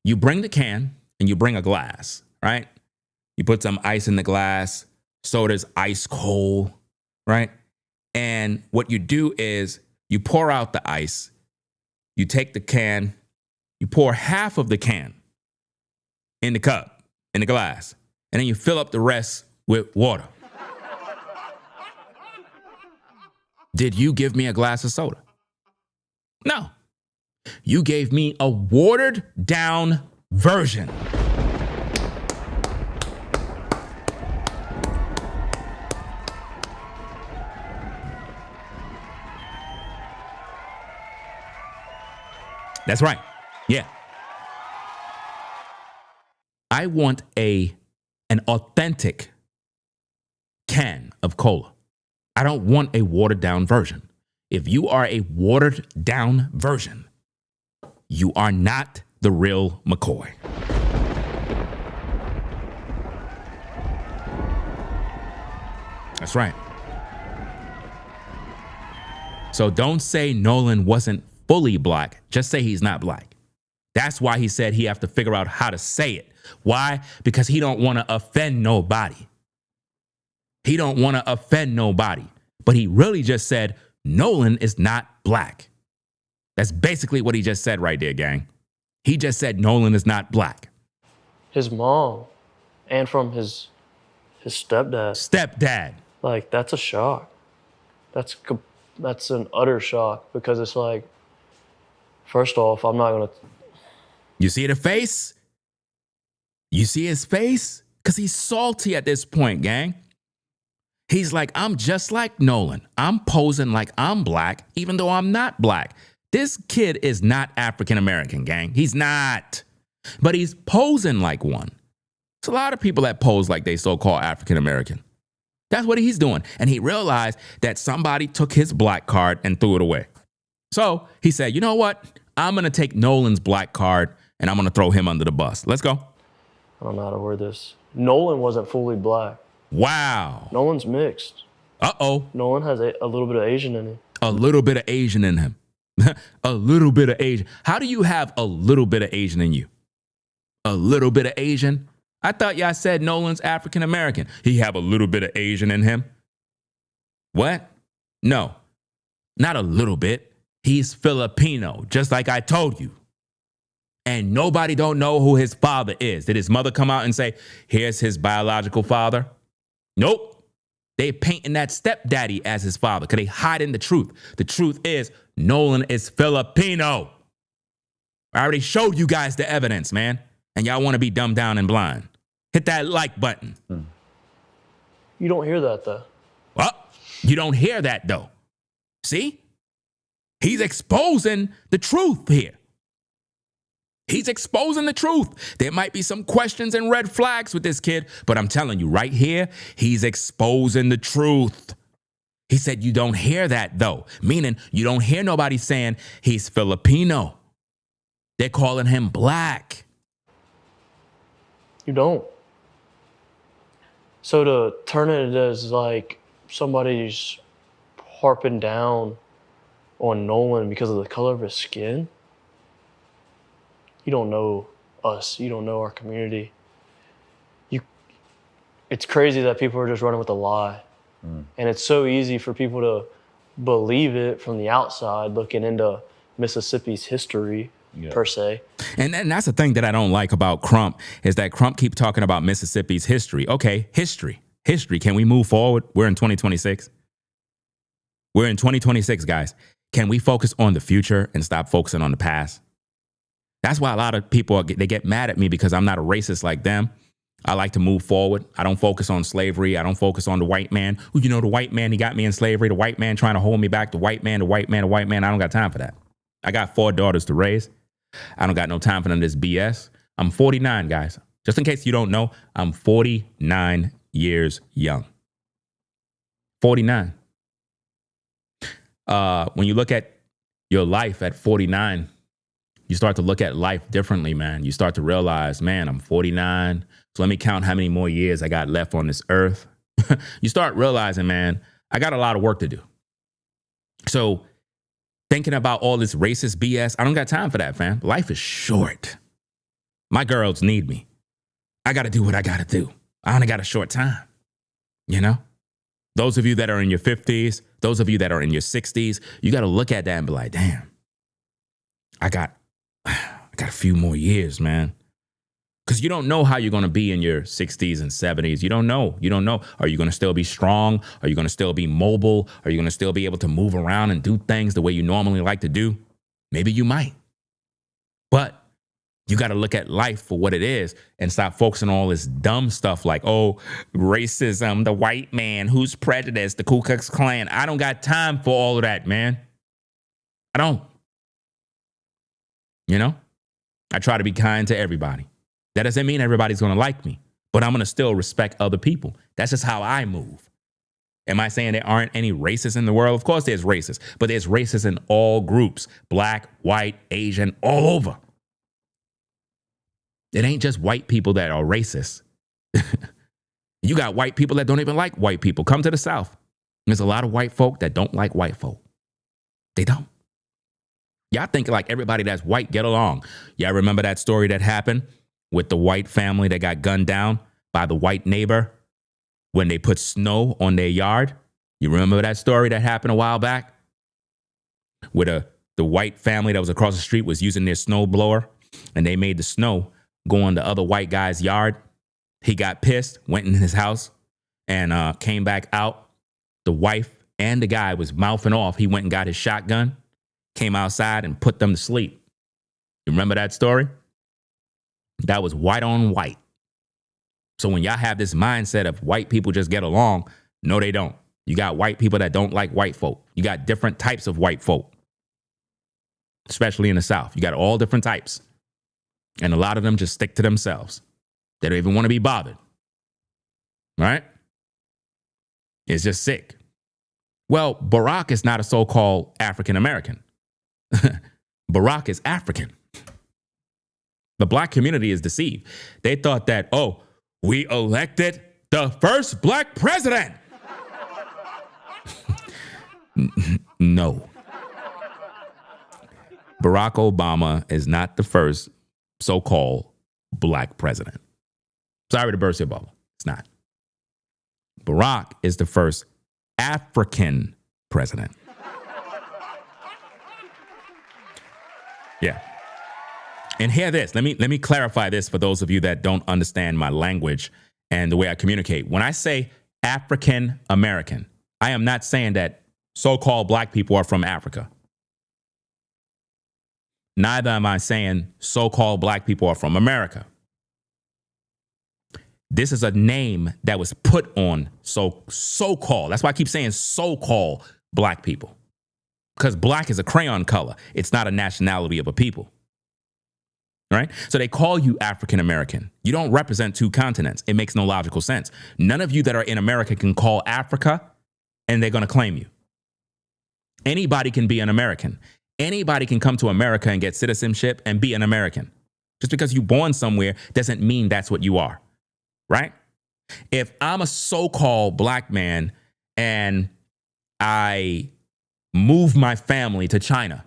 Speaker 1: you bring the can and you bring a glass, right? You put some ice in the glass, soda's ice cold, right? And what you do is you pour out the ice, you take the can, you pour half of the can in the cup, in the glass, and then you fill up the rest with water. Did you give me a glass of soda? No. You gave me a watered down version. That's right. Yeah. I want an authentic can of cola. I don't want a watered down version. If you are a watered down version, you are not the real McCoy. That's right. So don't say Nolan wasn't fully black. Just say he's not black. That's why he said he have to figure out how to say it. Why? Because he don't want to offend nobody. He don't want to offend nobody. But he really just said Nolan is not black. That's basically what he just said right there, gang. He just said Nolan is not black.
Speaker 2: His mom and from his stepdad.
Speaker 1: Stepdad.
Speaker 2: Like, that's a shock. That's an utter shock, because it's like, first off, I'm not going to.
Speaker 1: You see the face? You see his face? Because he's salty at this point, gang. He's like, I'm just like Nolan. I'm posing like I'm black, even though I'm not black. This kid is not African American, gang. He's not. But he's posing like one. It's a lot of people that pose like they so-called African American. That's what he's doing. And he realized that somebody took his black card and threw it away. So he said, you know what? I'm going to take Nolan's black card and I'm going to throw him under the bus. Let's go.
Speaker 2: I don't know how to word this. Nolan wasn't fully black.
Speaker 1: Wow.
Speaker 2: Nolan's mixed.
Speaker 1: Uh-oh.
Speaker 2: Nolan has a little bit of Asian in him.
Speaker 1: A little bit of Asian in him. A little bit of Asian. How do you have a little bit of Asian in you? A little bit of Asian? I thought y'all said Nolan's African American. He have a little bit of Asian in him? What? No, not a little bit. He's Filipino, just like I told you. And nobody don't know who his father is. Did his mother come out and say, here's his biological father? Nope. They painting that stepdaddy as his father because they hiding the truth. The truth is Nolan is Filipino. I already showed you guys the evidence, man. And y'all want to be dumbed down and blind. Hit that like button.
Speaker 2: You don't hear that, though.
Speaker 1: Well, you don't hear that, though. See? He's exposing the truth here. He's exposing the truth. There might be some questions and red flags with this kid, but I'm telling you right here, he's exposing the truth. He said you don't hear that, though, meaning you don't hear nobody saying he's Filipino. They're calling him black.
Speaker 2: You don't. So to turn it as like somebody's harping down on Nolan because of the color of his skin, you don't know us. You don't know our community. It's crazy that people are just running with a lie. And it's so easy for people to believe it from the outside, looking into Mississippi's history, per se.
Speaker 1: And that's the thing that I don't like about Crump, is that Crump keep talking about Mississippi's history. Okay, history. Can we move forward? We're in 2026. We're in 2026, guys. Can we focus on the future and stop focusing on the past? That's why a lot of people, they get mad at me because I'm not a racist like them. I like to move forward. I don't focus on slavery. I don't focus on the white man. Well, you know, the white man, he got me in slavery. The white man trying to hold me back. The white man. I don't got time for that. I got 4 daughters to raise. I don't got no time for none of this BS. I'm 49, guys. Just in case you don't know, I'm 49 years young. 49. When you look at your life at 49, you start to look at life differently, man. You start to realize, man, I'm 49. So let me count how many more years I got left on this earth. You start realizing, man, I got a lot of work to do. So thinking about all this racist BS, I don't got time for that, fam. Life is short. My girls need me. I got to do what I got to do. I only got a short time, you know? Those of you that are in your 50s, those of you that are in your 60s, you got to look at that and be like, damn, I got a few more years, man. Because you don't know how you're going to be in your 60s and 70s. You don't know. Are you going to still be strong? Are you going to still be mobile? Are you going to still be able to move around and do things the way you normally like to do? Maybe you might. But you got to look at life for what it is and stop focusing on all this dumb stuff like, oh, racism, the white man, who's prejudiced, the Ku Klux Klan. I don't got time for all of that, man. I don't. You know, I try to be kind to everybody. That doesn't mean everybody's going to like me, but I'm going to still respect other people. That's just how I move. Am I saying there aren't any racists in the world? Of course there's racists, but there's racists in all groups, black, white, Asian, all over. It ain't just white people that are racist. You got white people that don't even like white people. Come to the South. There's a lot of white folk that don't like white folk. They don't. Y'all think like everybody that's white get along. Y'all remember that story that happened with the white family that got gunned down by the white neighbor when they put snow on their yard? You remember that story that happened a while back? Where the white family that was across the street was using their snow blower and they made the snow go on the other white guy's yard. He got pissed, went in his house and came back out. The wife and the guy was mouthing off. He went and got his shotgun, came outside and put them to sleep. You remember that story? That was white on white. So when y'all have this mindset of white people just get along, no, they don't. You got white people that don't like white folk. You got different types of white folk, especially in the South. You got all different types. And a lot of them just stick to themselves. They don't even want to be bothered. Right? It's just sick. Well, Barack is not a so-called African American. Barack is African. The black community is deceived. They thought that, oh, we elected the first black president. No. Barack Obama is not the first so-called black president. Sorry to burst your bubble. It's not. Barack is the first African president. Yeah. And hear this. Let me clarify this for those of you that don't understand my language and the way I communicate. When I say African American, I am not saying that so-called black people are from Africa. Neither am I saying so-called black people are from America. This is a name that was put on so-called. That's why I keep saying so-called black people. Because black is a crayon color. It's not a nationality of a people. Right? So they call you African American. You don't represent two continents. It makes no logical sense. None of you that are in America can call Africa and they're going to claim you. Anybody can be an American. Anybody can come to America and get citizenship and be an American. Just because you're born somewhere doesn't mean that's what you are. Right? If I'm a so-called black man and I move my family to China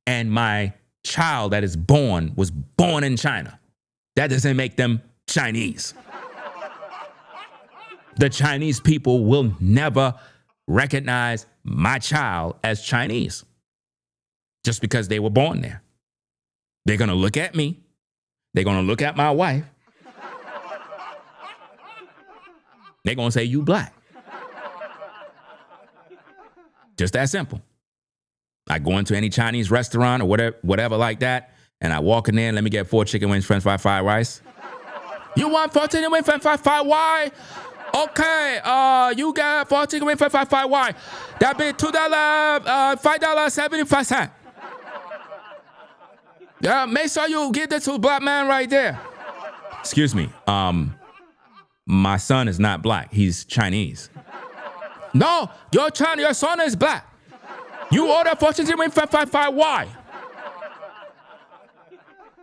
Speaker 1: and my child that is born was born in China, that doesn't make them Chinese. The Chinese people will never recognize my child as Chinese just because they were born there. They're going to look at me. They're going to look at my wife. They're going to say, you black. Just that simple. I go into any Chinese restaurant or whatever like that, and I walk in there and let me get 4 chicken wings, french fry, fried rice. You want 4 chicken wings, french fry, fried why? Okay, you got 4 chicken wings, french fry, fried why? That be $2, $5.75. Yeah, make sure you get that to the black man right there. Excuse me. My son is not black. He's Chinese. No, your son is black. You order 4 chicken wings, french fry, fried why?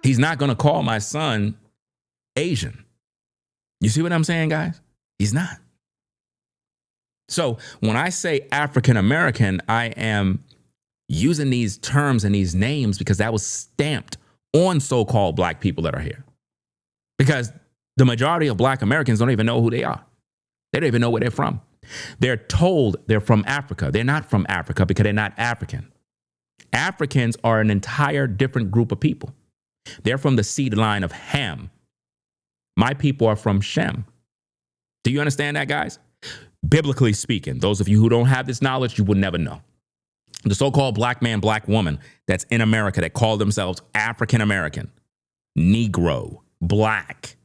Speaker 1: He's not going to call my son Asian. You see what I'm saying, guys? He's not. So when I say African American, I am using these terms and these names because that was stamped on so-called black people that are here. Because the majority of black Americans don't even know who they are. They don't even know where they're from. They're told they're from Africa. They're not from Africa because they're not African. Africans are an entire different group of people. They're from the seed line of Ham. My people are from Shem. Do you understand that, guys? Biblically speaking, those of you who don't have this knowledge, you will never know. The so-called black man, black woman that's in America that call themselves African American, Negro, black,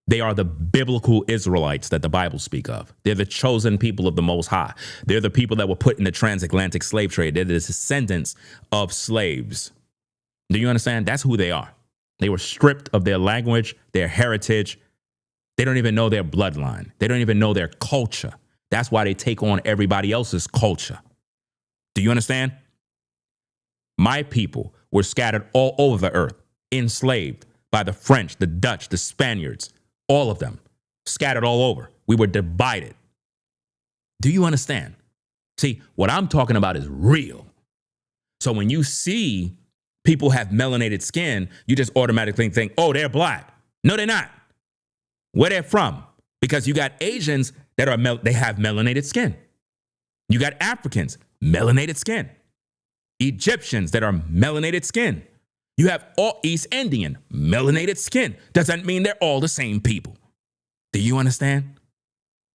Speaker 1: they are the biblical Israelites that the Bible speak of. They're the chosen people of the Most High. They're the people that were put in the transatlantic slave trade. They're the descendants of slaves. Do you understand? That's who they are. They were stripped of their language, their heritage. They don't even know their bloodline. They don't even know their culture. That's why they take on everybody else's culture. Do you understand? My people were scattered all over the earth, enslaved by the French, the Dutch, the Spaniards, all of them, scattered all over. We were divided. Do you understand? See, what I'm talking about is real. So when you see people have melanated skin, you just automatically think, oh, they're black. No, they're not. Where they're from? Because you got Asians that they have melanated skin. You got Africans, melanated skin. Egyptians that are melanated skin. You have all East Indian, melanated skin. Doesn't mean they're all the same people. Do you understand?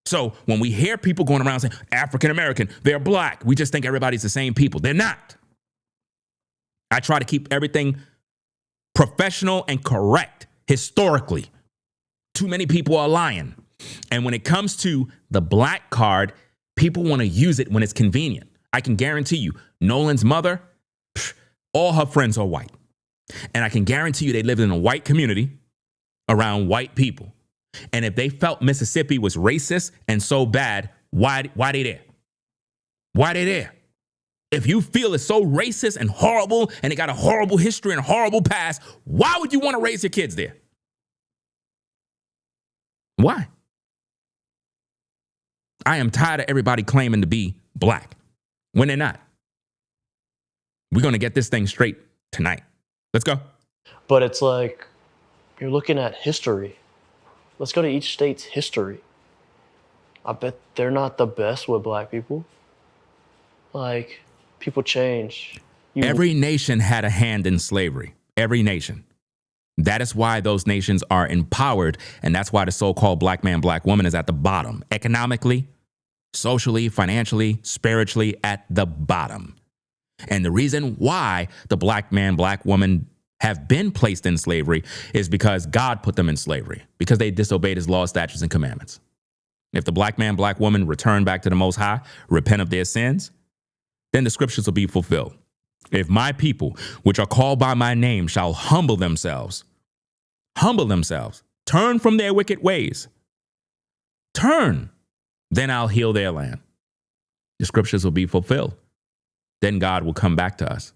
Speaker 1: So when we hear people going around saying African American, they're black, we just think everybody's the same people. They're not. I try to keep everything professional and correct historically. Too many people are lying. And when it comes to the black card, people want to use it when it's convenient. I can guarantee you, Nolan's mother, all her friends are white. And I can guarantee you they lived in a white community around white people. And if they felt Mississippi was racist and so bad, why they there? Why they there? If you feel it's so racist and horrible and it got a horrible history and a horrible past, why would you want to raise your kids there? Why? I am tired of everybody claiming to be black when they're not. We're going to get this thing straight tonight. Let's go.
Speaker 2: But it's like, you're looking at history. Let's go to each state's history. I bet they're not the best with black people. Like, people change.
Speaker 1: Every nation had a hand in slavery. Every nation. That is why those nations are empowered, and that's why the so-called black man, black woman is at the bottom. Economically, socially, financially, spiritually, at the bottom. And the reason why the black man, black woman have been placed in slavery is because God put them in slavery, because they disobeyed his laws, statutes, and commandments. If the black man, black woman return back to the Most High, repent of their sins, then the scriptures will be fulfilled. If my people, which are called by my name, shall humble themselves, turn from their wicked ways, then I'll heal their land. The scriptures will be fulfilled. Then God will come back to us.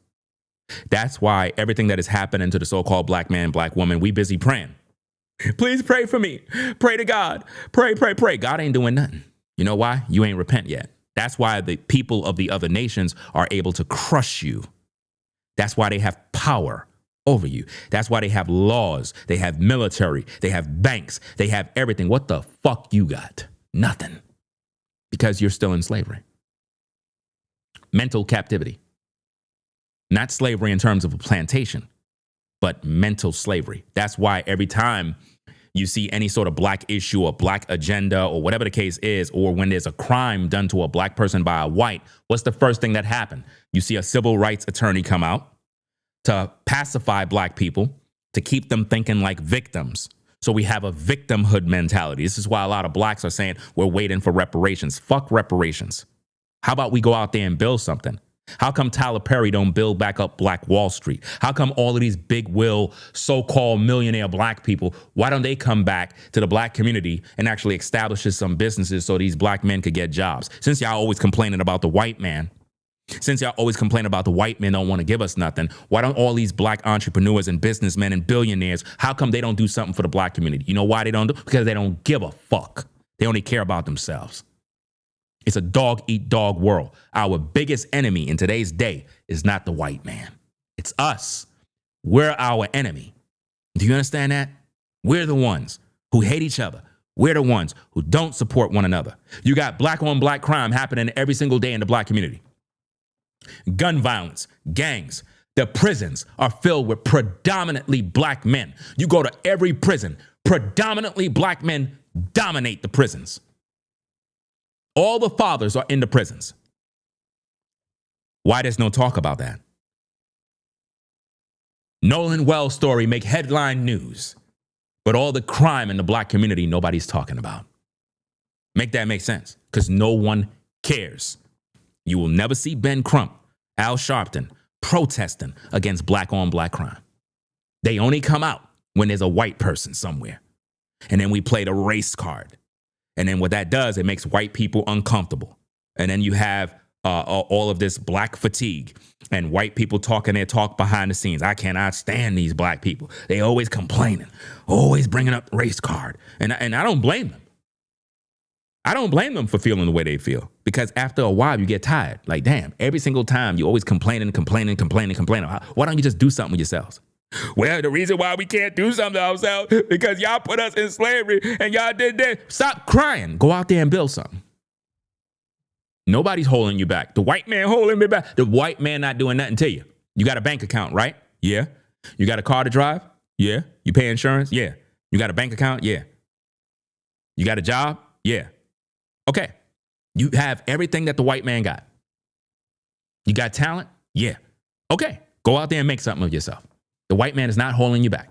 Speaker 1: That's why everything that is happening to the so-called black man, black woman, we busy praying. Please pray for me. Pray to God. Pray. God ain't doing nothing. You know why? You ain't repent yet. That's why the people of the other nations are able to crush you. That's why they have power over you. That's why they have laws. They have military. They have banks. They have everything. What the fuck you got? Nothing. Because you're still in slavery. Mental captivity. Not slavery in terms of a plantation, but mental slavery. That's why every time you see any sort of black issue or black agenda or whatever the case is, or when there's a crime done to a black person by a white, what's the first thing that happened? You see a civil rights attorney come out to pacify black people, to keep them thinking like victims. So we have a victimhood mentality. This is why a lot of blacks are saying we're waiting for reparations. Fuck reparations. How about we go out there and build something? How come Tyler Perry don't build back up Black Wall Street? How come all of these big will so-called millionaire black people, why don't they come back to the black community and actually establish some businesses so these black men could get jobs? Since y'all always complaining about the white man, since y'all always complain about the white men don't want to give us nothing, why don't all these black entrepreneurs and businessmen and billionaires, how come they don't do something for the black community? You know why they don't do? Because they don't give a fuck. They only care about themselves. It's a dog-eat-dog world. Our biggest enemy in today's day is not the white man. It's us. We're our enemy. Do you understand that? We're the ones who hate each other. We're the ones who don't support one another. You got black-on-black crime happening every single day in the black community. Gun violence, gangs. The prisons are filled with predominantly black men. You go to every prison, predominantly black men dominate the prisons. All the fathers are in the prisons. Why there's no talk about that? Nolan Wells story make headline news, but all the crime in the black community nobody's talking about. Make that make sense? Because no one cares. You will never see Ben Crump, Al Sharpton protesting against black on black crime. They only come out when there's a white person somewhere. And then we play the race card. And then what that does, it makes white people uncomfortable. And then you have all of this black fatigue and white people talking their talk behind the scenes. I cannot stand these black people. They always complaining, always bringing up race card. And I don't blame them. I don't blame them for feeling the way they feel, because after a while you get tired. Like, damn, every single time you always complaining. Why don't you just do something with yourselves? Well, the reason why we can't do something to ourselves because y'all put us in slavery and y'all did that. Stop crying. Go out there and build something. Nobody's holding you back. The white man holding me back. The white man not doing nothing to you. You got a bank account, right? Yeah. You got a car to drive? Yeah. You pay insurance? Yeah. You got a bank account? Yeah. You got a job? Yeah. Okay. You have everything that the white man got. You got talent? Yeah. Okay. Go out there and make something of yourself. The white man is not holding you back.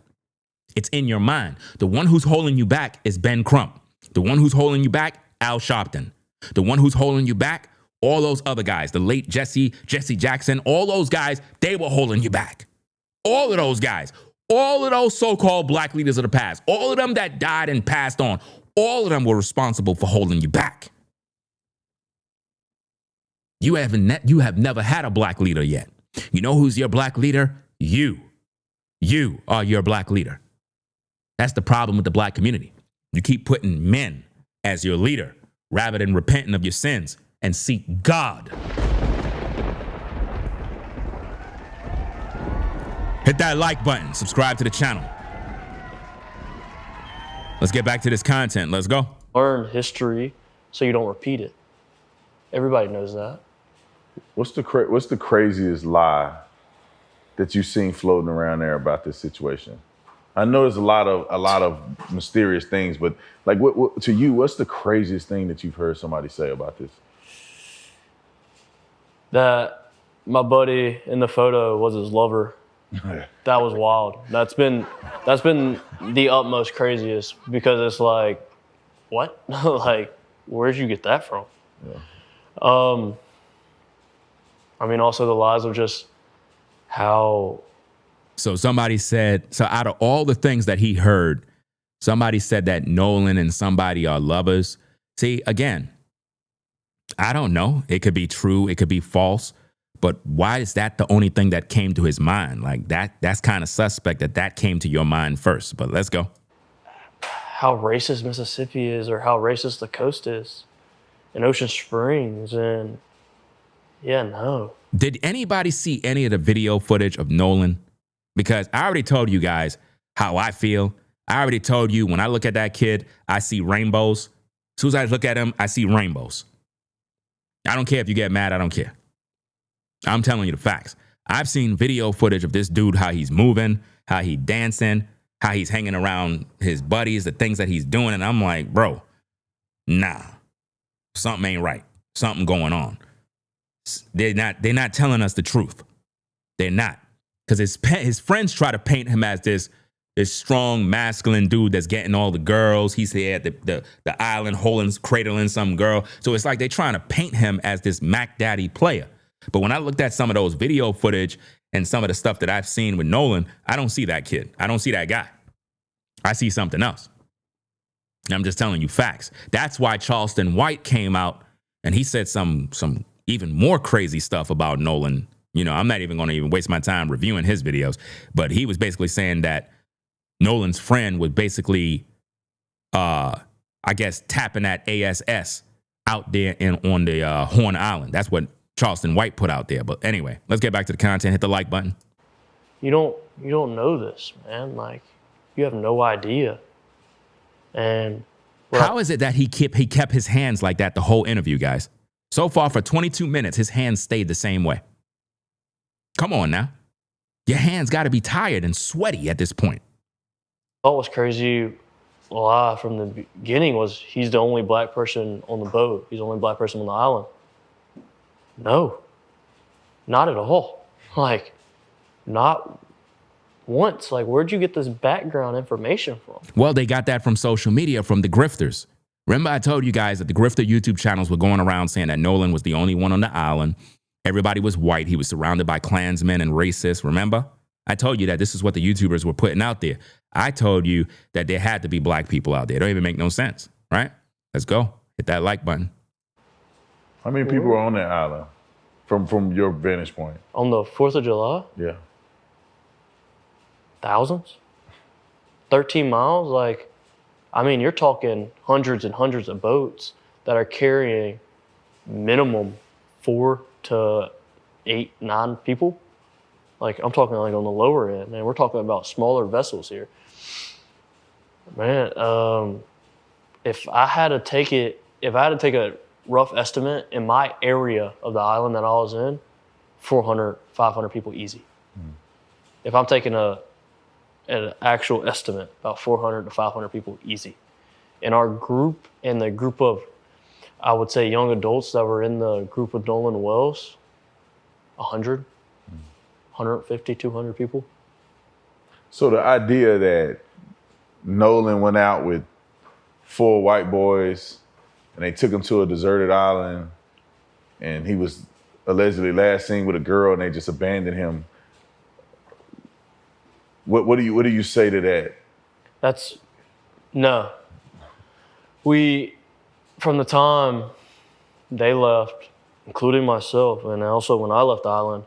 Speaker 1: It's in your mind. The one who's holding you back is Ben Crump. The one who's holding you back, Al Sharpton. The one who's holding you back, all those other guys, the late Jesse Jackson, all those guys, they were holding you back. All of those guys, All of those so-called black leaders of the past, all of them that died and passed on, all of them were responsible for holding you back. You have never had a black leader yet. You know who's your black leader? You. You are your black leader. That's the problem with the black community. You keep putting men as your leader rather than repenting of your sins and seek God. Hit that like button. Subscribe to the channel. Let's get back to this content. Let's go.
Speaker 2: Learn history so you don't repeat it. Everybody knows that.
Speaker 3: What's the craziest lie that you've seen floating around there about this situation? I know there's a lot of mysterious things, but like, what to you, what's the craziest thing that you've heard somebody say about this?
Speaker 2: That my buddy in the photo was his lover. That was wild. That's been the utmost craziest, because it's like, what? Like, where'd you get that from? Yeah. I mean, also the lies of just how.
Speaker 1: So somebody said, so out of all the things that he heard, somebody said that Nolan and somebody are lovers. See, again, I don't know. It could be true. It could be false. But why is that the only thing that came to his mind? Like that's kind of suspect that came to your mind first. But let's go.
Speaker 2: How racist Mississippi is, or how racist the coast is, and Ocean Springs, and yeah, no.
Speaker 1: Did anybody see any of the video footage of Nolan? Because I already told you guys how I feel. I already told you when I look at that kid, I see rainbows. As soon as I look at him, I see rainbows. I don't care if you get mad. I don't care. I'm telling you the facts. I've seen video footage of this dude, how he's moving, how he's dancing, how he's hanging around his buddies, the things that he's doing. And I'm like, bro, nah, something ain't right. Something going on. They're not telling us the truth. They're not. Because his friends try to paint him as this strong, masculine dude that's getting all the girls. He's here at the island cradling some girl. So it's like they're trying to paint him as this Mac Daddy player. But when I looked at some of those video footage and some of the stuff that I've seen with Nolan, I don't see that kid. I don't see that guy. I see something else. And I'm just telling you facts. That's why Charleston White came out and he said some even more crazy stuff about Nolan. You know, I'm not even going to waste my time reviewing his videos, but he was basically saying that Nolan's friend was basically, I guess, tapping that ASS out there on the Horn Island. That's what Charleston White put out there. But anyway, let's get back to the content. Hit the like button.
Speaker 2: You don't know this, man. Like, you have no idea. And
Speaker 1: how is it that he kept his hands like that the whole interview, guys? So far for 22 minutes, his hands stayed the same way. Come on now. Your hands got to be tired and sweaty at this point.
Speaker 2: What was crazy lie from the beginning was he's the only black person on the boat. He's the only black person on the island. No, not at all. Like, not once. Like, where'd you get this background information from?
Speaker 1: Well, they got that from social media, from the grifters. Remember, I told you guys that the grifter YouTube channels were going around saying that Nolan was the only one on the island. Everybody was white. He was surrounded by Klansmen and racists. Remember? I told you that this is what the YouTubers were putting out there. I told you that there had to be black people out there. It don't even make no sense, right? Let's go. Hit that like button.
Speaker 3: How many people are on that island from your vantage point?
Speaker 2: On the 4th of July?
Speaker 3: Yeah.
Speaker 2: Thousands? 13 miles? Like, I mean, you're talking hundreds and hundreds of boats that are carrying minimum 4 to 8, 9 people. Like, I'm talking like on the lower end, man. We're talking about smaller vessels here. Man, if I had to take a rough estimate in my area of the island that I was in, 400, 500 people easy. If I'm taking an actual estimate, about 400 to 500 people easy. In our group, and the group of, I would say, young adults that were in the group with Nolan Wells, 100, 150, 200 people.
Speaker 3: So the idea that Nolan went out with 4 white boys and they took him to a deserted island and he was allegedly last seen with a girl and they just abandoned him. What do you say to that?
Speaker 2: That's no. We, from the time they left, including myself, and also when I left the island,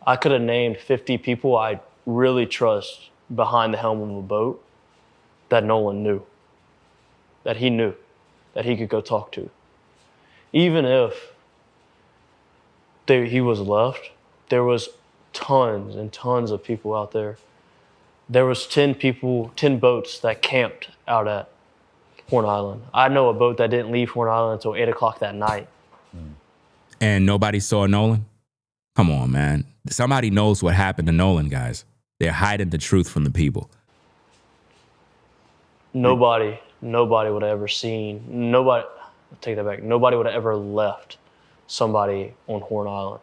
Speaker 2: I could have named 50 people I really trust behind the helm of a boat that Nolan knew, that he knew, that he could go talk to. Even if he was left, there was tons and tons of people out there. There was 10 boats that camped out at Horn Island. I know a boat that didn't leave Horn Island until 8 o'clock that night.
Speaker 1: And nobody saw Nolan? Come on, man. Somebody knows what happened to Nolan, guys. They're hiding the truth from the people.
Speaker 2: Nobody would have ever seen, take that back, nobody would have ever left somebody on Horn Island.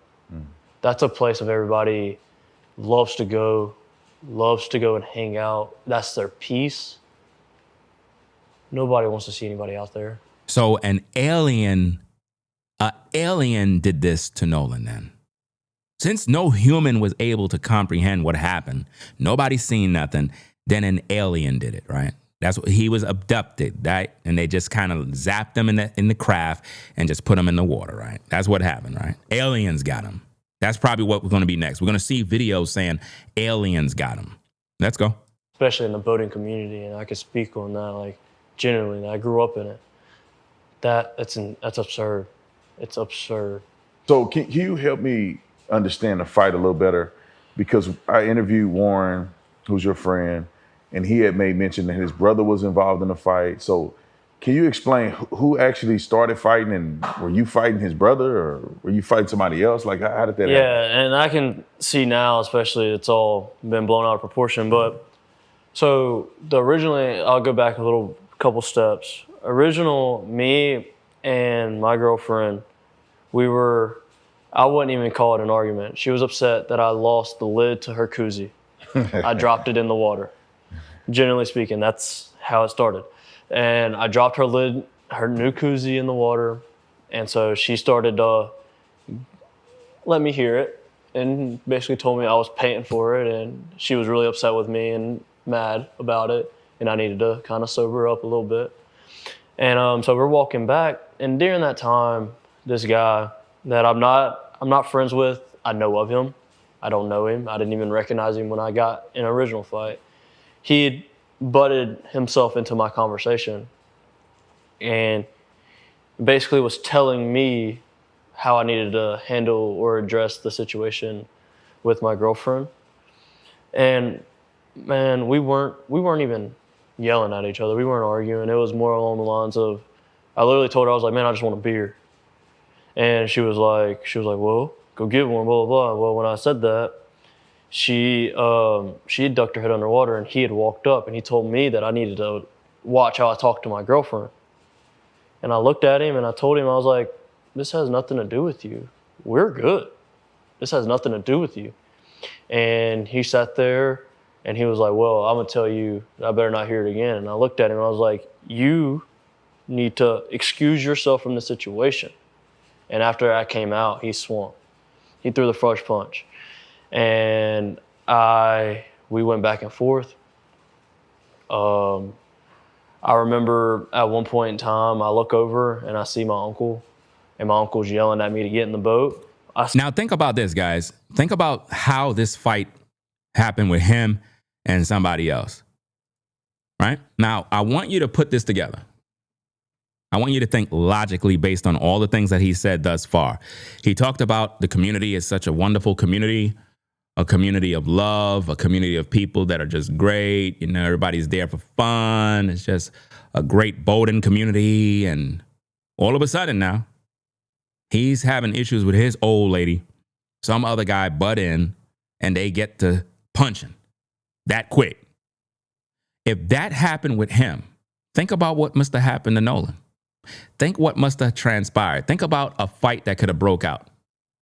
Speaker 2: That's a place of everybody loves to go and hang out. That's their peace. Nobody wants to see anybody out there.
Speaker 1: So an alien did this to Nolan then. Since no human was able to comprehend what happened, nobody seen nothing, then an alien did it, right? That's what he was abducted, right? And they just kind of zapped him in the craft and just put him in the water, right? That's what happened, right? Aliens got him. That's probably what we're going to be next. We're going to see videos saying aliens got him. Let's go.
Speaker 2: Especially in the boating community, and I could speak on that, like, genuinely. I grew up in it. That's absurd. It's absurd.
Speaker 3: So can you help me understand the fight a little better? Because I interviewed Warren, who's your friend, and he had made mention that his brother was involved in the fight. So can you explain who actually started fighting, and were you fighting his brother or were you fighting somebody else? Like, how did that happen?
Speaker 2: Yeah, and I can see now, especially, it's all been blown out of proportion. But so originally, I'll go back a couple steps. Original, me and my girlfriend, I wouldn't even call it an argument. She was upset that I lost the lid to her koozie. I dropped it in the water. Generally speaking, that's how it started. And I dropped her lid, her new koozie in the water. And so she started to let me hear it and basically told me I was paying for it. And she was really upset with me and mad about it. And I needed to kind of sober up a little bit. And so we're walking back. And during that time, this guy that I'm not friends with, I know of him. I don't know him. I didn't even recognize him when I got in an original fight. He had butted himself into my conversation and basically was telling me how I needed to handle or address the situation with my girlfriend. And man, we weren't even yelling at each other. We weren't arguing. It was more along the lines of, I literally told her, I was like, man, I just want a beer. And she was like, well, go get one, blah, blah, blah. Well, when I said that, she had ducked her head underwater, and he had walked up, and he told me that I needed to watch how I talked to my girlfriend. And I looked at him, and I told him, I was like, this has nothing to do with you. We're good. This has nothing to do with you. And he sat there, and he was like, well, I'm going to tell you, I better not hear it again. And I looked at him, and I was like, you need to excuse yourself from the situation. And after I came out, he swung. He threw the first punch. And we went back and forth. I remember at one point in time, I look over and I see my uncle, and my uncle's yelling at me to get in the boat.
Speaker 1: Now think about this, guys. Think about how this fight happened with him and somebody else, right? Now, I want you to put this together. I want you to think logically based on all the things that he said thus far. He talked about the community is such a wonderful community, a community of love, a community of people that are just great. You know, everybody's there for fun. It's just a great boating community. And all of a sudden now, he's having issues with his old lady. Some other guy butt in, and they get to punching that quick. If that happened with him, think about what must have happened to Nolan. Think what must have transpired. Think about a fight that could have broke out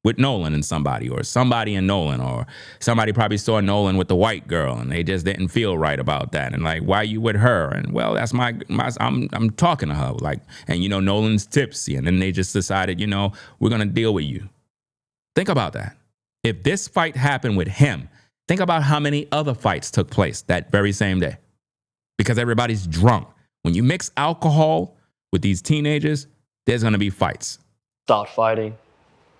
Speaker 1: with Nolan and somebody, or somebody and Nolan, or somebody probably saw Nolan with the white girl and they just didn't feel right about that. And like, why are you with her? And well, that's I'm talking to her. Like, and you know, Nolan's tipsy. And then they just decided, you know, we're going to deal with you. Think about that. If this fight happened with him, Think about how many other fights took place that very same day because everybody's drunk. When you mix alcohol with these teenagers, there's going to be fights.
Speaker 2: Stopped fighting.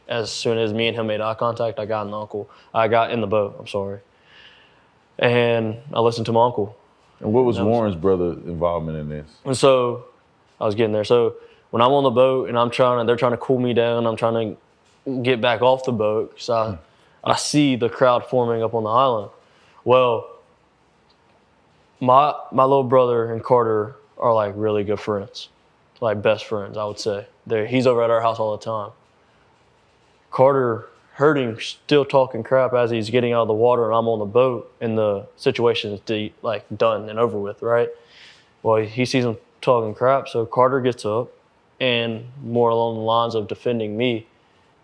Speaker 2: As soon as me and him made eye contact, I got in the boat, I'm sorry. And I listened to my uncle.
Speaker 3: And what was Warren's brother involvement in this?
Speaker 2: And so I was getting there. So when I'm on the boat and they're trying to cool me down, I'm trying to get back off the boat because I see the crowd forming up on the island. Well, my little brother and Carter are like really good friends, like best friends, I would say. He's over at our house all the time. Carter heard him still talking crap as he's getting out of the water and I'm on the boat and the situation is like done and over with, right? Well, he sees him talking crap, so Carter gets up and more along the lines of defending me.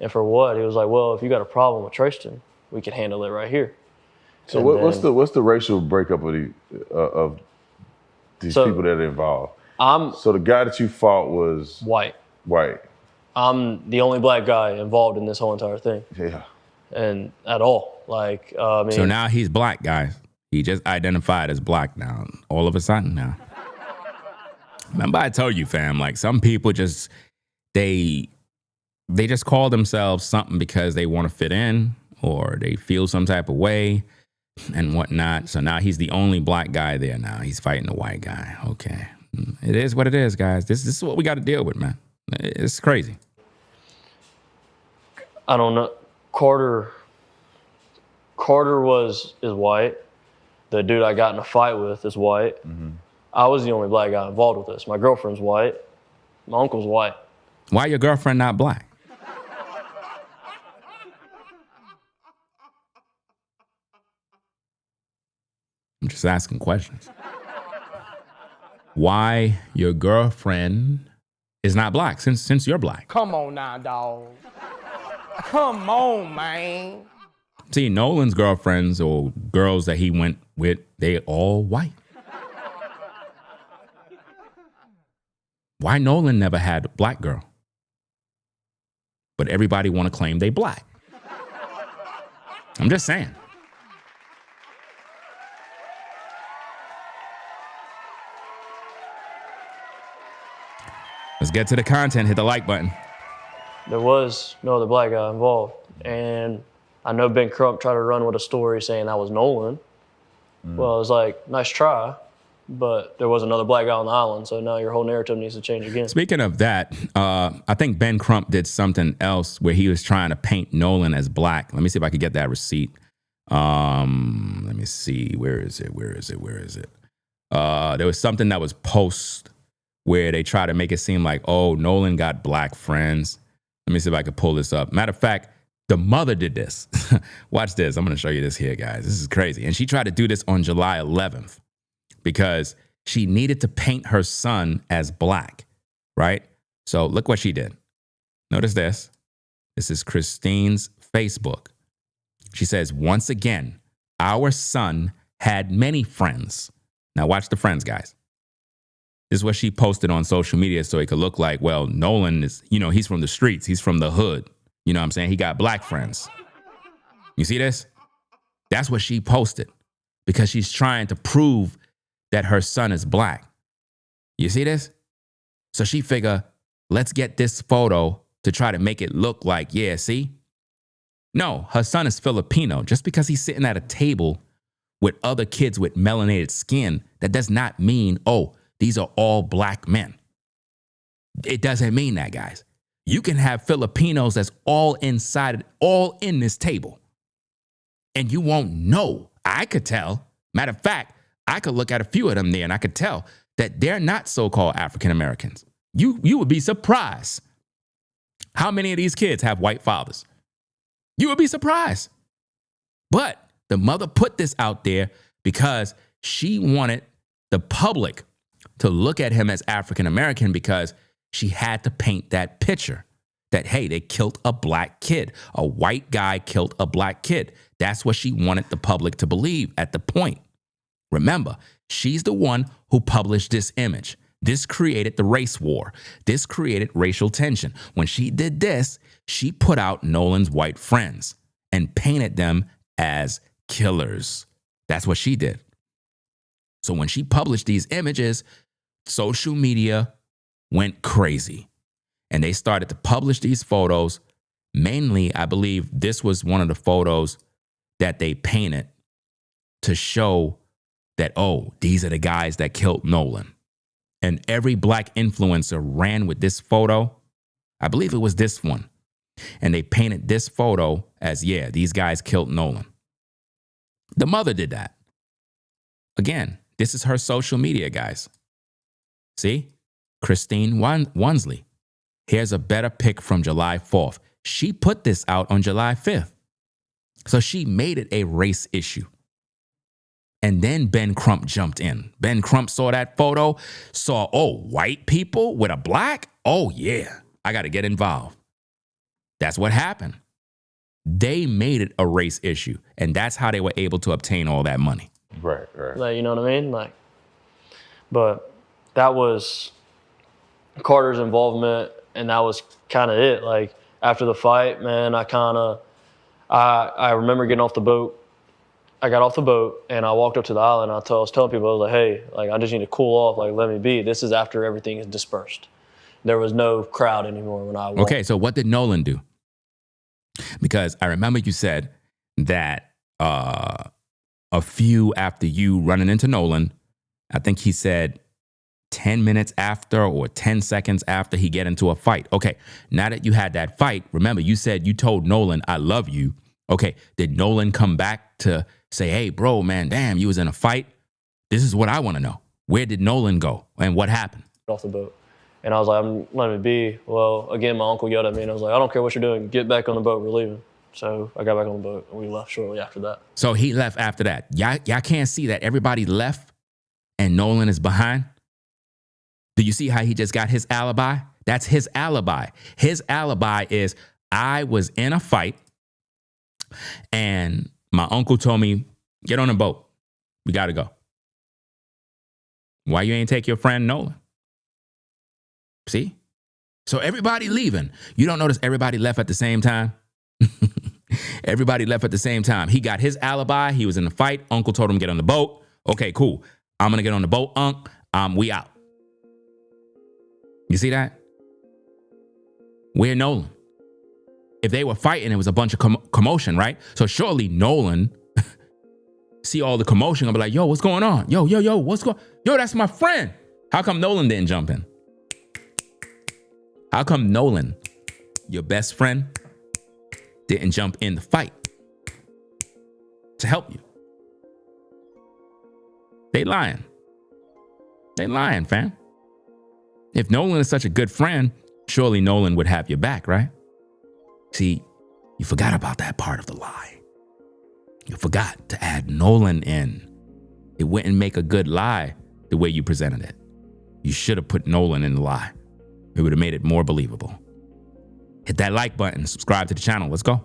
Speaker 2: And for what? He was like, well, if you got a problem with Tristan, we can handle it right here.
Speaker 3: So what's the racial breakup of these people that are involved? So the guy that you fought was
Speaker 2: white. I'm the only black guy involved in this whole entire thing.
Speaker 3: Yeah.
Speaker 2: And at all. Like,
Speaker 1: so now he's black, guys. He just identified as black now. All of a sudden now. Remember I told you, fam, like some people just, they just call themselves something because they want to fit in or they feel some type of way and whatnot. So now he's the only black guy there now. He's fighting the white guy. Okay. It is what it is, guys. This is what we got to deal with, man. It's crazy.
Speaker 2: I don't know. Carter is white. The dude I got in a fight with is white. Mm-hmm. I was the only black guy involved with this. My girlfriend's white. My uncle's white.
Speaker 1: Why your girlfriend not black? I'm just asking questions. Why your girlfriend is not black since you're black?
Speaker 4: Come on now, dog. Come on, man.
Speaker 1: See, Nolan's girlfriends or girls that he went with, they all white. Why Nolan never had a black girl? But everybody want to claim they black. I'm just saying. Let's get to the content. Hit the like button.
Speaker 2: There was no other black guy involved. And I know Ben Crump tried to run with a story saying that was Nolan. Well, it was like, nice try. But there was another black guy on the island, so now your whole narrative needs to change again.
Speaker 1: Speaking of that, I think Ben Crump did something else where he was trying to paint Nolan as black. Let me see if I could get that receipt. Let me see. Where is it? There was something that was post where they try to make it seem like, oh, Nolan got black friends. Let me see if I could pull this up. Matter of fact, the mother did this. Watch this. I'm going to show you this here, guys. This is crazy. And she tried to do this on July 11th. Because she needed to paint her son as black, right? So look what she did. Notice this. This is Christine's Facebook. She says, once again, our son had many friends. Now watch the friends, guys. This is what she posted on social media so it could look like, well, Nolan is, he's from the streets. He's from the hood. You know what I'm saying? He got black friends. You see this? That's what she posted because she's trying to prove that her son is black. You see this? So she figure, let's get this photo to try to make it look like, yeah, see? No, her son is Filipino. Just because he's sitting at a table with other kids with melanated skin, that does not mean, oh, these are all black men. It doesn't mean that, guys. You can have Filipinos that's all in this table. And you won't know. I could tell. Matter of fact, I could look at a few of them there and I could tell that they're not so-called African Americans. You would be surprised how many of these kids have white fathers. You would be surprised. But the mother put this out there because she wanted the public to look at him as African American because she had to paint that picture that, hey, they killed a black kid. A white guy killed a black kid. That's what she wanted the public to believe at the point. Remember, she's the one who published this image. This created the race war. This created racial tension. When she did this, she put out Nolan's white friends and painted them as killers. That's what she did. So when she published these images, social media went crazy. And they started to publish these photos. Mainly, I believe this was one of the photos that they painted to show that, oh, these are the guys that killed Nolan. And every black influencer ran with this photo. I believe it was this one. And they painted this photo as, yeah, these guys killed Nolan. The mother did that. Again, this is her social media, guys. See? Christine Wansley. Here's a better pic from July 4th. She put this out on July 5th. So she made it a race issue. And then Ben Crump jumped in. Ben Crump saw that photo, saw, oh, white people with a black? Oh, yeah, I got to get involved. That's what happened. They made it a race issue. And that's how they were able to obtain all that money.
Speaker 3: Right.
Speaker 2: Like, you know what I mean? Like, but that was Carter's involvement, and that was kind of it. Like, after the fight, man, I remember getting off the boat. I got off the boat and I walked up to the island. I was telling people, I was like, hey, like, I just need to cool off. Like, let me be. This is after everything is dispersed. There was no crowd anymore when I walked.
Speaker 1: Okay, so what did Nolan do? Because I remember you said that a few after you running into Nolan, I think he said 10 minutes after or 10 seconds after he get into a fight. Okay, now that you had that fight, remember you said you told Nolan, I love you. Okay, did Nolan come back to say, hey, bro, man, damn, you was in a fight? This is what I want to know. Where did Nolan go and what happened?
Speaker 2: Off the boat. And I was like, I'm letting it be. Well, again, my uncle yelled at me and I was like, I don't care what you're doing. Get back on the boat. We're leaving. So I got back on the boat and we left shortly after that.
Speaker 1: So he left after that. Y'all can't see that everybody left and Nolan is behind? Do you see how he just got his alibi? That's his alibi. His alibi is I was in a fight and my uncle told me, get on a boat. We got to go. Why you ain't take your friend Nolan? See? So everybody leaving. You don't notice everybody left at the same time? Everybody left at the same time. He got his alibi. He was in the fight. Uncle told him get on the boat. Okay, cool. I'm going to get on the boat, Unc. We out. You see that? Where Nolan? If they were fighting, it was a bunch of commotion, right? So surely Nolan see all the commotion and be like, yo, what's going on? Yo, what's going on? Yo, that's my friend. How come Nolan didn't jump in? How come Nolan, your best friend, didn't jump in the fight to help you? They lying. They lying, fam. If Nolan is such a good friend, surely Nolan would have your back, right? See, you forgot about that part of the lie. You forgot to add Nolan in. It wouldn't make a good lie the way you presented it. You should have put Nolan in the lie. It would have made it more believable. Hit that like button, subscribe to the channel. Let's go.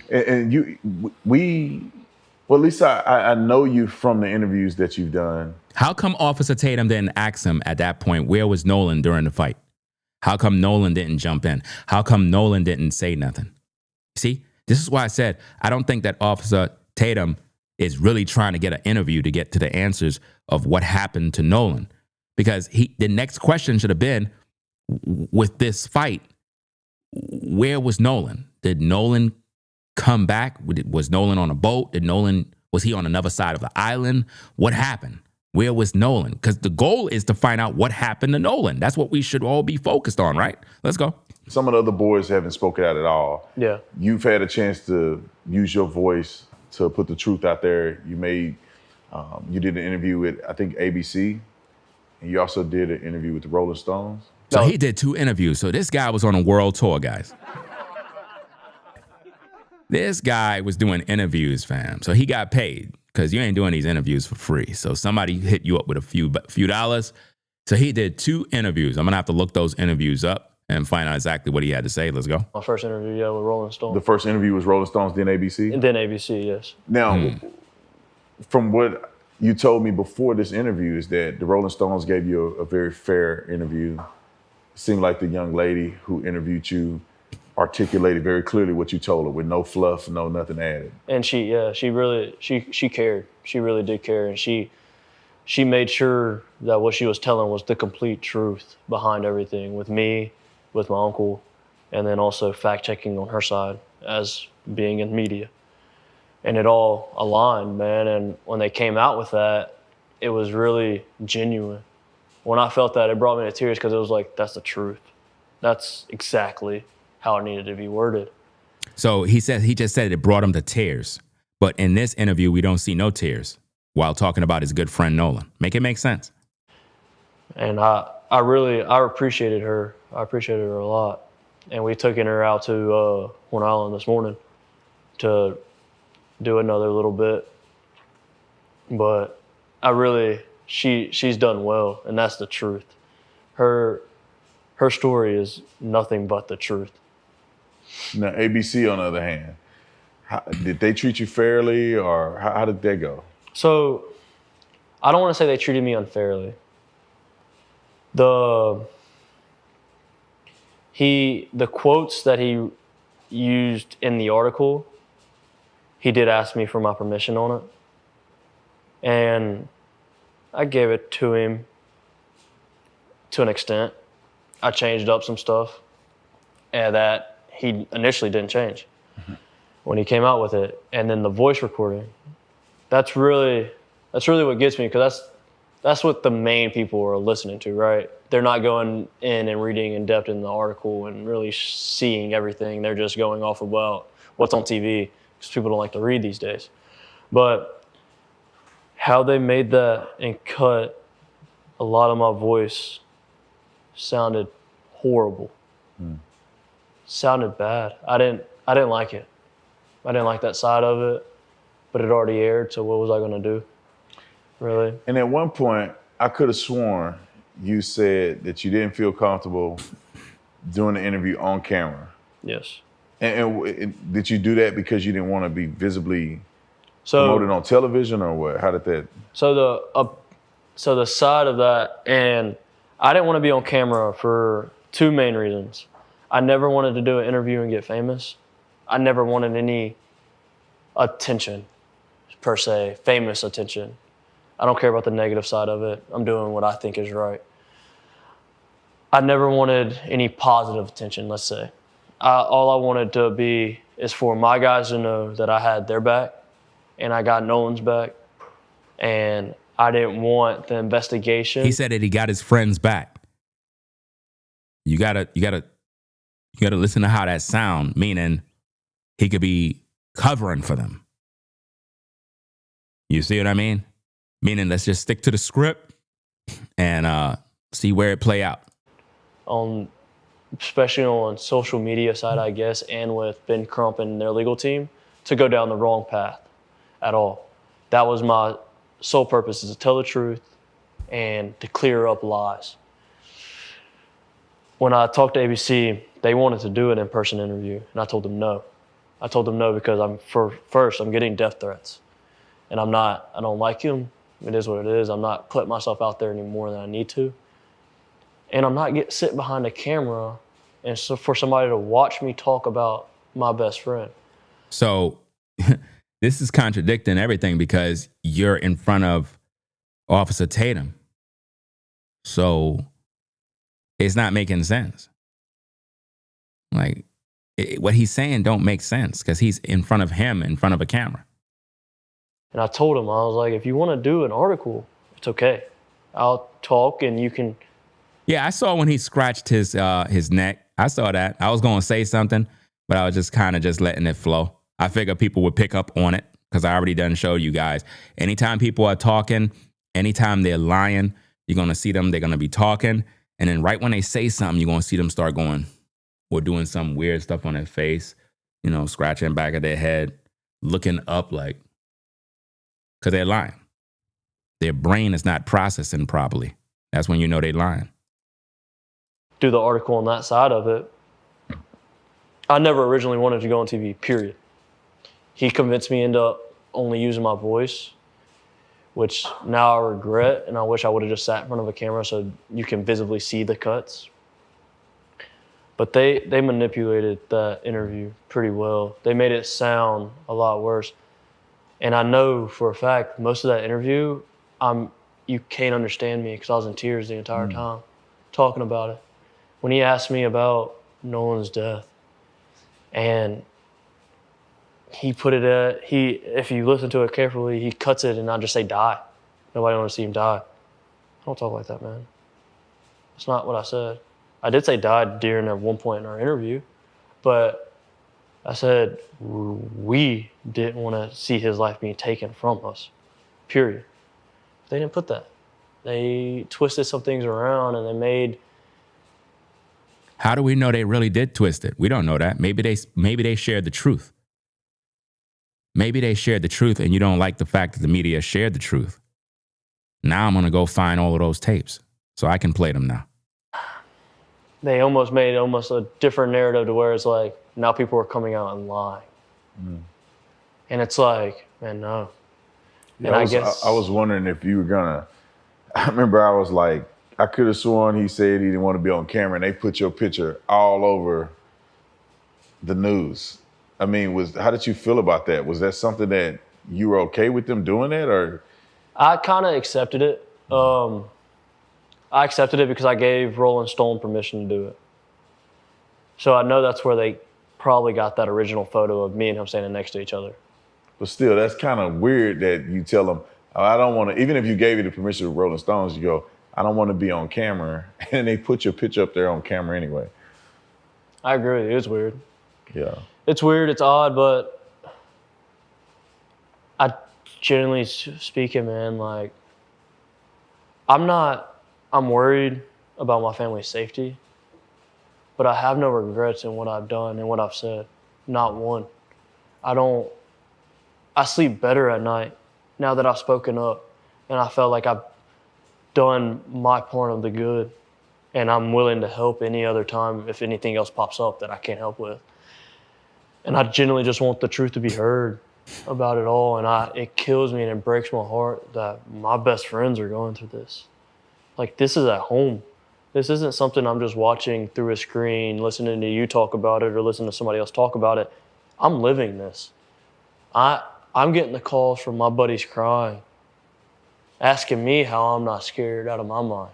Speaker 3: And well, at least I know you from the interviews that you've done.
Speaker 1: How come Officer Tatum didn't ask him at that point, where was Nolan during the fight? How come Nolan didn't jump in? How come Nolan didn't say nothing? See, this is why I said, I don't think that Officer Tatum is really trying to get an interview to get to the answers of what happened to Nolan. Because the next question should have been, with this fight, where was Nolan? Did Nolan come back? Was Nolan on a boat? Was he on another side of the island? What happened? Where was Nolan? Because the goal is to find out what happened to Nolan. That's what we should all be focused on, right? Let's go.
Speaker 3: Some of the other boys haven't spoken out at all.
Speaker 2: Yeah.
Speaker 3: You've had a chance to use your voice to put the truth out there. You did an interview with, I think, ABC, and you also did an interview with the Rolling Stones.
Speaker 1: So he did 2 interviews. So this guy was on a world tour, guys. This guy was doing interviews, fam. So he got paid because you ain't doing these interviews for free. So somebody hit you up with a few dollars. So he did 2 interviews. I'm going to have to look those interviews up and find out exactly what he had to say. Let's go.
Speaker 2: My first interview, yeah, with Rolling Stone.
Speaker 3: The first interview was Rolling Stones, then ABC?
Speaker 2: And then ABC, yes.
Speaker 3: Now, from what you told me before this interview is that the Rolling Stones gave you a very fair interview. It seemed like the young lady who interviewed you articulated very clearly what you told her with no fluff, no nothing added.
Speaker 2: And she cared. She really did care, and she made sure that what she was telling was the complete truth behind everything, with me, with my uncle, and then also fact checking on her side as being in media. And it all aligned, man. And when they came out with that, it was really genuine. When I felt that, it brought me to tears, because it was like, that's the truth. That's exactly how it needed to be worded.
Speaker 1: So he just said it brought him to tears. But in this interview, we don't see no tears while talking about his good friend Nolan. Make it make sense.
Speaker 2: And I appreciated her. I appreciated her a lot. And we took her out to Horn Island this morning to do another little bit. But she's done well, and that's the truth. Her story is nothing but the truth.
Speaker 3: Now, ABC, on the other hand, did they treat you fairly, or how did that go?
Speaker 2: So, I don't want to say they treated me unfairly. The quotes that he used in the article, he did ask me for my permission on it. And I gave it to him to an extent. I changed up some stuff, and that he initially didn't change when he came out with it. And then the voice recording, that's really what gets me, because that's what the main people are listening to, right? They're not going in and reading in depth in the article and really seeing everything. They're just going off about what's on TV, because people don't like to read these days. But how they made that and cut a lot of my voice sounded horrible. Sounded bad. I didn't like it. I didn't like that side of it, but it already aired, so what was I gonna do? Really?
Speaker 3: And at one point, I could have sworn you said that you didn't feel comfortable doing the interview on camera.
Speaker 2: Yes.
Speaker 3: And did you do that because you didn't want to be visibly promoted on television, or what? How did that?
Speaker 2: So the side of that, and I didn't want to be on camera for two main reasons. I never wanted to do an interview and get famous. I never wanted any attention, per se, famous attention. I don't care about the negative side of it. I'm doing what I think is right. I never wanted any positive attention, let's say. All I wanted to be is for my guys to know that I had their back, and I got Nolan's back, and I didn't want the investigation.
Speaker 1: He said that he got his friends back. You gotta listen to how that sound, meaning he could be covering for them. You see what I mean? Meaning, let's just stick to the script and see where it play out.
Speaker 2: Especially on social media side, I guess, and with Ben Crump and their legal team, to go down the wrong path at all. That was my sole purpose, is to tell the truth and to clear up lies. When I talked to ABC, they wanted to do an in-person interview, and I told them no. I told them no because I'm getting death threats, and I don't like them. It is what it is. I'm not putting myself out there any more than I need to. And I'm not sitting behind a camera and so for somebody to watch me talk about my best friend.
Speaker 1: So this is contradicting everything, because you're in front of Officer Tatum. So it's not making sense. Like, what he's saying don't make sense, because he's in front of him, in front of a camera.
Speaker 2: And I told him, I was like, if you want to do an article, it's okay. I'll talk and you can.
Speaker 1: Yeah, I saw when he scratched his neck. I saw that. I was going to say something, but I was just kind of just letting it flow. I figured people would pick up on it, because I already done showed you guys. Anytime people are talking, anytime they're lying, you're going to see them. They're going to be talking. And then right when they say something, you're going to see them start going or doing some weird stuff on their face, scratching back of their head, looking up, like, because they're lying. Their brain is not processing properly. That's when you know they're lying.
Speaker 2: Do the article on that side of it. I never originally wanted to go on TV, period. He convinced me into only using my voice, which now I regret, and I wish I would have just sat in front of a camera so you can visibly see the cuts. But they manipulated that interview pretty well. They made it sound a lot worse. And I know for a fact, most of that interview, you can't understand me because I was in tears the entire time talking about it. When he asked me about Nolan's death, and he put it if you listen to it carefully, he cuts it and I just say die. Nobody wants to see him die. I don't talk like that, man. That's not what I said. I did say died during at one point in our interview, but I said we didn't want to see his life being taken from us, period. They didn't put that. They twisted some things around and they made.
Speaker 1: How do we know they really did twist it? We don't know that. Maybe they shared the truth. Maybe they shared the truth and you don't like the fact that the media shared the truth. Now I'm going to go find all of those tapes so I can play them now.
Speaker 2: They almost made a different narrative to where it's like, now people are coming out and lying. And it's like, man, no.
Speaker 3: Yeah,
Speaker 2: and
Speaker 3: I was wondering if you were gonna, I remember I was like, I could have sworn he said he didn't want to be on camera and they put your picture all over the news. I mean, how did you feel about that? Was that something that you were okay with them doing that, or?
Speaker 2: I kind of accepted it. I accepted it because I gave Rolling Stone permission to do it. So I know that's where they probably got that original photo of me and him standing next to each other.
Speaker 3: But still, that's kind of weird that you tell them, oh, I don't want to, even if you gave you the permission of Rolling Stones, you go, I don't want to be on camera. And they put your picture up there on camera anyway.
Speaker 2: I agree. It was weird.
Speaker 3: Yeah.
Speaker 2: It's weird. It's odd, but I generally speaking, man, like, I'm worried about my family's safety, but I have no regrets in what I've done and what I've said. Not one. I sleep better at night now that I've spoken up and I felt like I've done my part of the good and I'm willing to help any other time if anything else pops up that I can't help with. And I genuinely just want the truth to be heard about it all. And it kills me and it breaks my heart that my best friends are going through this. Like, this is at home. This isn't something I'm just watching through a screen, listening to you talk about it or listening to somebody else talk about it. I'm living this. I'm getting the calls from my buddies crying, asking me how I'm not scared out of my mind.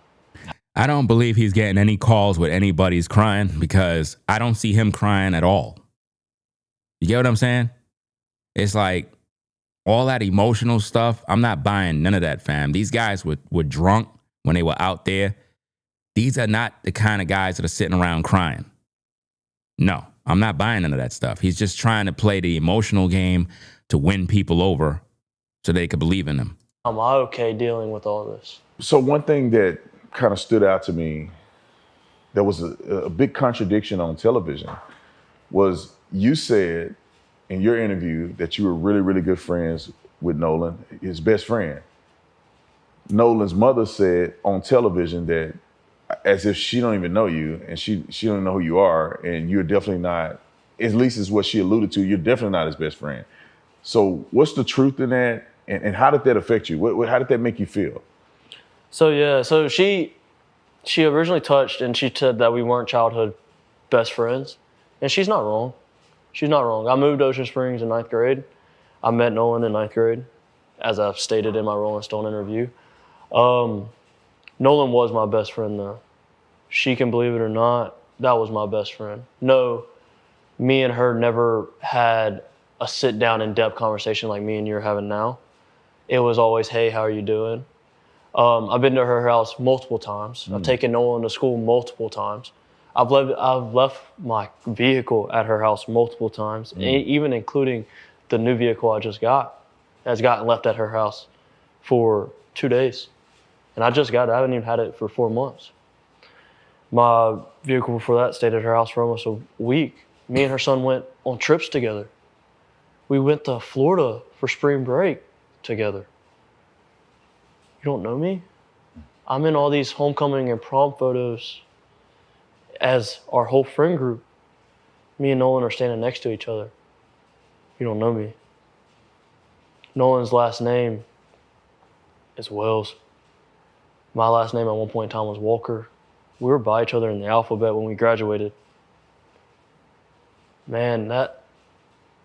Speaker 1: I don't believe he's getting any calls with anybody's crying because I don't see him crying at all. You get what I'm saying? It's like all that emotional stuff. I'm not buying none of that, fam. These guys were drunk when they were out there. These are not the kind of guys that are sitting around crying. No, I'm not buying none of that stuff. He's just trying to play the emotional game to win people over so they could believe in him.
Speaker 2: Am I okay dealing with all this?
Speaker 3: So one thing that kind of stood out to me, there was a big contradiction on television, was you said in your interview that you were really, really good friends with Nolan, his best friend. Nolan's mother said on television that as if she don't even know you and she don't know who you are, and you're definitely not, at least is what she alluded to, you're definitely not his best friend. So what's the truth in that? And how did that affect you? How did that make you feel?
Speaker 2: So she originally touched and she said that we weren't childhood best friends. And she's not wrong. She's not wrong. I moved to Ocean Springs in 9th grade. I met Nolan in 9th grade, as I've stated in my Rolling Stone interview. Nolan was my best friend though. She can believe it or not, that was my best friend. No, me and her never had a sit down in depth conversation like me and you're having now. It was always, hey, how are you doing? I've been to her house multiple times. I've taken Nolan to school multiple times. I've left my vehicle at her house multiple times, even including the new vehicle I just got has gotten left at her house for 2 days. And I just got it. I haven't even had it for 4 months. My vehicle before that stayed at her house for almost a week. Me and her son went on trips together. We went to Florida for spring break together. You don't know me? I'm in all these homecoming and prom photos as our whole friend group. Me and Nolan are standing next to each other. You don't know me. Nolan's last name is Wells. My last name at one point in time was Walker. We were by each other in the alphabet when we graduated. Man,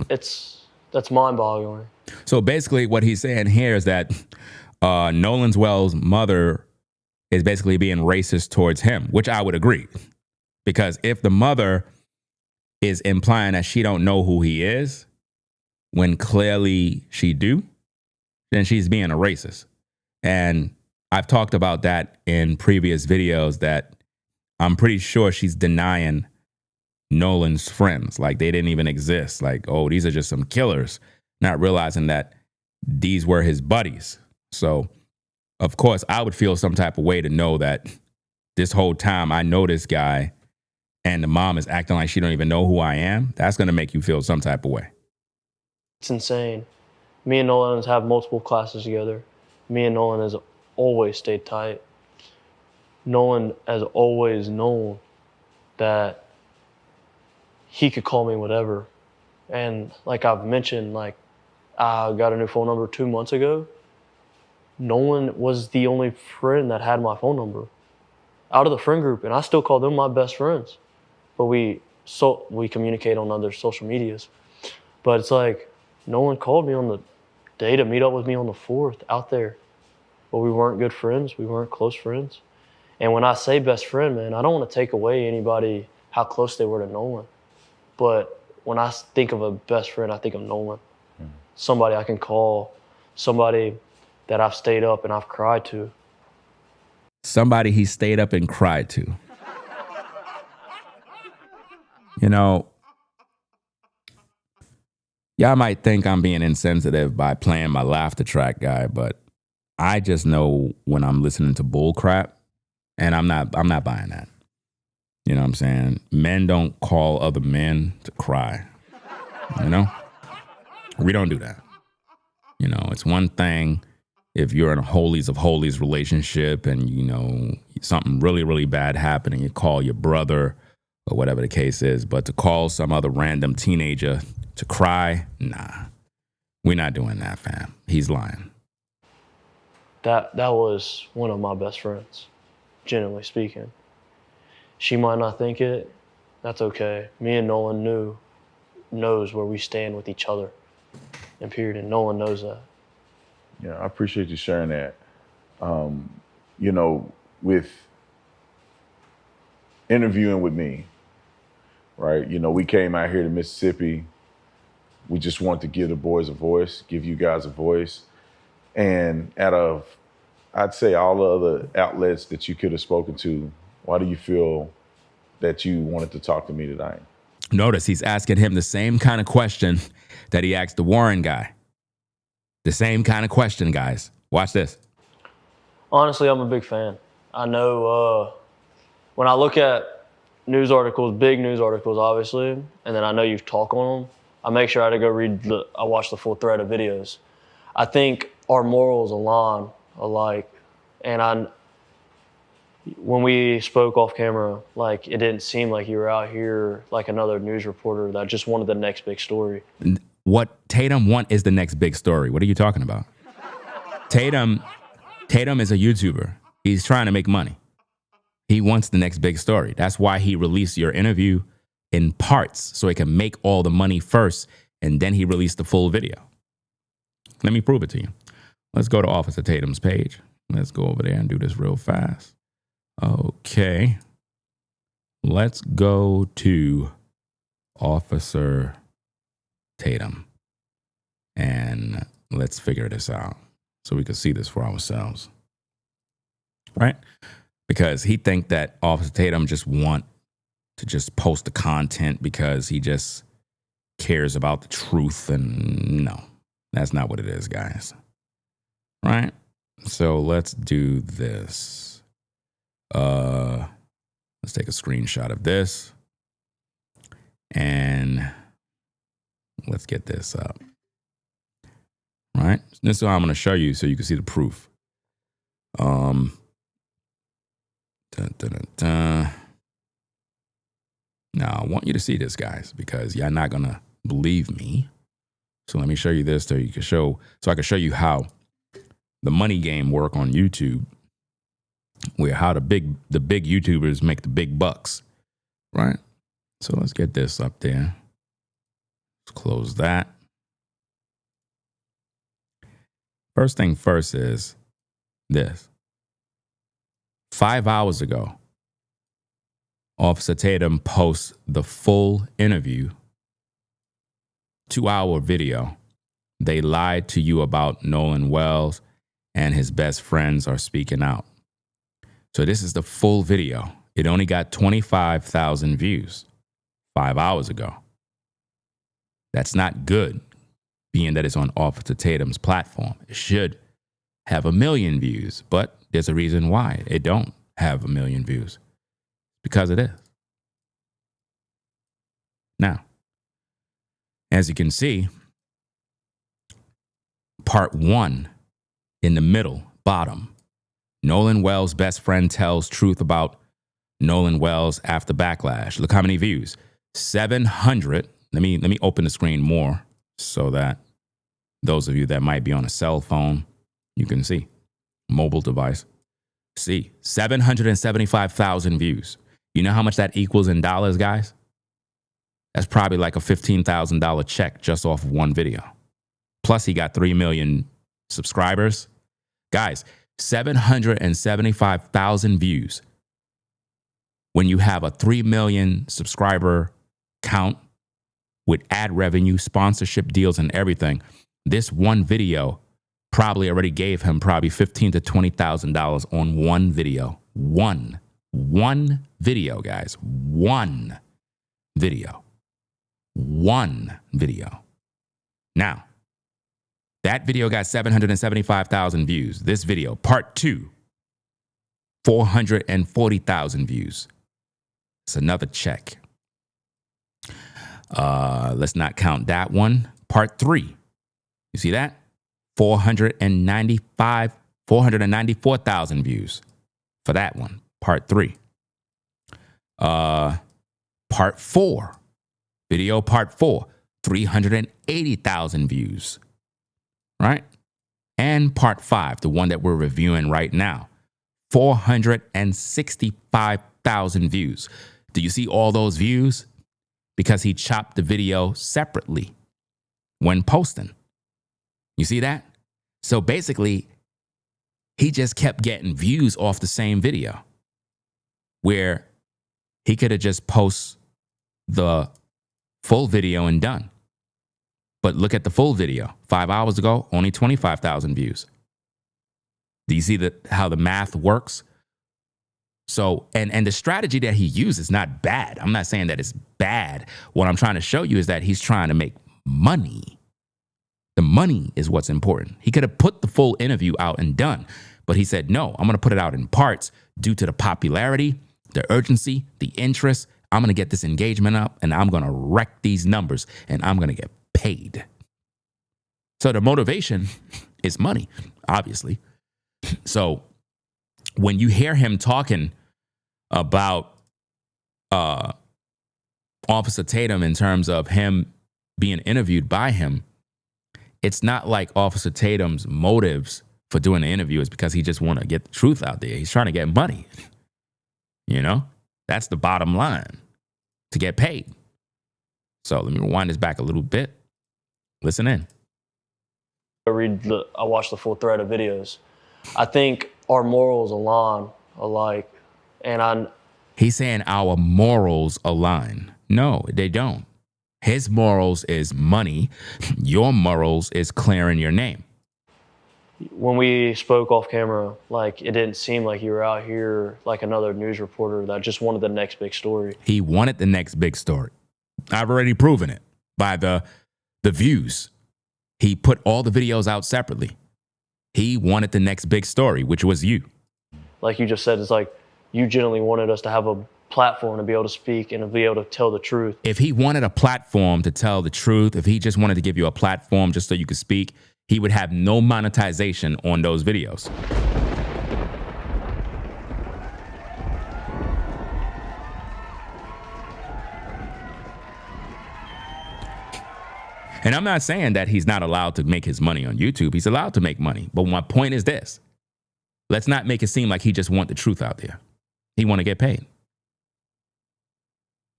Speaker 2: that's mind-boggling.
Speaker 1: So basically, what he's saying here is that Nolan's Wells' mother is basically being racist towards him, which I would agree. Because if the mother is implying that she don't know who he is, when clearly she do, then she's being a racist. And I've talked about that in previous videos that I'm pretty sure she's denying Nolan's friends. Like they didn't even exist. Like, oh, these are just some killers, not realizing that these were his buddies. So, of course, I would feel some type of way to know that this whole time I know this guy and the mom is acting like she don't even know who I am. That's going to make you feel some type of way.
Speaker 2: It's insane. Me and Nolan have multiple classes together. Me and Nolan has always stayed tight. Nolan has always known that he could call me whatever. And like I've mentioned, like I got a new phone number 2 months ago. Nolan was the only friend that had my phone number out of the friend group, and I still call them my best friends. But we communicate on other social medias. But it's like Nolan called me on the day to meet up with me on the 4th out there. But we weren't good friends. We weren't close friends. And when I say best friend, man, I don't want to take away anybody how close they were to Nolan. But when I think of a best friend, I think of Nolan. Somebody I can call, somebody that I've stayed up and I've cried to.
Speaker 1: Somebody he stayed up and cried to. You know, y'all might think I'm being insensitive by playing my laughter track guy, but I just know when I'm listening to bull crap, and I'm not buying that. You know what I'm saying? Men don't call other men to cry. You know? We don't do that. You know, it's one thing if you're in a holies of holies relationship and, you know, something really, really bad happened and you call your brother or whatever the case is, but to call some other random teenager to cry, nah. We're not doing that, fam. He's lying.
Speaker 2: That was one of my best friends, generally speaking. She might not think it. That's okay. Me and Nolan knows where we stand with each other. And period. And Nolan knows that.
Speaker 3: Yeah, I appreciate you sharing that. You know, with interviewing with me, right? You know, we came out here to Mississippi. We just wanted to give the boys a voice, give you guys a voice. And out of, I'd say, all the other outlets that you could have spoken to, why do you feel that you wanted to talk to me tonight?
Speaker 1: Notice he's asking him the same kind of question that he asked the Warren guy. The same kind of question, guys. Watch this.
Speaker 2: Honestly, I'm a big fan. I know when I look at news articles, big news articles, obviously, and then I know you talk on them, I make sure I go I watch the full thread of videos. I think our morals align alike. And when we spoke off camera, like it didn't seem like you were out here like another news reporter that just wanted the next big story.
Speaker 1: What Tatum want is the next big story. What are you talking about? Tatum is a YouTuber. He's trying to make money. He wants the next big story. That's why he released your interview in parts so he can make all the money first, and then he released the full video. Let me prove it to you. Let's go to Officer Tatum's page. Let's go over there and do this real fast. Okay. Let's go to Officer Tatum and let's figure this out so we can see this for ourselves. Right? Because he think that Officer Tatum just want to just post the content because he just cares about the truth, and no, that's not what it is, guys. Right? So let's do this. Let's take a screenshot of this and let's get this up. Right? This is what I'm going to show you so you can see the proof. Now, I want you to see this, guys, because you're not going to believe me. So let me show you this so I can show you how the money game work on YouTube, where how the big YouTubers make the big bucks, right? So let's get this up there. Let's close that. First thing first is this. 5 hours ago, Officer Tatum posts the full interview, 2-hour video. They lied to you about Nolan Wells and his best friends are speaking out. So this is the full video. It only got 25,000 views 5 hours ago. That's not good, being that it's on Officer Tatum's platform. It should have 1 million views, but there's a reason why it don't have 1 million views. Because it is. Now, as you can see, part 1 in the middle, bottom. Nolan Wells' best friend tells truth about Nolan Wells after backlash. Look how many views. 700. Let me open the screen more so that those of you that might be on a cell phone, you can see. Mobile device. See, 775,000 views. You know how much that equals in dollars, guys? That's probably like a $15,000 check just off of one video. Plus, he got 3 million subscribers. Guys, 775,000 views. When you have a 3 million subscriber count with ad revenue, sponsorship deals, and everything, this one video probably already gave him probably $15,000 to $20,000 on one video. One video, guys. One video. Now, that video got 775,000 views. This video, part 2, 440,000 views. It's another check. Let's not count that one. Part 3. You see that? 494,000 views for that one. Part 3. Part 4. Video part 4. 380,000 views. Right? And part 5, the one that we're reviewing right now. 465,000 views. Do you see all those views? Because he chopped the video separately when posting. You see that? So basically, he just kept getting views off the same video, where he could have just posted the full video and done. But look at the full video. 5 hours ago, only 25,000 views. Do you see how the math works? So, and the strategy that he used is not bad. I'm not saying that it's bad. What I'm trying to show you is that he's trying to make money. The money is what's important. He could have put the full interview out and done, but he said, no, I'm going to put it out in parts due to the popularity, the urgency, the interest. I'm going to get this engagement up and I'm going to wreck these numbers and I'm going to get paid. So the motivation is money, obviously. So when you hear him talking about Officer Tatum in terms of him being interviewed by him, it's not like Officer Tatum's motives for doing the interview is because he just want to get the truth out there. He's trying to get money. You know, that's the bottom line, to get paid. So let me rewind this back a little bit. Listen in.
Speaker 2: I watched the full thread of videos. I think our morals align alike, and
Speaker 1: he's saying our morals align. No, they don't. His morals is money. Your morals is clearing your name.
Speaker 2: When we spoke off camera, like, it didn't seem like you were out here like another news reporter that just wanted the next big story.
Speaker 1: He wanted the next big story. I've already proven it by the views. He put all the videos out separately. He wanted the next big story, which was you.
Speaker 2: Like you just said, it's like you genuinely wanted us to have a platform to be able to speak and to be able to tell the truth.
Speaker 1: If he wanted a platform to tell the truth, if he just wanted to give you a platform just so you could speak, he would have no monetization on those videos. And I'm not saying that he's not allowed to make his money on YouTube. He's allowed to make money. But my point is this. Let's not make it seem like he just wants the truth out there. He want to get paid.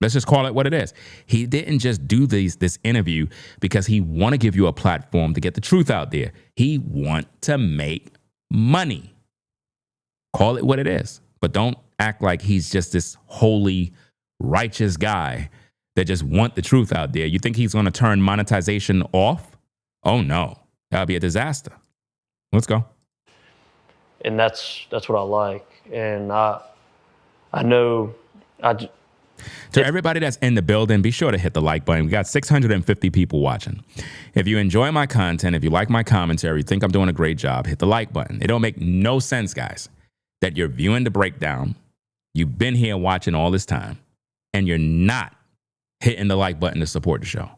Speaker 1: Let's just call it what it is. He didn't just do this interview because he want to give you a platform to get the truth out there. He want to make money. Call it what it is. But don't act like he's just this holy, righteous guy that just want the truth out there. You think he's going to turn monetization off? Oh, no. That would be a disaster. Let's go.
Speaker 2: And that's what I like. And I know
Speaker 1: to everybody that's in the building, be sure to hit the like button. We got 650 people watching. If you enjoy my content, if you like my commentary, you think I'm doing a great job, hit the like button. It don't make no sense, guys, that you're viewing the breakdown. You've been here watching all this time, and you're not hitting the like button to support the show.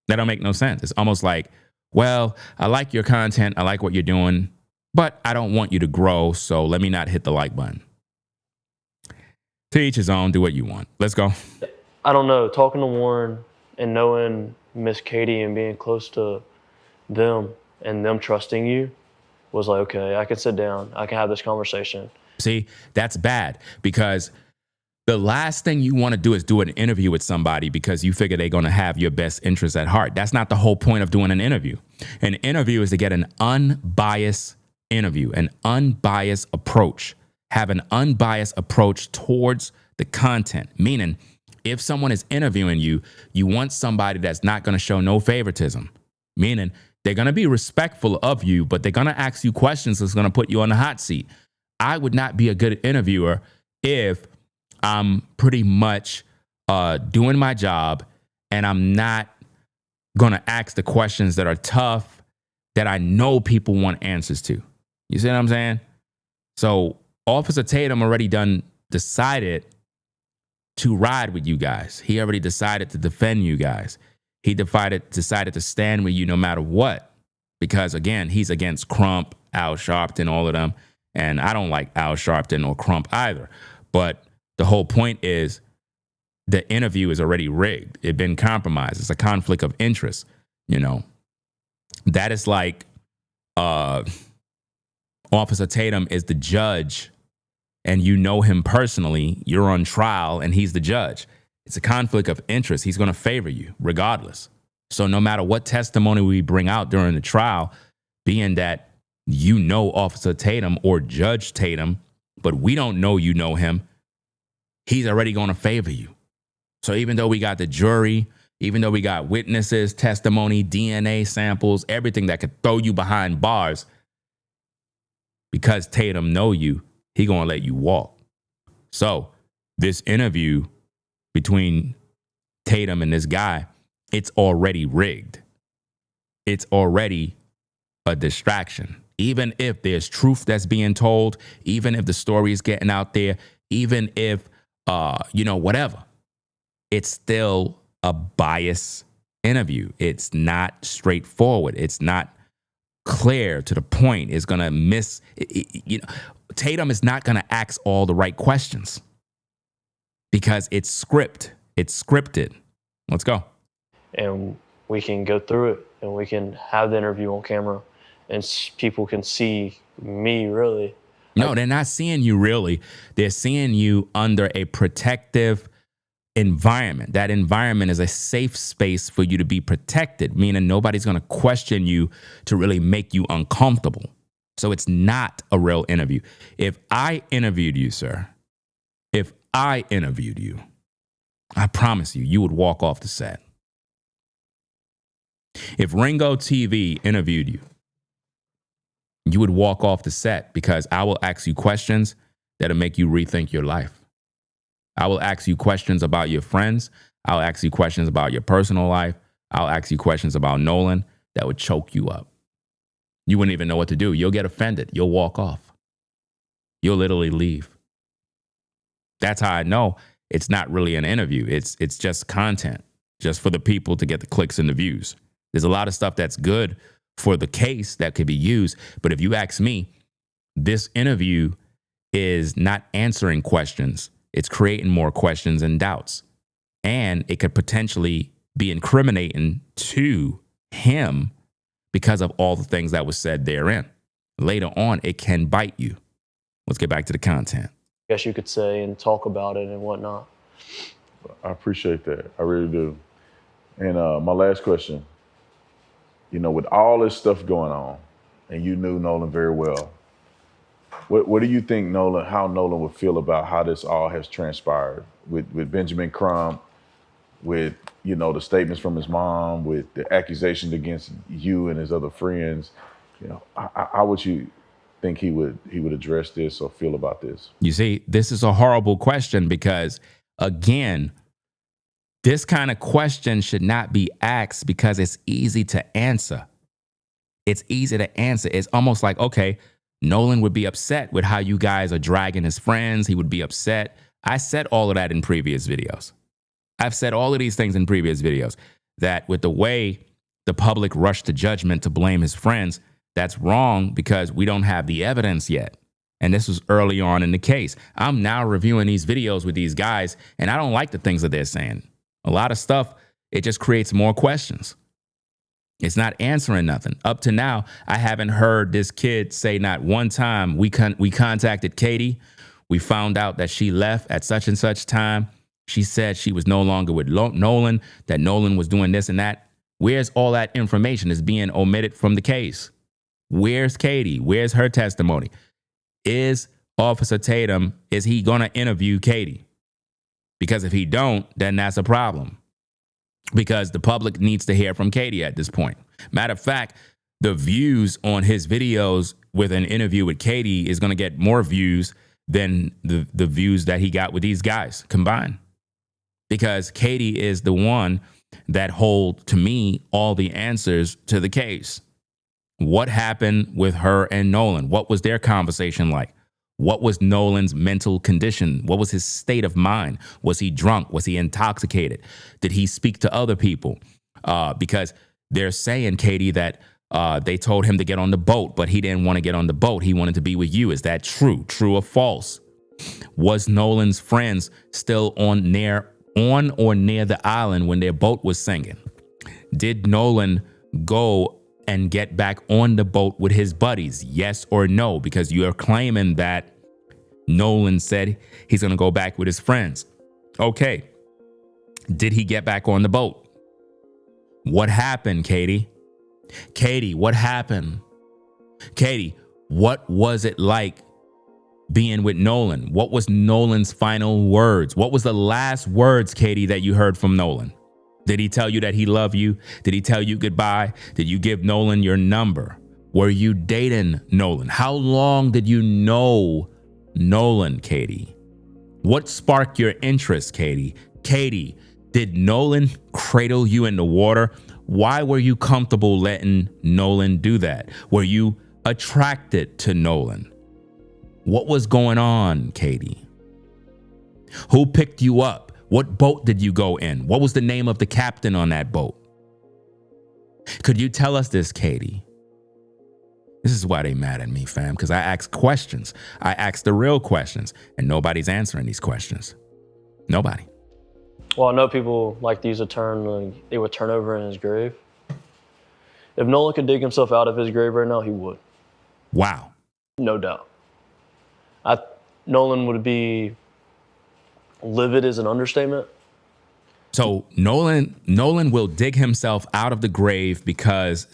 Speaker 1: That don't make no sense. It's almost like, well, I like your content, I like what you're doing, but I don't want you to grow, so let me not hit the like button. To each his own, do what you want. Let's go.
Speaker 2: I don't know, talking to Warren and knowing Miss Katie and being close to them and them trusting you was like, okay, I can sit down, I can have this conversation.
Speaker 1: See, that's bad, because the last thing you want to do is do an interview with somebody because you figure they're going to have your best interests at heart. That's not the whole point of doing an interview. An interview is to get an unbiased interview, an unbiased approach. Have an unbiased approach towards the content. Meaning, if someone is interviewing you, you want somebody that's not going to show no favoritism. Meaning, they're going to be respectful of you, but they're going to ask you questions that's going to put you on the hot seat. I would not be a good interviewer if I'm pretty much doing my job and I'm not going to ask the questions that are tough, that I know people want answers to. You see what I'm saying? So Officer Tatum already decided to ride with you guys. He already decided to defend you guys. He decided to stand with you no matter what. Because again, he's against Crump, Al Sharpton, all of them. And I don't like Al Sharpton or Crump either. But the whole point is the interview is already rigged. It's been compromised. It's a conflict of interest. You know, that is like Officer Tatum is the judge and you know him personally. You're on trial and he's the judge. It's a conflict of interest. He's going to favor you regardless. So no matter what testimony we bring out during the trial, being that you know Officer Tatum or Judge Tatum, but we don't know you know him, he's already going to favor you. So even though we got the jury, even though we got witnesses, testimony, DNA samples, everything that could throw you behind bars, because Tatum know you, he going to let you walk. So this interview between Tatum and this guy, it's already rigged. It's already a distraction. Even if there's truth that's being told, even if the story is getting out there, even if, whatever, it's still a biased interview. It's not straightforward. It's not clear to the point. It's going to miss, Tatum is not going to ask all the right questions because it's scripted. Let's go.
Speaker 2: And we can go through it and we can have the interview on camera and people can see me really.
Speaker 1: No, they're not seeing you really. They're seeing you under a protective environment. That environment is a safe space for you to be protected, meaning nobody's going to question you to really make you uncomfortable. So it's not a real interview. If I interviewed you, sir, I promise you would walk off the set. If Ringo TV interviewed you, you would walk off the set because I will ask you questions that'll make you rethink your life. I will ask you questions about your friends. I'll ask you questions about your personal life. I'll ask you questions about Nolan that would choke you up. You wouldn't even know what to do. You'll get offended. You'll walk off. You'll literally leave. That's how I know it's not really an interview. It's just content, just for the people to get the clicks and the views. There's a lot of stuff that's good for the case that could be used. But if you ask me, this interview is not answering questions. It's creating more questions and doubts. And it could potentially be incriminating to him because of all the things that was said therein. Later on, it can bite you. Let's get back to the content.
Speaker 2: I guess you could say, and talk about it and whatnot.
Speaker 3: I appreciate that. I really do. And my last question, with all this stuff going on, and you knew Nolan very well, what do you think how Nolan would feel about how this all has transpired with Benjamin Crump, with, the statements from his mom, with the accusations against you and his other friends? How would you think he would address this or feel about this?
Speaker 1: You see, this is a horrible question because, again, this kind of question should not be asked because it's easy to answer. It's easy to answer. It's almost like, okay, Nolan would be upset with how you guys are dragging his friends. He would be upset. I said all of that in previous videos. I've said all of these things in previous videos, that with the way the public rushed to judgment to blame his friends, that's wrong because we don't have the evidence yet. And this was early on in the case. I'm now reviewing these videos with these guys, and I don't like the things that they're saying. A lot of stuff, it just creates more questions. It's not answering nothing. Up to now, I haven't heard this kid say not one time, we contacted Katie. We found out that she left at such and such time. She said she was no longer with Nolan, that Nolan was doing this and that. Where's all that information is being omitted from the case? Where's Katie? Where's her testimony? Is Officer Tatum, is he going to interview Katie? Because if he don't, then that's a problem. Because the public needs to hear from Katie at this point. Matter of fact, the views on his videos with an interview with Katie is going to get more views than the views that he got with these guys combined. Because Katie is the one that hold, to me, all the answers to the case. What happened with her and Nolan? What was their conversation like? What was Nolan's mental condition? What was his state of mind? Was he drunk? Was he intoxicated? Did he speak to other people? Because they're saying, Katie, that they told him to get on the boat, but he didn't want to get on the boat. He wanted to be with you. Is that true? True or false? Was Nolan's friends still on or near the island when their boat was sinking? Did Nolan go and get back on the boat with his buddies? Yes or no? Because you are claiming that Nolan said he's going to go back with his friends. Okay. Did he get back on the boat? What happened, Katie? Katie, what happened? Katie, what was it like being with Nolan? What was Nolan's final words? What was the last words, Katie, that you heard from Nolan? Did he tell you that he loved you? Did he tell you goodbye? Did you give Nolan your number? Were you dating Nolan? How long did you know Nolan, Katie? What sparked your interest, Katie? Katie, did Nolan cradle you in the water? Why were you comfortable letting Nolan do that? Were you attracted to Nolan? What was going on, Katie? Who picked you up? What boat did you go in? What was the name of the captain on that boat? Could you tell us this, Katie? This is why they mad at me, fam, because I ask questions. I ask the real questions, and nobody's answering these questions. Nobody.
Speaker 2: Well, I know people like these would turn over in his grave. If Nolan could dig himself out of his grave right now, he would.
Speaker 1: Wow.
Speaker 2: No doubt. Nolan would be livid is an understatement.
Speaker 1: So Nolan will dig himself out of the grave because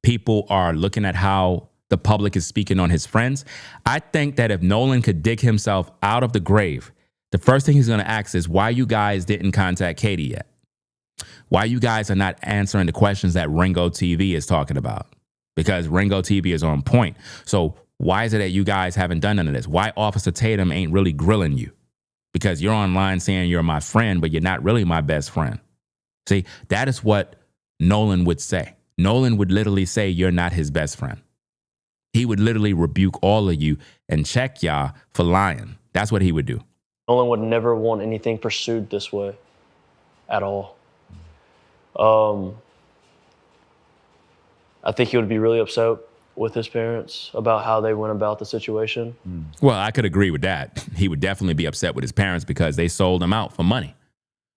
Speaker 1: people are looking at how the public is speaking on his friends. I think that if Nolan could dig himself out of the grave, the first thing he's going to ask is why you guys didn't contact Katie yet. Why you guys are not answering the questions that Ringo TV is talking about, because Ringo TV is on point. So why is it that you guys haven't done none of this? Why Officer Tatum ain't really grilling you? Because you're online saying you're my friend, but you're not really my best friend. See, that is what Nolan would say. Nolan would literally say you're not his best friend. He would literally rebuke all of you and check y'all for lying. That's what he would do.
Speaker 2: Nolan would never want anything pursued this way at all. I think he would be really upset with his parents about how they went about the situation.
Speaker 1: Well, I could agree with that. He would definitely be upset with his parents because they sold him out for money.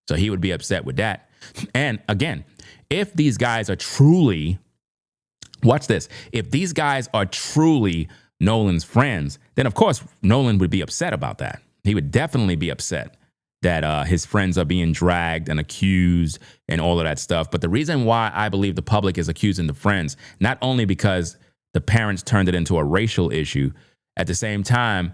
Speaker 1: So he would be upset with that. And again, if these guys are truly, watch this, if these guys are truly Nolan's friends, then of course Nolan would be upset about that. He would definitely be upset that his friends are being dragged and accused and all of that stuff. But the reason why I believe the public is accusing the friends, not only because the parents turned it into a racial issue, at the same time,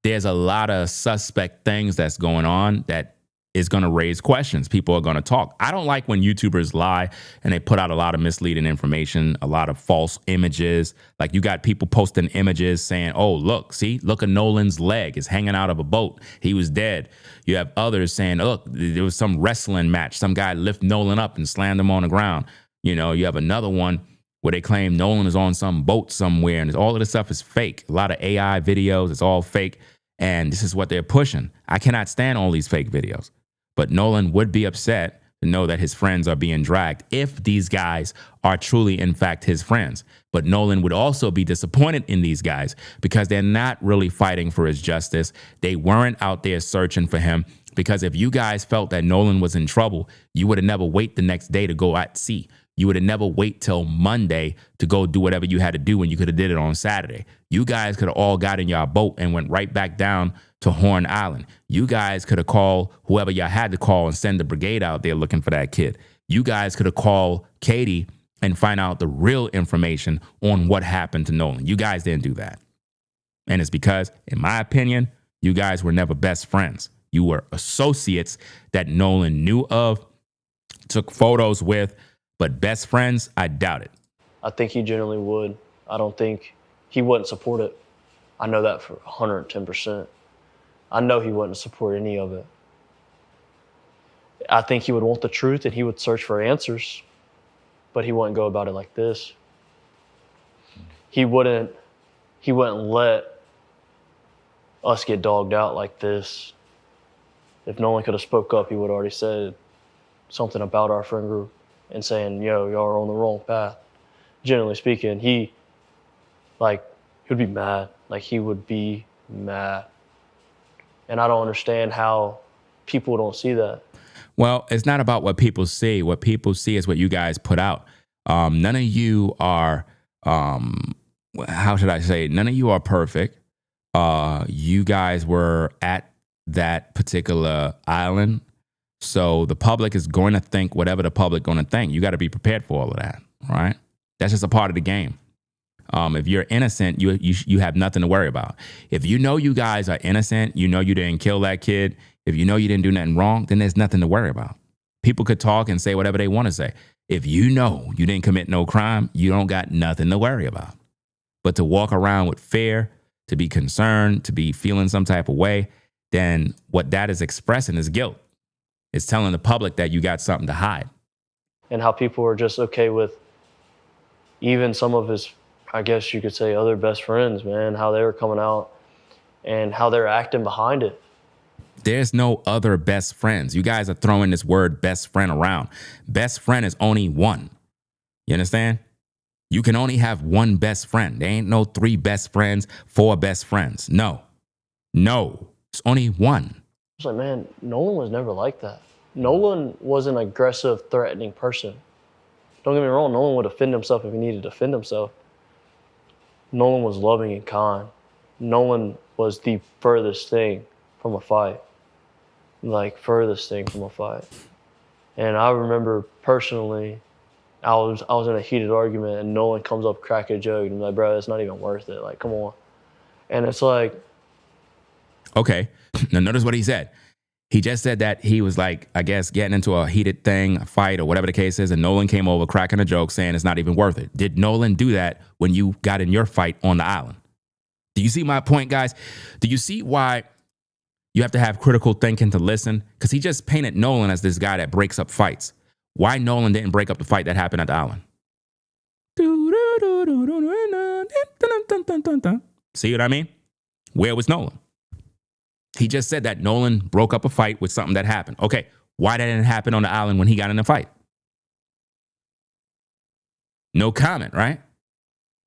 Speaker 1: there's a lot of suspect things that's going on that is going to raise questions. People are going to talk. I don't like when YouTubers lie and they put out a lot of misleading information, a lot of false images. Like you got people posting images saying, oh, look at Nolan's leg is hanging out of a boat. He was dead. You have others saying, look, there was some wrestling match. Some guy lifted Nolan up and slammed him on the ground. You know, you have another one where they claim Nolan is on some boat somewhere and all of this stuff is fake. A lot of AI videos, it's all fake. And this is what they're pushing. I cannot stand all these fake videos. But Nolan would be upset to know that his friends are being dragged if these guys are truly, in fact, his friends. But Nolan would also be disappointed in these guys because they're not really fighting for his justice. They weren't out there searching for him, because if you guys felt that Nolan was in trouble, you would have never wait the next day to go at sea. You would have never wait till Monday to go do whatever you had to do when you could have did it on Saturday. You guys could have all got in your boat and went right back down to Horn Island. You guys could have called whoever y'all had to call and send the brigade out there looking for that kid. You guys could have called Katie and find out the real information on what happened to Nolan. You guys didn't do that. And it's because, in my opinion, you guys were never best friends. You were associates that Nolan knew of, took photos with, but best friends, I doubt it.
Speaker 2: I think he generally would. I don't think he wouldn't support it. I know that for 110%. I know he wouldn't support any of it. I think he would want the truth and he would search for answers, but he wouldn't go about it like this. He wouldn't let us get dogged out like this. If Nolan could have spoke up, he would have already said something about our friend group and saying, yo, y'all are on the wrong path. Generally speaking, he would be mad. Like, he would be mad. And I don't understand how people don't see that.
Speaker 1: Well, it's not about what people see. What people see is what you guys put out. None of you are, how should I say, none of you are perfect. You guys were at that particular island. So the public is going to think whatever the public going to think. You got to be prepared for all of that, right? That's just a part of the game. If you're innocent, you have nothing to worry about. If you know you guys are innocent, you know you didn't kill that kid, if you know you didn't do nothing wrong, then there's nothing to worry about. People could talk and say whatever they want to say. If you know you didn't commit no crime, you don't got nothing to worry about. But to walk around with fear, to be concerned, to be feeling some type of way, then what that is expressing is guilt. It's telling the public that you got something to hide.
Speaker 2: And how people are just okay with even some of his, I guess you could say, other best friends, man, how they were coming out and how they're acting behind it.
Speaker 1: There's no other best friends. You guys are throwing this word best friend around. Best friend is only one. You understand? You can only have one best friend. There ain't no 3 best friends, 4 best friends. No. It's only one.
Speaker 2: It's like, man, Nolan was never like that. Nolan was an aggressive, threatening person. Don't get me wrong, Nolan would defend himself if he needed to defend himself. Nolan was loving and kind. Nolan was the furthest thing from a fight. Like, furthest thing from a fight. And I remember personally, I was in a heated argument and Nolan comes up cracking a joke and I'm like, bro, it's not even worth it. Like, come on. And it's like...
Speaker 1: Okay, now notice what he said. He just said that he was like, I guess, getting into a heated thing, a fight or whatever the case is, and Nolan came over cracking a joke saying it's not even worth it. Did Nolan do that when you got in your fight on the island? Do you see my point, guys? Do you see why you have to have critical thinking to listen? Because he just painted Nolan as this guy that breaks up fights. Why Nolan didn't break up the fight that happened at the island? See what I mean? Where was Nolan? He just said that Nolan broke up a fight with something that happened. Okay, why didn't it happen on the island when he got in a fight? No comment, right?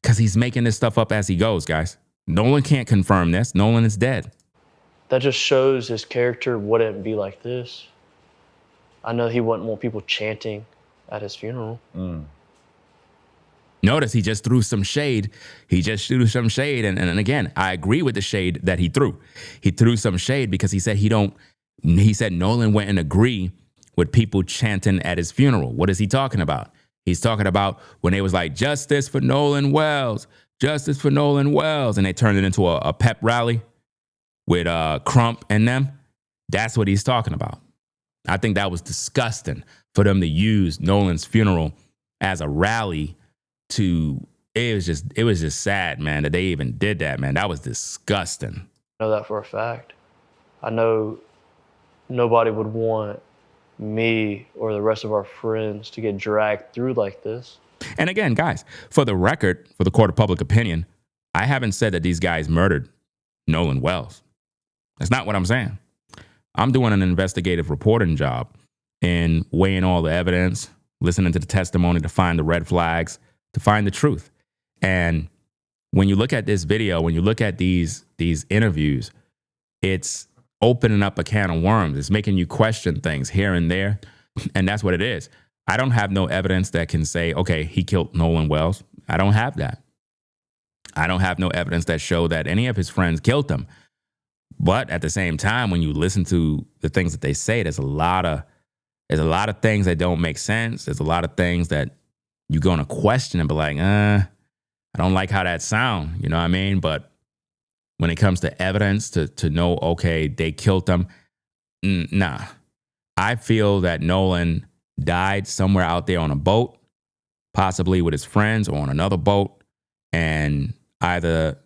Speaker 1: Because he's making this stuff up as he goes, guys. Nolan can't confirm this. Nolan is dead.
Speaker 2: That just shows his character wouldn't be like this. I know he wouldn't want people chanting at his funeral.
Speaker 1: Notice he just threw some shade. And again, I agree with the shade that he threw. He threw some shade because he said he don't He said Nolan went and agreed with people chanting at his funeral. What is he talking about? He's talking about when they was like, justice for Nolan Wells, justice for Nolan Wells. And they turned it into a pep rally with Crump and them. That's what he's talking about. I think that was disgusting for them to use Nolan's funeral as a rally to, it was just sad, man, that they even did that, man. That was disgusting.
Speaker 2: I know that for a fact. I know nobody would want me or the rest of our friends to get dragged through like this.
Speaker 1: And again, guys, for the record, for the court of public opinion, I haven't said that these guys murdered Nolan Wells. That's not what I'm saying. I'm doing an investigative reporting job and weighing all the evidence, listening to the testimony to find the red flags, to find the truth. And when you look at this video, when you look at these interviews, it's opening up a can of worms. It's making you question things here and there. And that's what it is. I don't have no evidence that can say, okay, he killed Nolan Wells. I don't have that. I don't have no evidence that show that any of his friends killed him. But at the same time, when you listen to the things that they say, there's a lot of things that don't make sense. There's a lot of things that you're going to question and be like, I don't like how that sound. You know what I mean? But when it comes to evidence to know, okay, they killed him, nah. I feel that Nolan died somewhere out there on a boat, possibly with his friends or on another boat. And either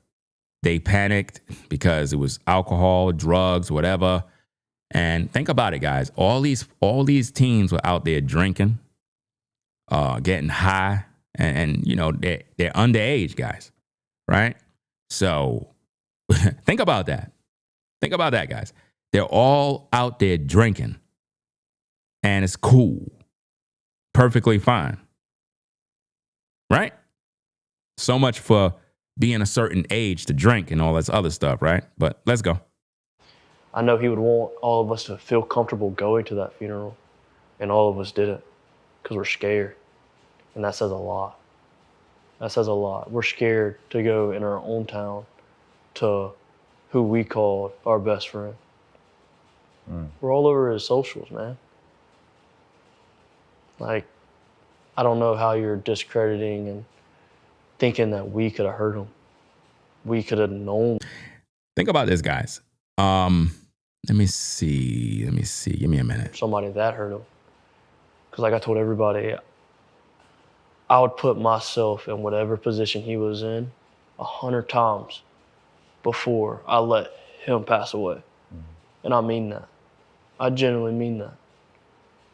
Speaker 1: they panicked because it was alcohol, drugs, whatever. And think about it, guys. All these teens were out there drinking, getting high, and you know, they're underage, guys, right? So think about that. Think about that, guys. They're all out there drinking, and it's cool, perfectly fine, right? So much for being a certain age to drink and all this other stuff, right? But let's go.
Speaker 2: I know he would want all of us to feel comfortable going to that funeral, and all of us didn't because we're scared. And that says a lot. That says a lot. We're scared to go in our own town to who we called our best friend. We're all over his socials, man. Like, I don't know how you're discrediting and thinking that we could have hurt him. We could have known.
Speaker 1: Think about this, guys. Let me see. Give me a minute.
Speaker 2: Somebody that hurt him. Because like I told everybody, I would put myself in whatever position he was in 100 times before I let him pass away. And I mean that. I genuinely mean that.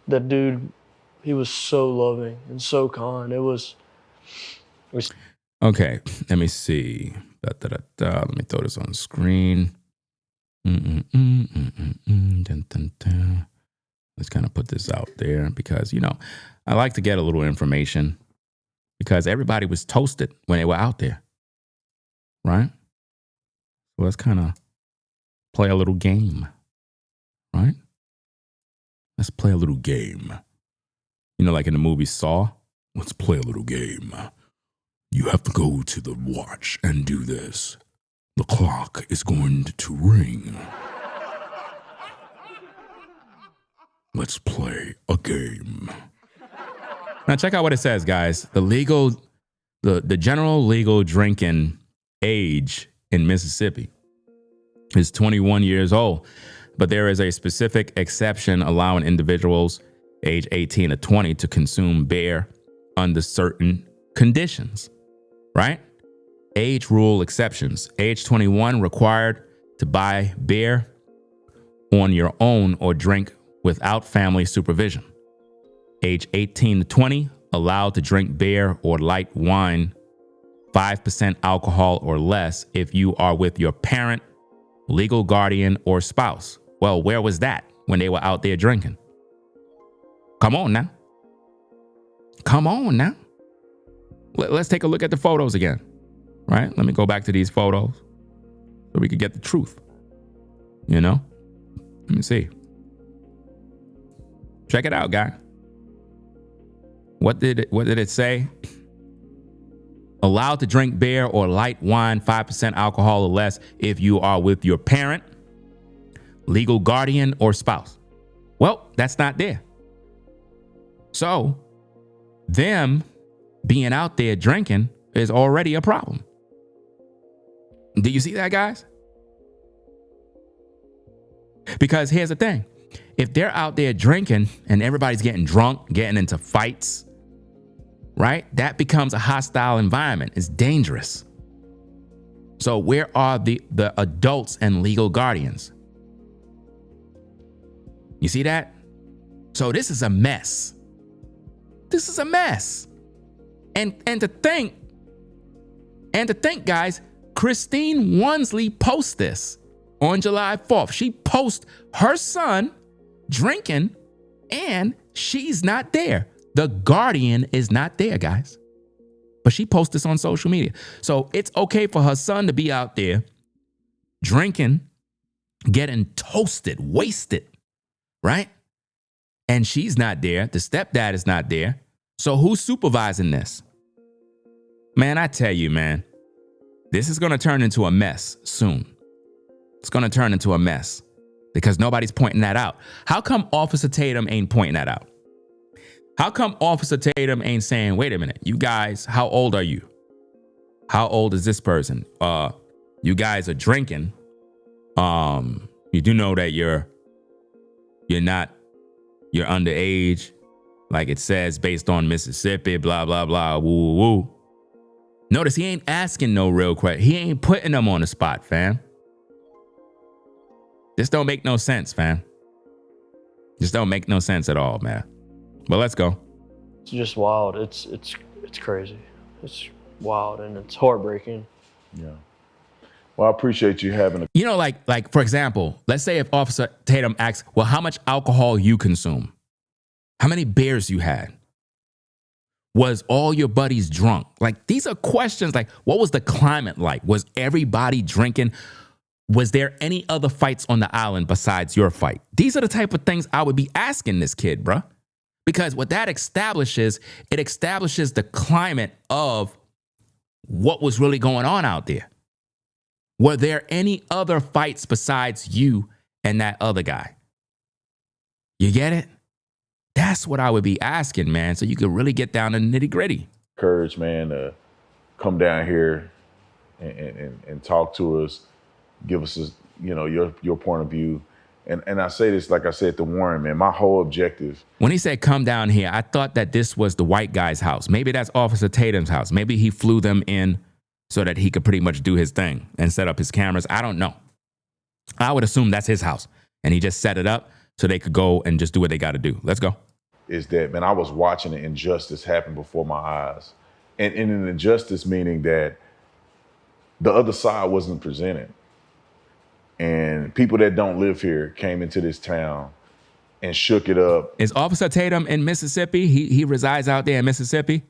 Speaker 2: That dude, he was so loving and so kind. It was
Speaker 1: Okay, let me see. Let me throw this on the screen. Let's kind of put this out there because, you know, I like to get a little information because everybody was toasted when they were out there, right? So let's kind of play a little game, right? Let's play a little game. You know, like in the movie Saw, let's play a little game. You have to go to the watch and do this. The clock is going to ring. Let's play a game. Now check out what it says, guys. The general legal drinking age in Mississippi is 21 years old. But there is a specific exception allowing individuals age 18 to 20 to consume beer under certain conditions, right? Age rule exceptions. Age 21 required to buy beer on your own or drink without family supervision. Age 18 to 20 allowed to drink beer or light wine, 5% alcohol or less if you are with your parent, legal guardian, or spouse. Well, where was that when they were out there drinking? Come on now. Come on now. Let's take a look at the photos again, right? Let me go back to these photos so we could get the truth, you know? Let me see. Check it out, guy. What did it say? Allowed to drink beer or light wine, 5% alcohol or less if you are with your parent, legal guardian, or spouse. Well, that's not there. So them being out there drinking is already a problem. Do you see that, guys? Because here's the thing. If they're out there drinking and everybody's getting drunk, getting into fights, right? That becomes a hostile environment. It's dangerous. So where are the adults and legal guardians? You see that? So this is a mess. This is a mess. And to think, guys, Christine Wansley posts this on July 4th. She posts her son drinking and she's not there. The guardian is not there, guys. But she posts this on social media. So it's okay for her son to be out there drinking, getting toasted, wasted, right? And she's not there. The stepdad is not there. So who's supervising this? Man, I tell you, man, this is going to turn into a mess soon. It's going to turn into a mess because nobody's pointing that out. How come Officer Tatum ain't pointing that out? How come Officer Tatum ain't saying, wait a minute, you guys, how old are you? How old is this person? You guys are drinking. You do know that you're underage, like it says, based on Mississippi, blah, blah, blah, woo, woo, woo. Notice he ain't asking no real question. He ain't putting them on the spot, fam. This don't make no sense, fam. This don't make no sense at all, man. But let's go.
Speaker 2: It's just wild. It's crazy. It's wild and it's heartbreaking.
Speaker 3: Yeah. Well, I appreciate you having a.
Speaker 1: You know, like for example, let's say if Officer Tatum asks, well, how much alcohol you consume? How many beers you had? Was all your buddies drunk? Like, these are questions like, what was the climate like? Was everybody drinking? Was there any other fights on the island besides your fight? These are the type of things I would be asking this kid, bruh. Because what that establishes, it establishes the climate of what was really going on out there. Were there any other fights besides you and that other guy? You get it? That's what I would be asking, man, so you could really get down to the nitty gritty.
Speaker 3: Courage, man, to come down here and talk to us, give us, your point of view. And I say this, like I said to Warren, man, my whole objective.
Speaker 1: When he said come down here, I thought that this was the white guy's house. Maybe that's Officer Tatum's house. Maybe he flew them in so that he could pretty much do his thing and set up his cameras. I don't know. I would assume that's his house. And he just set it up so they could go and just do what they got to do. Let's go.
Speaker 3: Is that, man, I was watching an injustice happen before my eyes. And an injustice meaning that the other side wasn't presented. And people that don't live here came into this town and shook it up.
Speaker 1: Is Officer Tatum in Mississippi? He resides out there in Mississippi?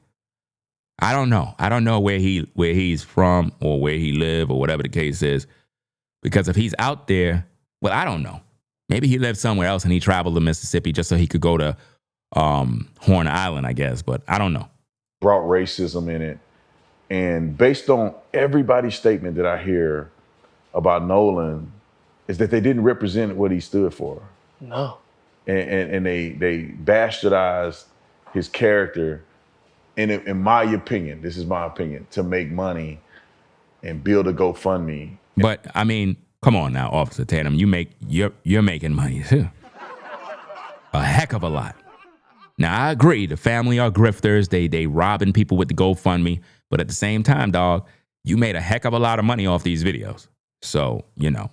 Speaker 1: I don't know. I don't know where he's from or where he live or whatever the case is. Because if he's out there, well, I don't know. Maybe he lived somewhere else and he traveled to Mississippi just so he could go to Horn Island, I guess. But I don't know.
Speaker 3: Brought racism in it. And based on everybody's statement that I hear about Nolan, is that they didn't represent what he stood for.
Speaker 2: No.
Speaker 3: And they bastardized his character, in my opinion, this is my opinion, to make money and build a GoFundMe.
Speaker 1: But I mean, come on now, Officer Tatum, you're making money too. A heck of a lot. Now I agree, the family are grifters, they robbing people with the GoFundMe, but at the same time, dog, you made a heck of a lot of money off these videos. So,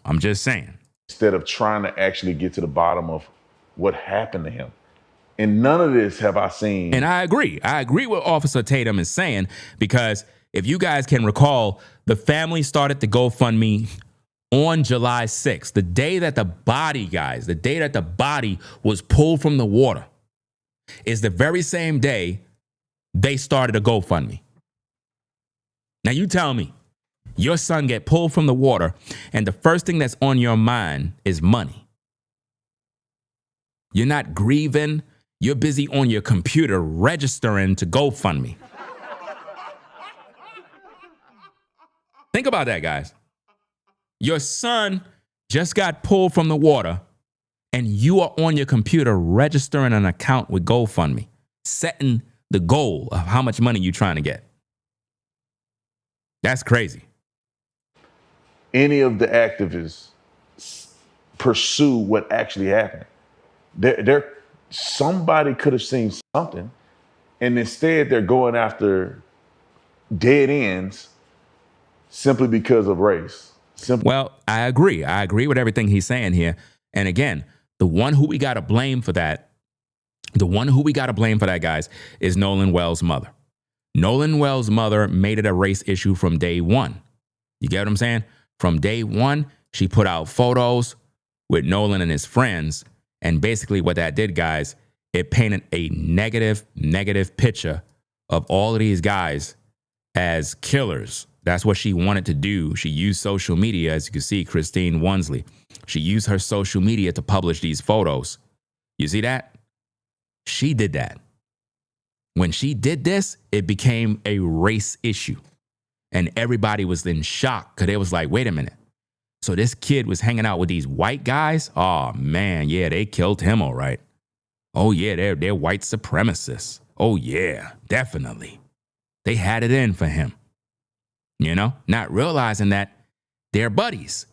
Speaker 1: I'm just saying.
Speaker 3: Instead of trying to actually get to the bottom of what happened to him. And none of this have I seen.
Speaker 1: And I agree. I agree with Officer Tatum is saying, because if you guys can recall, the family started the GoFundMe on July 6th, the day that the body was pulled from the water, is the very same day they started a GoFundMe. Now you tell me, your son get pulled from the water and the first thing that's on your mind is money. You're not grieving. You're busy on your computer registering to GoFundMe. Think about that, guys. Your son just got pulled from the water and you are on your computer registering an account with GoFundMe, setting the goal of how much money you're trying to get. That's crazy.
Speaker 3: Any of the activists pursue what actually happened. Somebody could have seen something, and instead they're going after dead ends simply because of race.
Speaker 1: Well, I agree. I agree with everything he's saying here. And again, the one who we got to blame for that, guys, is Nolan Wells' mother. Nolan Wells' mother made it a race issue from day one. You get what I'm saying? From day one, she put out photos with Nolan and his friends. And basically what that did, guys, it painted a negative picture of all of these guys as killers. That's what she wanted to do. She used social media, as you can see, Christine Wonsley. She used her social media to publish these photos. You see that? She did that. When she did this, it became a race issue. And everybody was in shock because they was like, wait a minute. So this kid was hanging out with these white guys? Oh, man, yeah, they killed him, all right. Oh, yeah, they're white supremacists. Oh, yeah, definitely. They had it in for him. You know, not realizing that they're buddies.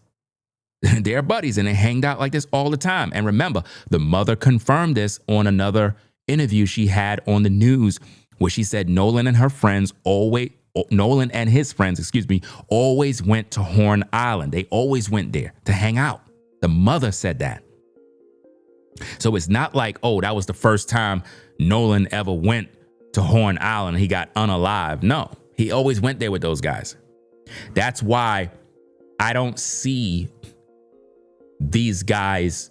Speaker 1: They're buddies, and they hanged out like this all the time. And remember, the mother confirmed this on another interview she had on the news where she said Nolan and his friends always went to Horn Island. They always went there to hang out. The mother said that. So it's not like, oh, that was the first time Nolan ever went to Horn Island and he got unalived. No, he always went there with those guys. That's why I don't see these guys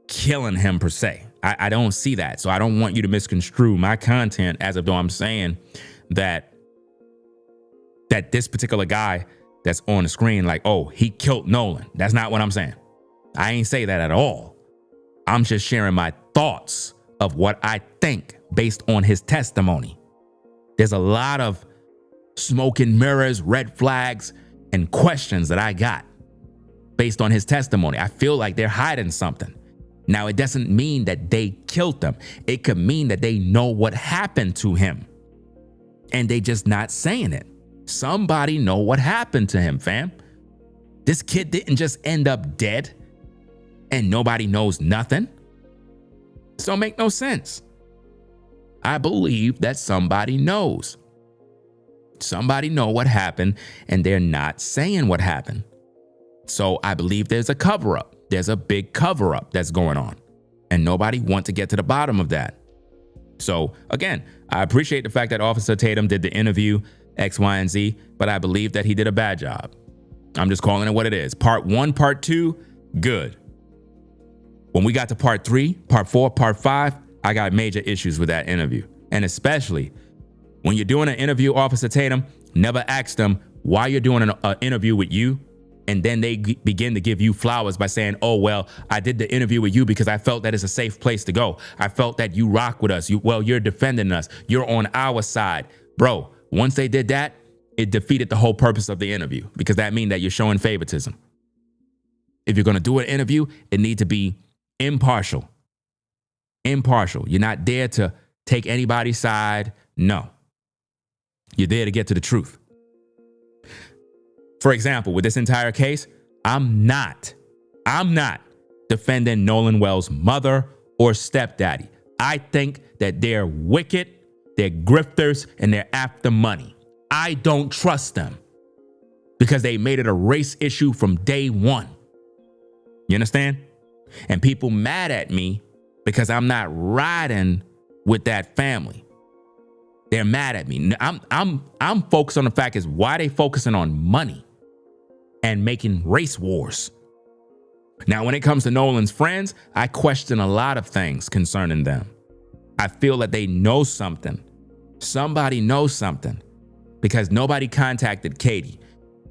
Speaker 1: killing him per se. I don't see that. So I don't want you to misconstrue my content as if though I'm saying that this particular guy that's on the screen, like, oh, he killed Nolan. That's not what I'm saying. I ain't say that at all. I'm just sharing my thoughts of what I think based on his testimony. There's a lot of smoke and mirrors, red flags, and questions that I got based on his testimony. I feel like they're hiding something. Now, it doesn't mean that they killed him. It could mean that they know what happened to him and they just not saying it. Somebody know what happened to him, fam. This kid didn't just end up dead and nobody knows nothing. This don't make no sense. I believe that somebody knows. Somebody know what happened and they're not saying what happened. So I believe there's a cover-up. There's a big cover-up that's going on. And nobody wants to get to the bottom of that. So again, I appreciate the fact that Officer Tatum did the interview, X, Y, and Z, but I believe that he did a bad job. I'm just calling it what it is. Part 1, part 2, good. When we got to part 3, part 4, part 5, I got major issues with that interview. And especially when you're doing an interview, Officer Tatum, never ask them why you're doing an interview with you. And then they begin to give you flowers by saying, oh, well, I did the interview with you because I felt that it's a safe place to go. I felt that you rock with us. You're defending us. You're on our side. Bro, once they did that, it defeated the whole purpose of the interview because that means that you're showing favoritism. If you're going to do an interview, it needs to be impartial. Impartial. You're not there to take anybody's side. No. You're there to get to the truth. For example, with this entire case, I'm not defending Nolan Wells' mother or stepdaddy. I think that they're wicked, they're grifters, and they're after money. I don't trust them because they made it a race issue from day one. You understand? And people mad at me because I'm not riding with that family. They're mad at me. I'm focused on the fact is why they focusing on money and making race wars. Now, when it comes to Nolan's friends, I question a lot of things concerning them. I feel that they know something. Somebody knows something because nobody contacted Katie.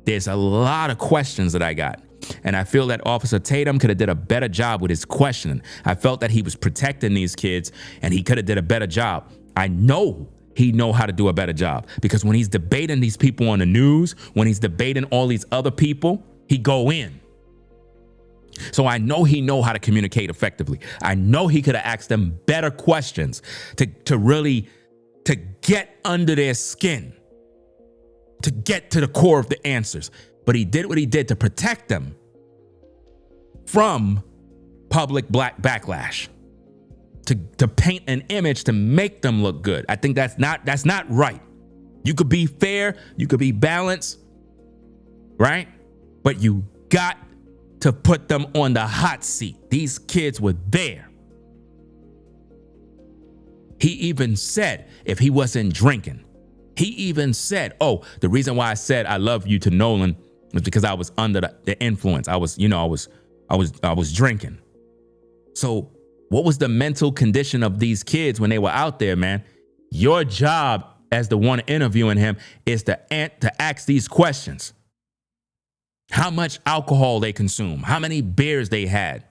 Speaker 1: There's a lot of questions that I got. And I feel that Officer Tatum could have did a better job with his questioning. I felt that he was protecting these kids and he could have did a better job. I know he know how to do a better job because when he's debating these people on the news, when he's debating all these other people, he go in. So I know he know how to communicate effectively. I know he could have asked them better questions to really to get under their skin, to get to the core of the answers. But he did what he did to protect them from public black backlash, to paint an image to make them look good. I think that's not right. You could be fair, you could be balanced, right? But you got to put them on the hot seat. These kids were there. He even said if he wasn't drinking, he even said, oh, the reason why I said I love you to Nolan was because I was under the influence. I was drinking. So what was the mental condition of these kids when they were out there, man? Your job as the one interviewing him is to ask these questions. How much alcohol they consume, how many beers they had,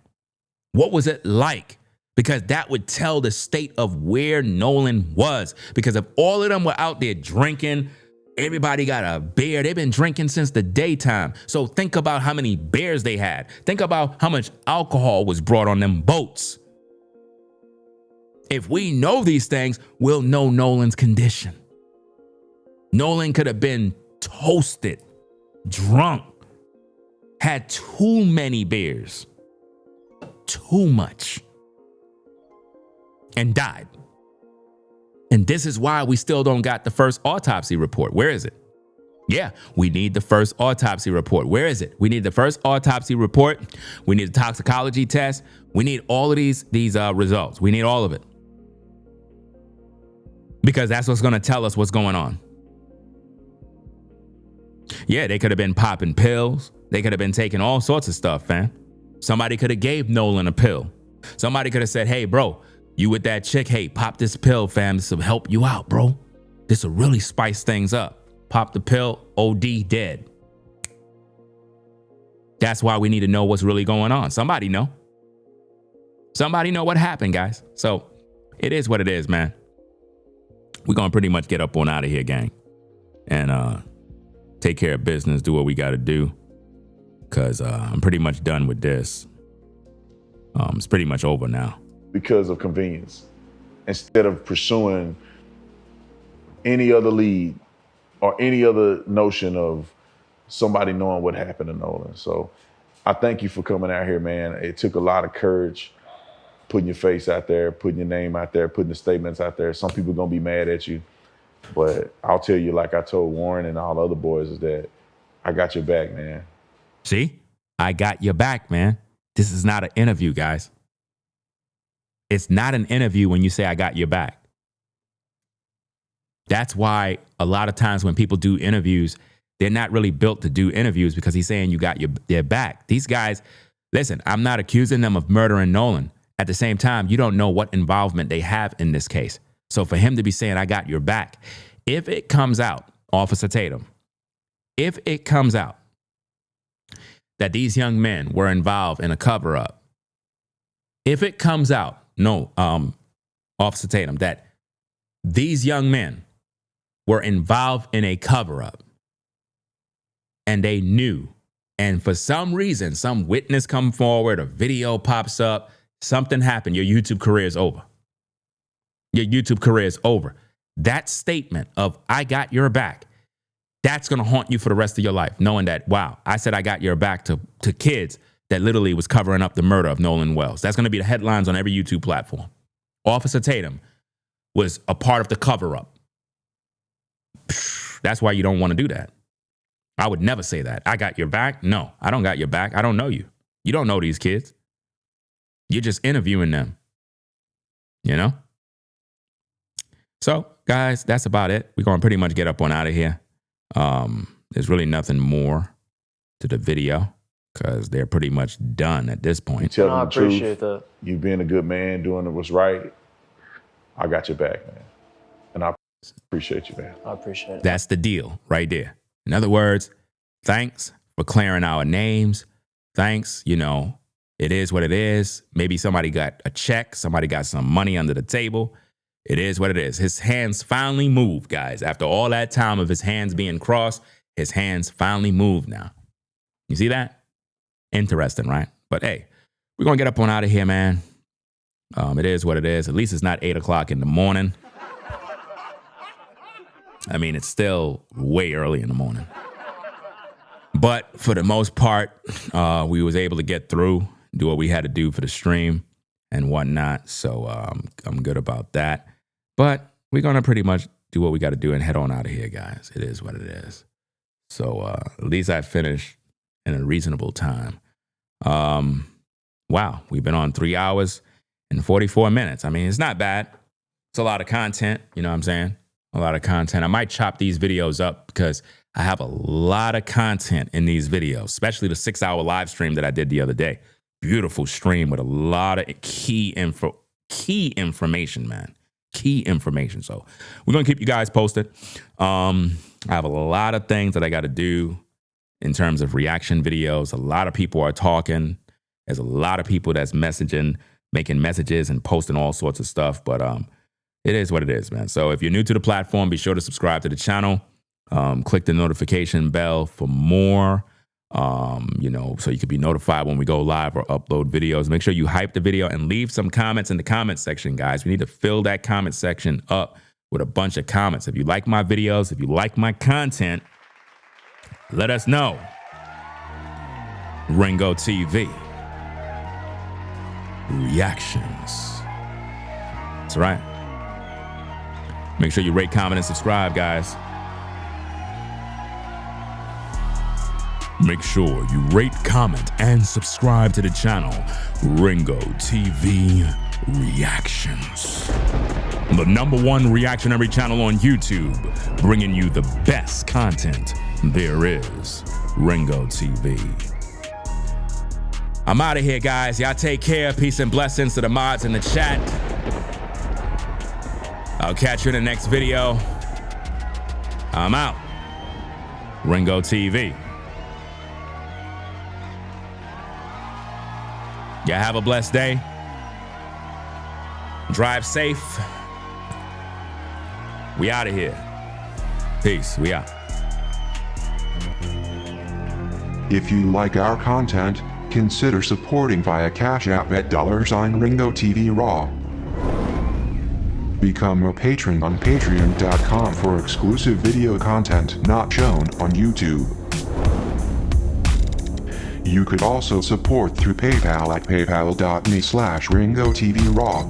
Speaker 1: what was it like? Because that would tell the state of where Nolan was. Because if all of them were out there drinking, everybody got a beer. They've been drinking since the daytime. So think about how many beers they had. Think about how much alcohol was brought on them boats. If we know these things, we'll know Nolan's condition. Nolan could have been toasted, drunk, had too many beers, too much, and died. And this is why we still don't got the first autopsy report. Where is it? Yeah, we need the first autopsy report. Where is it? We need the first autopsy report. We need a toxicology test. We need all of these results. We need all of it. Because that's what's going to tell us what's going on. Yeah, they could have been popping pills. They could have been taking all sorts of stuff, man. Somebody could have gave Nolan a pill. Somebody could have said, hey, bro, you with that chick, hey, pop this pill, fam. This will help you out, bro. This will really spice things up. Pop the pill, OD, dead. That's why we need to know what's really going on. Somebody know. Somebody know what happened, guys. So it is what it is, man. We're going to pretty much get up on out of here, gang. And take care of business, do what we got to do. Because I'm pretty much done with this. It's pretty much over now.
Speaker 3: Because of convenience. Instead of pursuing any other lead or any other notion of somebody knowing what happened to Nolan. So I thank you for coming out here, man. It took a lot of courage, putting your face out there, putting your name out there, putting the statements out there. Some people are going to be mad at you. But I'll tell you, like I told Warren and all the other boys, is that I got your back, man.
Speaker 1: See? I got your back, man. This is not an interview, guys. It's not an interview when you say I got your back. That's why a lot of times when people do interviews, they're not really built to do interviews because he's saying you got their back. These guys, listen, I'm not accusing them of murdering Nolan. At the same time, you don't know what involvement they have in this case. So for him to be saying, I got your back, if it comes out, Officer Tatum, if it comes out that these young men were involved in a cover-up, if it comes out, Officer Tatum, that these young men were involved in a cover-up and they knew, and for some reason, some witness come forward, a video pops up, something happened, your YouTube career is over. Your YouTube career is over. That statement of, I got your back, that's going to haunt you for the rest of your life, knowing that, wow, I said I got your back to kids that literally was covering up the murder of Nolan Wells. That's going to be the headlines on every YouTube platform. Officer Tatum was a part of the cover-up. That's why you don't want to do that. I would never say that. I got your back? No, I don't got your back. I don't know you. You don't know these kids. You're just interviewing them. You know? So, guys, that's about it. We're going to pretty much get up on out of here. There's really nothing more to the video because they're pretty much done at this point.
Speaker 3: Tell them
Speaker 2: I
Speaker 3: the truth.
Speaker 2: appreciate that.
Speaker 3: You being a good man, doing what's right. I got your back, man. And I appreciate you, man.
Speaker 2: I appreciate it.
Speaker 1: That's the deal right there. In other words, thanks for clearing our names. Thanks, it is what it is. Maybe somebody got a check. Somebody got some money under the table. It is what it is. His hands finally moved, guys. After all that time of his hands being crossed, his hands finally moved now. You see that? Interesting, right? But hey, we're going to get up on out of here, man. It is what it is. At least it's not 8 o'clock in the morning. I mean, it's still way early in the morning. But for the most part, we was able to get through, do what we had to do for the stream and whatnot. So I'm good about that. But we're going to pretty much do what we got to do and head on out of here, guys. It is what it is. So at least I finished in a reasonable time. Wow, we've been on 3 hours and 44 minutes. I mean, it's not bad. It's a lot of content, you know what I'm saying? A lot of content. I might chop these videos up because I have a lot of content in these videos, especially the 6-hour live stream that I did the other day. Beautiful stream with a lot of key information, man. Key information. So we're going to keep you guys posted. I have a lot of things that I got to do in terms of reaction videos. A lot of people are talking. There's a lot of people that's messaging, making messages and posting all sorts of stuff. But it is what it is, man. So if you're new to the platform, be sure to subscribe to the channel. Click the notification bell for more, so you can be notified when we go live or upload videos. Make sure you hype the video and leave some comments in the comment section, guys. We need to fill that comment section up with a bunch of comments. If you like my videos, if you like my content, let us know. Ringo TV. Reactions. That's right. Make sure you rate, comment, and subscribe, guys. Make sure you rate, comment, and subscribe to the channel, Ringo TV Reactions. The #1 reactionary channel on YouTube, bringing you the best content there is, Ringo TV. I'm out of here, guys. Y'all take care. Peace and blessings to the mods in the chat. I'll catch you in the next video. I'm out. Ringo TV. Y'all have a blessed day. Drive safe. We out of here. Peace. We out.
Speaker 5: If you like our content, consider supporting via Cash App at $Ringo TV Raw. Become a patron on patreon.com for exclusive video content not shown on YouTube. You could also support through PayPal at paypal.me/Ringo TV Raw.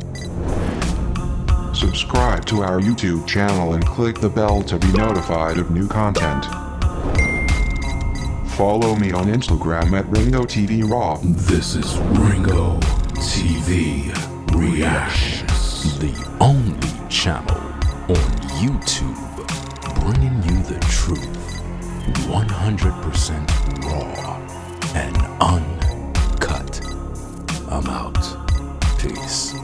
Speaker 5: Subscribe to our YouTube channel and click the bell to be notified of new content. Follow me on Instagram at Ringo TV Raw.
Speaker 1: This is Ringo TV Reactions, the only channel on YouTube bringing you the truth, 100% raw and uncut. I'm out. Peace.